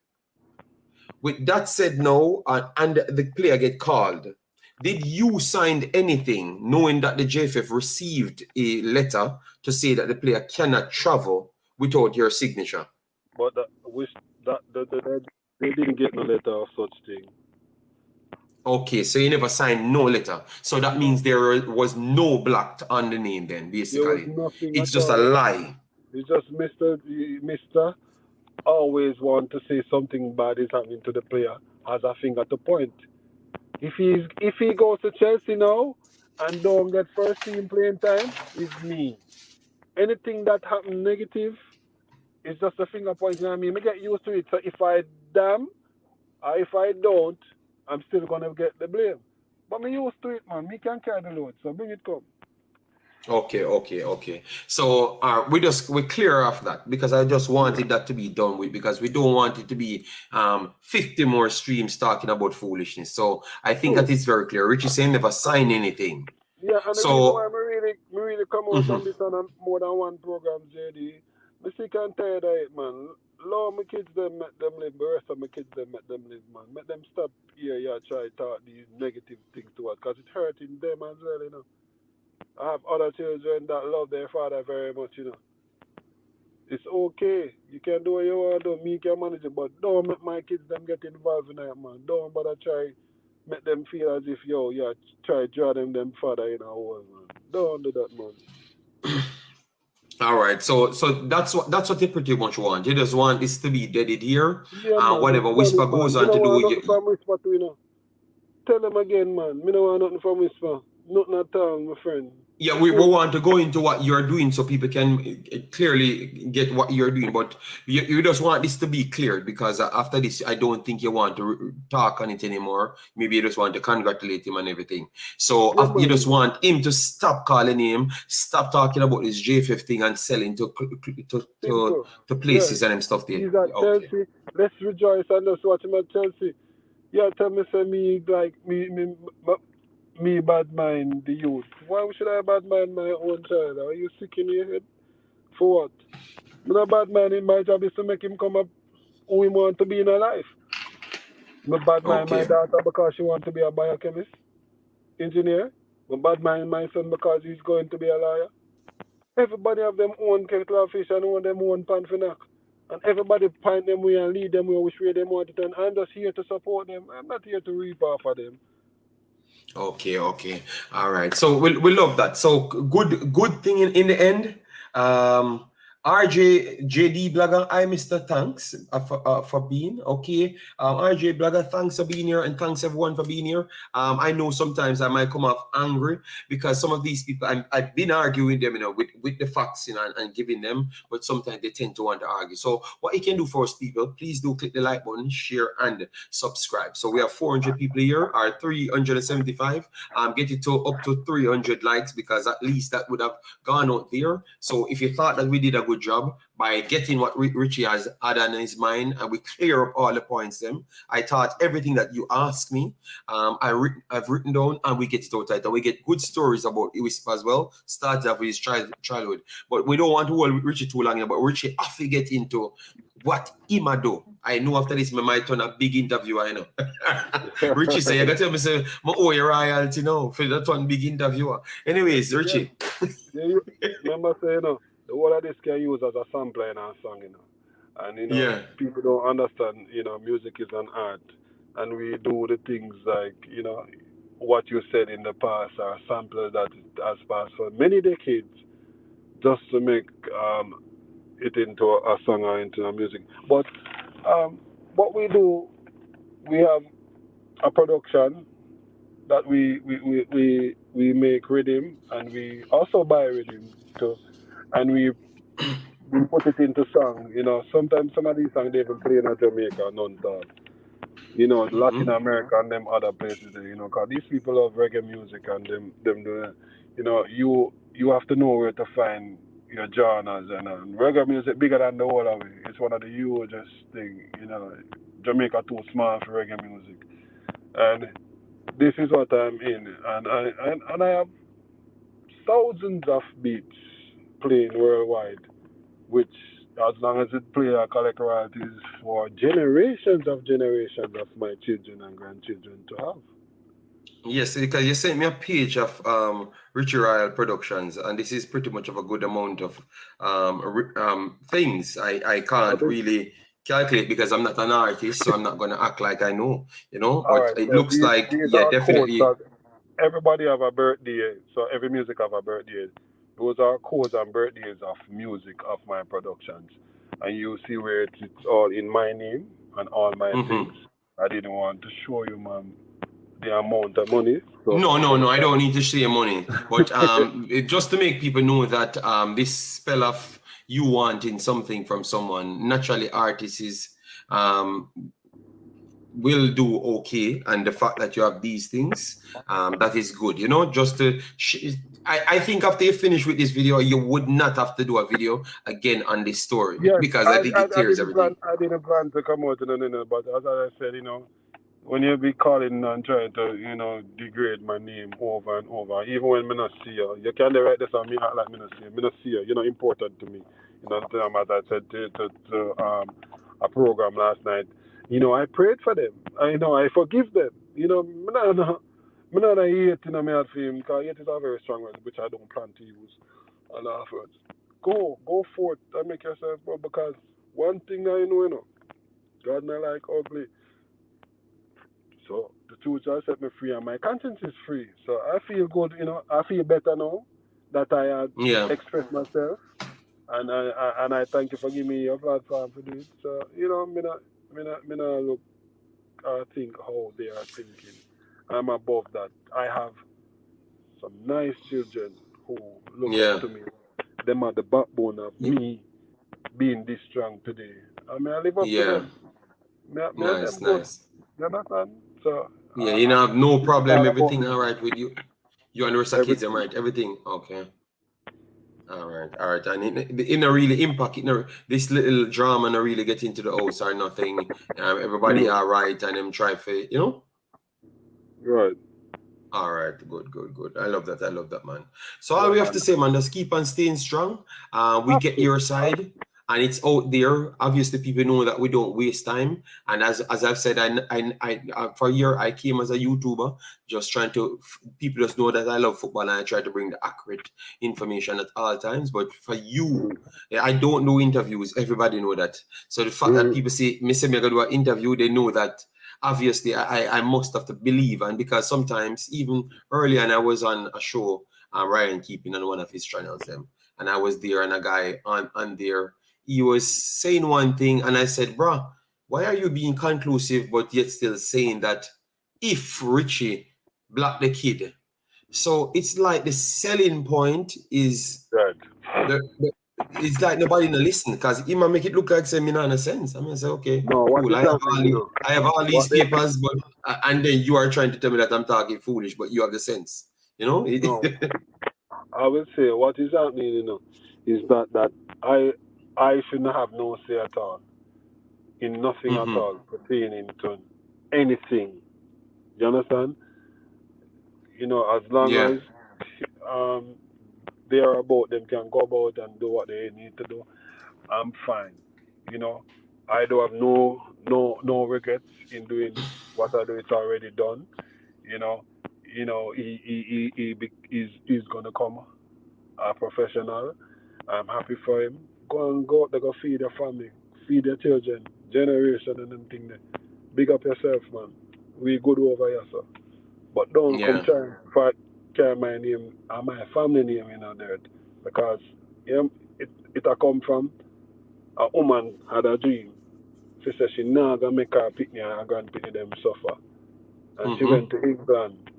With that said, no, and the player get called. Did you sign anything knowing that the JFF received a letter to say that the player cannot travel without your signature? But they didn't get no letter of such thing. Okay, so you never signed no letter. So that means there was no blocked on the name then, basically. It's just a lie. It's just Mr. always want to say something bad is happening to the player as a finger to point. If he goes to Chelsea now and don't get first team playing time, it's me. Anything that happens negative is just a finger pointing at me. I get used to it. So if I damn or if I don't, I'm still gonna get the blame. But me used to it, man. Me can carry the load, so bring it come. Okay. So we clear off that because I just wanted that to be done with because we don't want it to be 50 more streams talking about foolishness. So I think that is very clear. Richie saying never sign anything. Yeah, and the reason why So me really come out on this on more than one program, JD, me sick and tired of it, man. Lord, my kids them make them live, the rest of my kids them make them live, man. Make them stop here, yeah, try to talk these negative things to us, because it's hurting them as well, you know. I have other children that love their father very much, you know. It's okay. You can do what you want to do. Me can manage it, but don't make my kids them get involved in that, man. Don't bother try make them feel as if yeah, try draw them father in a hole, man. Don't do that, man. all right, so that's what you pretty much want. You just want this to be deaded here. Yeah, man. Whatever Whisper goes on to don't do, want nothing from Whisper too, you know. Tell them again, man. Me don't want nothing from Whisper. Nothing at all, my friend. yeah, we want to go into what you're doing so people can clearly get what you're doing. But you just want this to be cleared because after this, I don't think you want to talk on it anymore. Maybe you just want to congratulate him and everything. So Yeah, you just want him to stop calling him, stop talking about this J5 thing and selling to places and stuff there. He's at Chelsea. Let's rejoice and let's watch him at Chelsea. Yeah, tell me, say me like me bad mind the youth. Why should I bad mind my own child? Are you sick in your head? For what? Me not bad mind him. My job is to make him come up who he want to be in a life. Me bad mind my daughter because she want to be a biochemist, engineer. Me bad mind my son because he's going to be a lawyer. Everybody have them own kettle of fish and own them own pan for knock. And everybody point them way and lead them way which way they want it. And I'm just here to support them. I'm not here to reap off of them. Okay. All right. So we love that. So good thing in the end. RJ JD Blogger, I Mr. Thanks for being okay. RJ Blogger, thanks for being here and thanks everyone for being here. I know sometimes I might come off angry because some of these people I've been arguing with them, you know, with the facts, you know, and giving them, but sometimes they tend to want to argue. So what you can do for us people, please do click the like button, share and subscribe. So we have 400 people here, or 375. Get it to up to 300 likes because at least that would have gone out there. So if you thought that we did a good job by getting what Richie has had on his mind and we clear up all the points them, I thought everything that you asked me, I've written down and we get it out and we get good stories about Whisper as well. Started off with his childhood, but we don't want to hold Richie too long, but Richie have to get into what Ima do. I know after this, I might turn a big interview, I know. Richie say, you got to tell me, say, I owe you royalty now for that one big interviewer. Anyways, Richie. Yeah, remember saying, you know, the whole of this can use as a sampler in our song, you know. And, you know, people don't understand, you know, music is an art. And we do the things like, you know, what you said in the past are samples that has passed for many decades just to make it into a song or into a music. But what we do, we have a production that we make rhythm and we also buy rhythm too, and we put it into song. You know, sometimes some of these songs they even play in Jamaica, none talk. You know, Latin America and them other places, you know, because these people love reggae music and them doing, you know, you have to know where to find your genres and reggae music bigger than the whole of it. It's one of the hugest thing, you know. Jamaica too small for reggae music, and this is what I'm in, and I have thousands of beats playing worldwide, which as long as it play, I collect royalties for generations of my children and grandchildren to have. Yes, because you sent me a page of Richie Royal Productions, and this is pretty much of a good amount of things. I can't really calculate because I'm not an artist, so I'm not going to act like I know, you know. But right, it so looks like, yeah, definitely. Everybody have a birthday, so every music have a birthday. Those are codes and birthdays of music of my productions, and you see where it's all in my name and all my things. I didn't want to show you, man, the amount of money. So no, I don't need to share money, but just to make people know that this spell of you wanting something from someone, naturally artists will do okay, and the fact that you have these things, that is good, you know, just to I think after you finish with this video, you would not have to do a video again on this story Yes, because I think it I clears didn't everything. plan to come out and but as I said, when you be calling and trying to, degrade my name over and over, even when me not see you can write this on me act like me not see you. Me not see you. You're not important to me. As I said to a program last night, I prayed for them. I forgive them. Me not hate me at him because hate is a very strong word which I don't plan to use. And afterwards, go forth and make yourself bro because one thing I know, God not like ugly. So the truth just set me free and my conscience is free. So I feel good, I feel better now that I had expressed myself and I thank you for giving me your platform for this. So, me not look think how they are thinking. I'm above that. I have some nice children who look up to me. Them are the backbone of me being this strong today. I live up to them. Nice, Them good. nice. You understand? So You know, have no problem. all about Everything me. all right with you. You and the rest of kids, Everything. right? Everything okay. All right. And it not really impact it. This little drama not really get into the house or nothing. Everybody all right, and them try for Right. All right, good. I love that, man. So all we have to say, man, just keep on staying strong. We get your side, and it's out there. Obviously, people know that we don't waste time. And as I've said, I for a year I came as a YouTuber, just trying to people just know that I love football, and I try to bring the accurate information at all times. But for you, I don't do interviews. Everybody know that. So the fact that people say me gonna do an interview, they know that. Obviously, I must have to believe, and because sometimes even earlier, and I was on a show, Ryan Keeping on one of his channels, and I was there, and a guy on there, he was saying one thing, and I said, "Bruh, why are you being conclusive, but yet still saying that if Richie blocked the kid?" So it's like the selling point is it's like nobody no listen because he might make it look like say me not no sense. I say, okay, No, what cool. is happening? I have all these papers, but and then you are trying to tell me that I'm talking foolish, but you have the sense, No, I will say what is happening, is that I shouldn't have no say at all in nothing at all pertaining to anything. You understand? As long as they are about them can go about and do what they need to do, I'm fine. I don't have no regrets in doing what I do. It's already done. He's gonna come a professional. I'm happy for him. Go out there, go feed your family, feed your children, generation and them thing there. Big up yourself, man. We good over here, sir. But don't come try and carry my name and my family name in on dirt. Because it come from a woman had a dream. She said she not gonna make her picnic and her grandpicnic them suffer. And she went to England,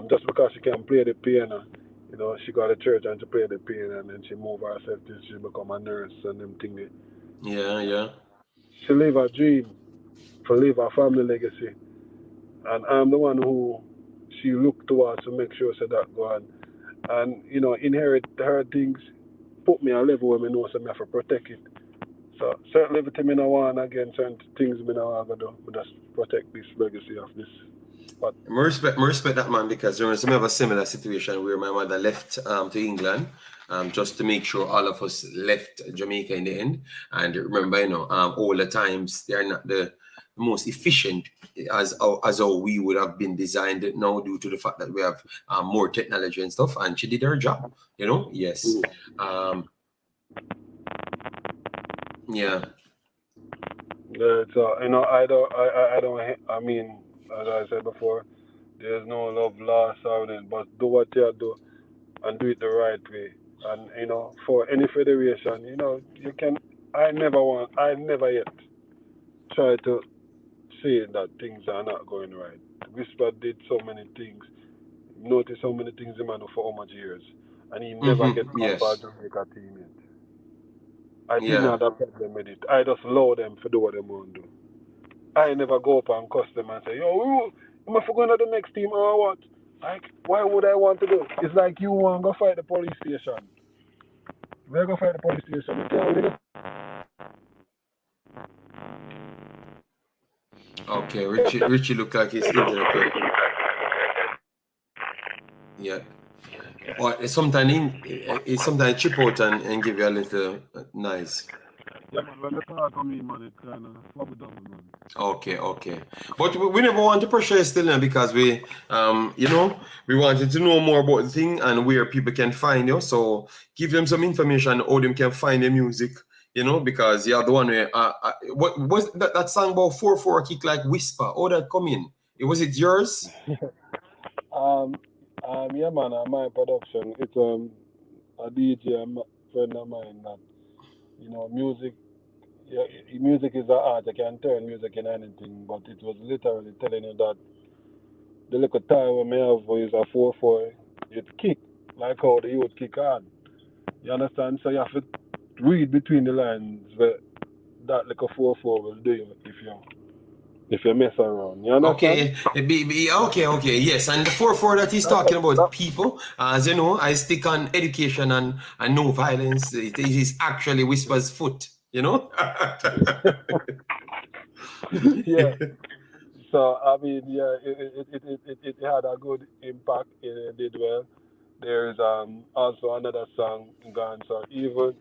just because she can play the piano. She got a church and to play the piano, and then she moved herself till she become a nurse and them thing there. Yeah. She live her dream for live her family legacy. And I'm the one who she looked towards to make sure so that go on. And, inherit her things, put me a level where I know so I have to protect it. So certain everything I want again, certain things I want to do, but just protect this legacy of this. But I respect that, man, because there was a similar situation where my mother left to England just to make sure all of us left Jamaica in the end. And remember, all the times they're not the most efficient as how we would have been designed now due to the fact that we have more technology and stuff. And she did her job, yes. Yeah. So I mean, as I said before, there's no love lost or anything, but do what you do and do it the right way. And for any federation, you can. I never yet try to say that things are not going right. Whisper did so many things. Notice how many things the man do for how much years, and he never get off a Jamaica team yet. I didn't have that problem with it. I just allow them to do what they want to do. I never go up and cuss them and say, yo, am I going to the next team or what? Like, why would I want to do? It's like you want to go fight the police station. We're going to fight the police station. You can't win it. Okay, Richie look like he's internet. Yeah. Or sometimes chip out and give you a little nice. Yeah, man, when the talk on me, man, it kind of flop it down, man. Okay. But we never want to pressure you still now because we wanted to know more about the thing and where people can find you. So give them some information how them can find the music, because you're the one where, what was that song about 4/4 kick like Whisper? How that come in? Was it yours? Yeah, man, my production. It's a DJ, friend of mine that, music. Yeah, music is an art. You can turn music in anything, but it was literally telling you that the little time when me have is a 4/4, it kick like how the youth kick hard. You understand? So you have to read between the lines where that little 4/4 will do you if you mess around. You understand? Okay. Yes, and the 4/4 that he's talking about, people, as you know, I stick on education and no violence. It is actually Whisper's foot, Yeah. So I mean, yeah, it had a good impact. It did well. There is also another song gone. So even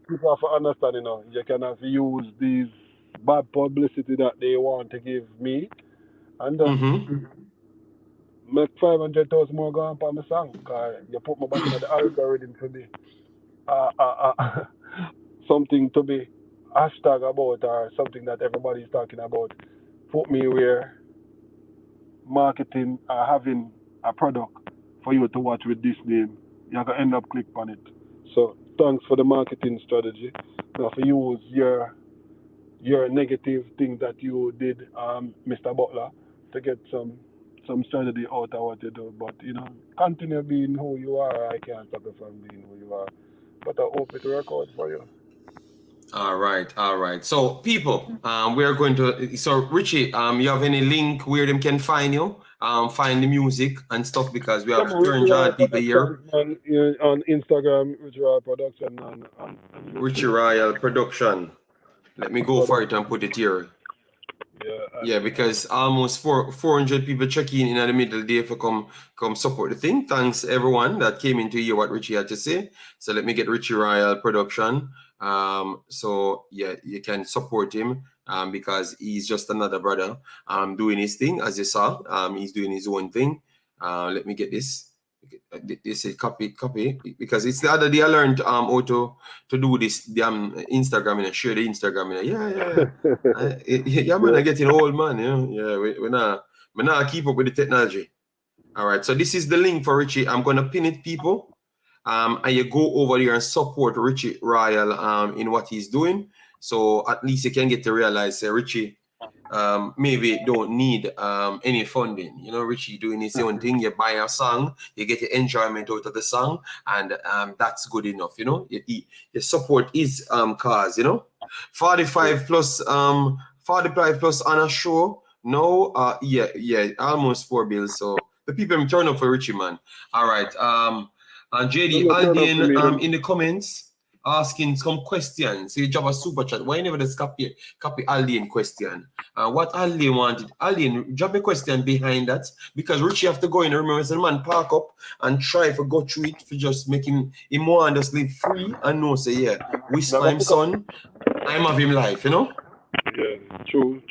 people have to understand, you cannot use these bad publicity that they want to give me, and make 500,000 more go on for my song. Cause you put my back in the algorithm to be something to be hashtag about or something that everybody is talking about. Put me where marketing or having a product for you to watch with this name, you're going to end up click on it. So thanks for the marketing strategy. Now for use your negative thing that you did, Mr. Butler, to get some strategy out of what you do. But continue being who you are. I can't stop you from being who you are. But I hope it works out for you. All right. So people, we are going to. So Richie, you have any link where them can find you, find the music and stuff, because we have 300 people here. On Instagram, Richie Royal Production. Richie Royal Production. Let me go for it and put it here. Yeah, because almost 400 people checking in at the middle there for come support the thing. Thanks everyone that came in to hear what Richie had to say. So let me get Richie Royal Production. So yeah, you can support him because he's just another brother doing his thing, as you saw. He's doing his own thing. Let me get this. This is copy because it's the other day I learned how to do this damn Instagram and share the Instagram. Yeah, man, I'm getting old, man. We're not keep up with the technology. All right, so this is the link for Richie. I'm gonna pin it, people. And you go over there and support Richie Royal in what he's doing. So at least you can get to realize Richie maybe don't need any funding. Richie doing his own thing. You buy a song, you get the enjoyment out of the song, and that's good enough. You support his cause. 45 plus on a show. No, yeah, almost 4 bills. So the people turn up for Richie, man. All right. And JD Aldian in the comments asking some questions. So you drop a super chat. Why never just copy Aldian question? What Aldian wanted? Aldian, drop a question behind that, because Richie have to go in. Remember, the man park up and try to go through it for just making him more and just live free and know say Whisper him son, I'm of him life, Yeah, true.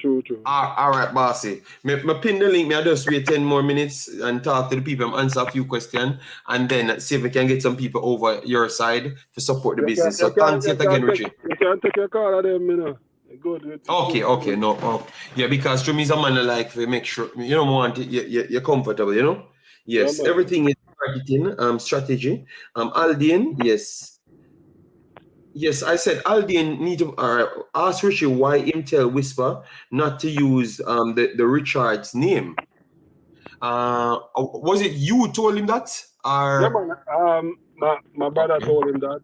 All right, bossy. Me pin the link. I just wait 10 more minutes and talk to the people and answer a few questions, and then see if we can get some people over your side to support the business. So thanks yet again, Richie. You can take your call at them, Good. Okay, no. Yeah, because to me, is a man like to make sure you don't want it, you're comfortable, Yes, yeah, everything is marketing, strategy. Aldian, yes. Yes, I said Aldian need to ask Richie why him tell Whisper not to use the Richard's name. Was it you who told him that? Or... Yeah, man. My brother told him that,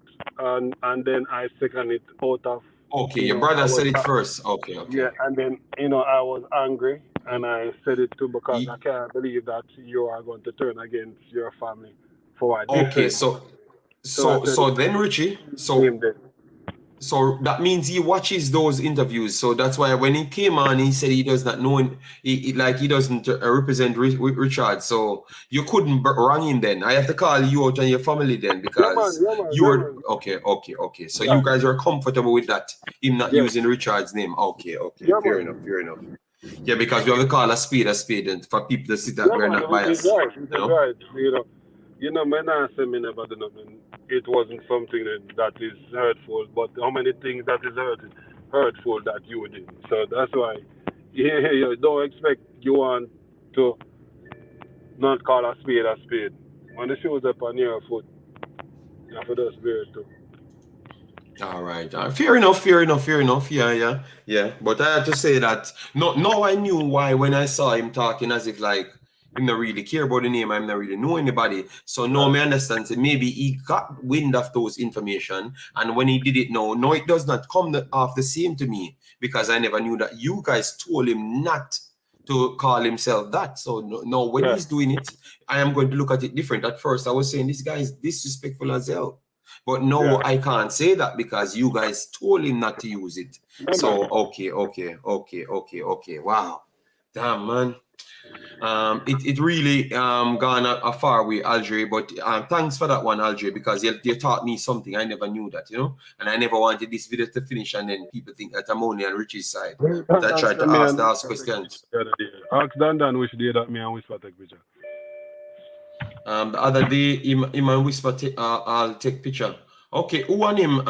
and then I second it out of. Okay, your brother said it first. Okay. Yeah, and then I was angry And I said it too because I can't believe that you are going to turn against your family for a Okay, different. So I said, then Richie, him then. so that means he watches those interviews. So that's why when he came on, he said he does not know, he doesn't represent Richard. So you couldn't wrong him then. I have to call you out and your family then because you were okay. So you guys are comfortable with that, him not using Richard's name. Okay, fair enough. Yeah, because we have to call a spade, and for people to see that we're not biased. Right. You know, when I say me never do nothing, it wasn't something that is hurtful, but how many things that is hurtful that you did. So that's why you don't expect you want to not call a spade a spade. When the shoes up on your foot, you have to just bear it too. All right. Fair enough. Yeah. But I have to say that no, I knew why when I saw him talking as if like him not really care about the name, I'm not really know anybody. So no, me understand. So maybe he got wind of those information, and when he did it, no, it does not come off the same to me because I never knew that you guys told him not to call himself that. So no, when he's doing it, I am going to look at it different. At first, I was saying this guy is disrespectful as hell. But no, I can't say that because you guys told him not to use it. So okay. Wow, damn man. It really gone a far way, Aldre. But thanks for that one, Aldre, because you taught me something I never knew that, and I never wanted this video to finish and then people think that I'm only on Richie's side. But I tried to ask questions. Ask Dan which day that me and Wisper take picture. The other day, him and Wisper I'll take picture. Okay, who on him?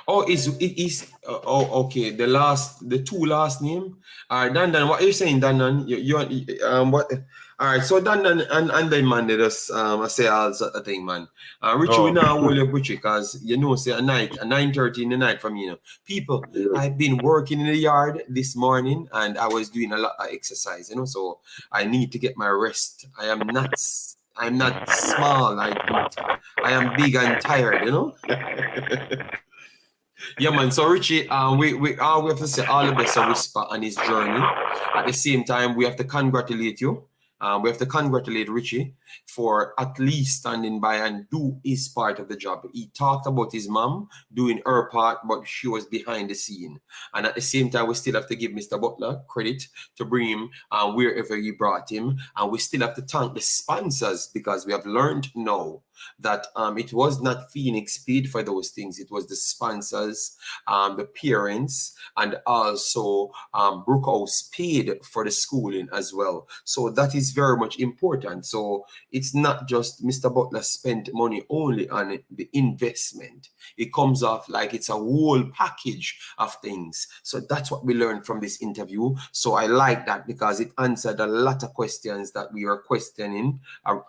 Okay. The two last name. Dan, what are you saying, Dan? You what? All right, so Dan and then man, they just say all sort of thing, man. Richie, we now hold up Richie because say a night, 9:30 in the night from people. I've been working in the yard this morning and I was doing a lot of exercise, so I need to get my rest. I'm not small. I am big and tired, Yeah, man. So Richie, we have to say all the best to Wisper on his journey. At the same time, we have to congratulate you. We have to congratulate Richie for at least standing by and do his part of the job. He talked about his mom doing her part, but she was behind the scene. And at the same time, we still have to give Mr. Butler credit to bring him wherever he brought him. And we still have to thank the sponsors because we have learned now that it was not Phoenix paid for those things. It was the sponsors, the parents, and also Brookhouse paid for the schooling as well. So that is very much important. So it's not just Mr. Butler spent money only on the investment. It comes off like it's a whole package of things. So that's what we learned from this interview. So I like that because it answered a lot of questions that we were questioning,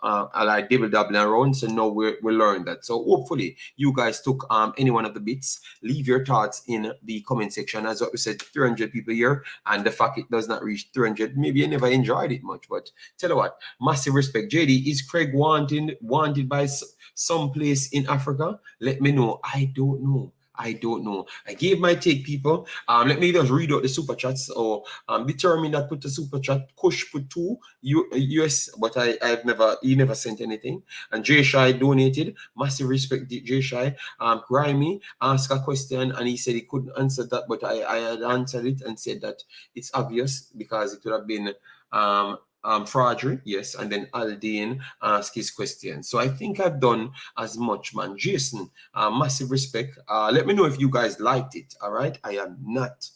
like dibble-dabbling around. So now we learned that. So hopefully you guys took any one of the bits. Leave your thoughts in the comment section. As what we said, 300 people here, and the fact it does not reach 300, maybe you never enjoyed it much, but tell you what, massive respect. JD, is Craig wanted by some place in Africa? Let me know. I don't know. I gave my take, people. Let me just read out the super chats. Or determine that put the super chat. Kush put 2 US, but he never sent anything. And Jay Shai donated. Massive respect, Jay Shai. Grimy asked a question and he said he couldn't answer that, but I had answered it and said that it's obvious because it would have been Fraudry, yes, and then Aldine ask his question. So I think I've done as much, man. Jason, massive respect. Let me know if you guys liked it. All right, I am not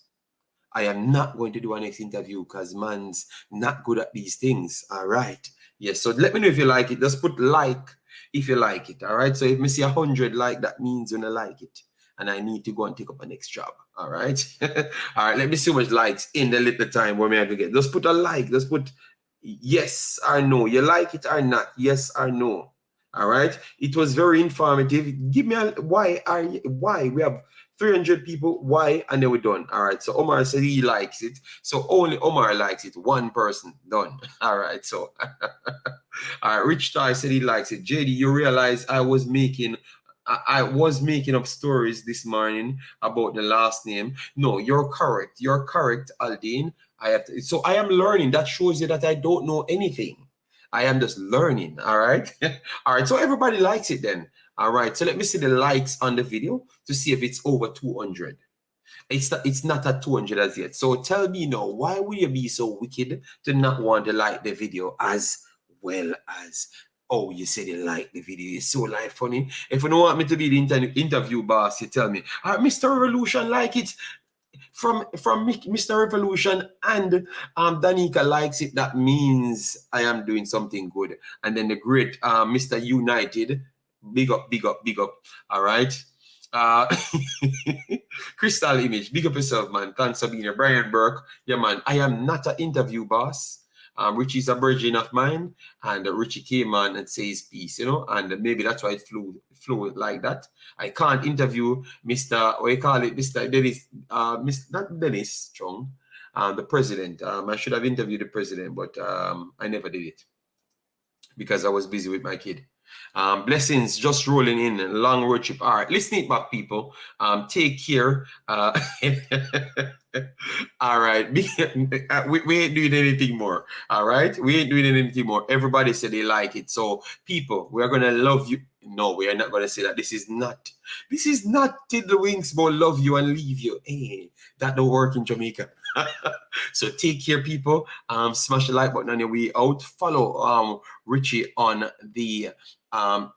going to do a next interview because man's not good at these things. All right, yes. So let me know if you like it. Just put like if you like it. All right. So if me see 100 like, that means you don't like it. And I need to go and take up a next job. All right. All right. Let me see how much likes in the little time where I can get. Just put a like. Just put yes or no. You like it or not? Yes or no? All right. It was very informative. Give me a why. We have 300 people. Why? And then we're done. All right. So Omar said he likes it. So only Omar likes it. One person. Done. All right. So all right. Rich Ty said he likes it. JD, you realize I was making up stories this morning about the last name. No, you're correct. You're correct, Aldine. I have to, so I am learning. That shows you that I don't know anything. I am just learning. All right. All right. So everybody likes it then. All right. So let me see the likes on the video to see if it's over 200. It's not at 200 as yet. So tell me now, why will you be so wicked to not want to like the video as well as, oh, you said you like the video, it's so like funny. If you don't want me to be the interview boss, you tell me, all right, Mr. Revolution, like it. From Mr. Revolution and Danica likes it, that means I am doing something good. And then the great Mr. United, big up, big up, big up. All right. Crystal Image, big up yourself, man. Thanks, Sabina. Brian Burke, yeah, man. I am not an interview boss. Richie's a virgin of mine, and Richie came on and says peace, you know, and maybe that's why it flew like that. I can't interview Mr. what you call it, Mr. Dennis, not Dennis Strong, the president. I should have interviewed the president, but I never did it because I was busy with my kid. Blessings just rolling in, long road trip. All right, listen it back, people. Take care. All right, we ain't doing anything more. All right, we ain't doing anything more. Everybody said they like it, so people, we are gonna love you. No, we are not gonna say that. This is not Tiddle Winks but love you and leave you. Hey, that don't work in Jamaica. So take care, people. Smash the like button on your way out. Follow Richie on the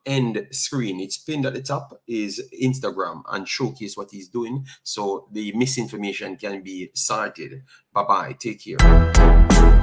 end screen. It's pinned at the top is Instagram and showcase what he's doing so the misinformation can be sorted. Bye bye. Take care.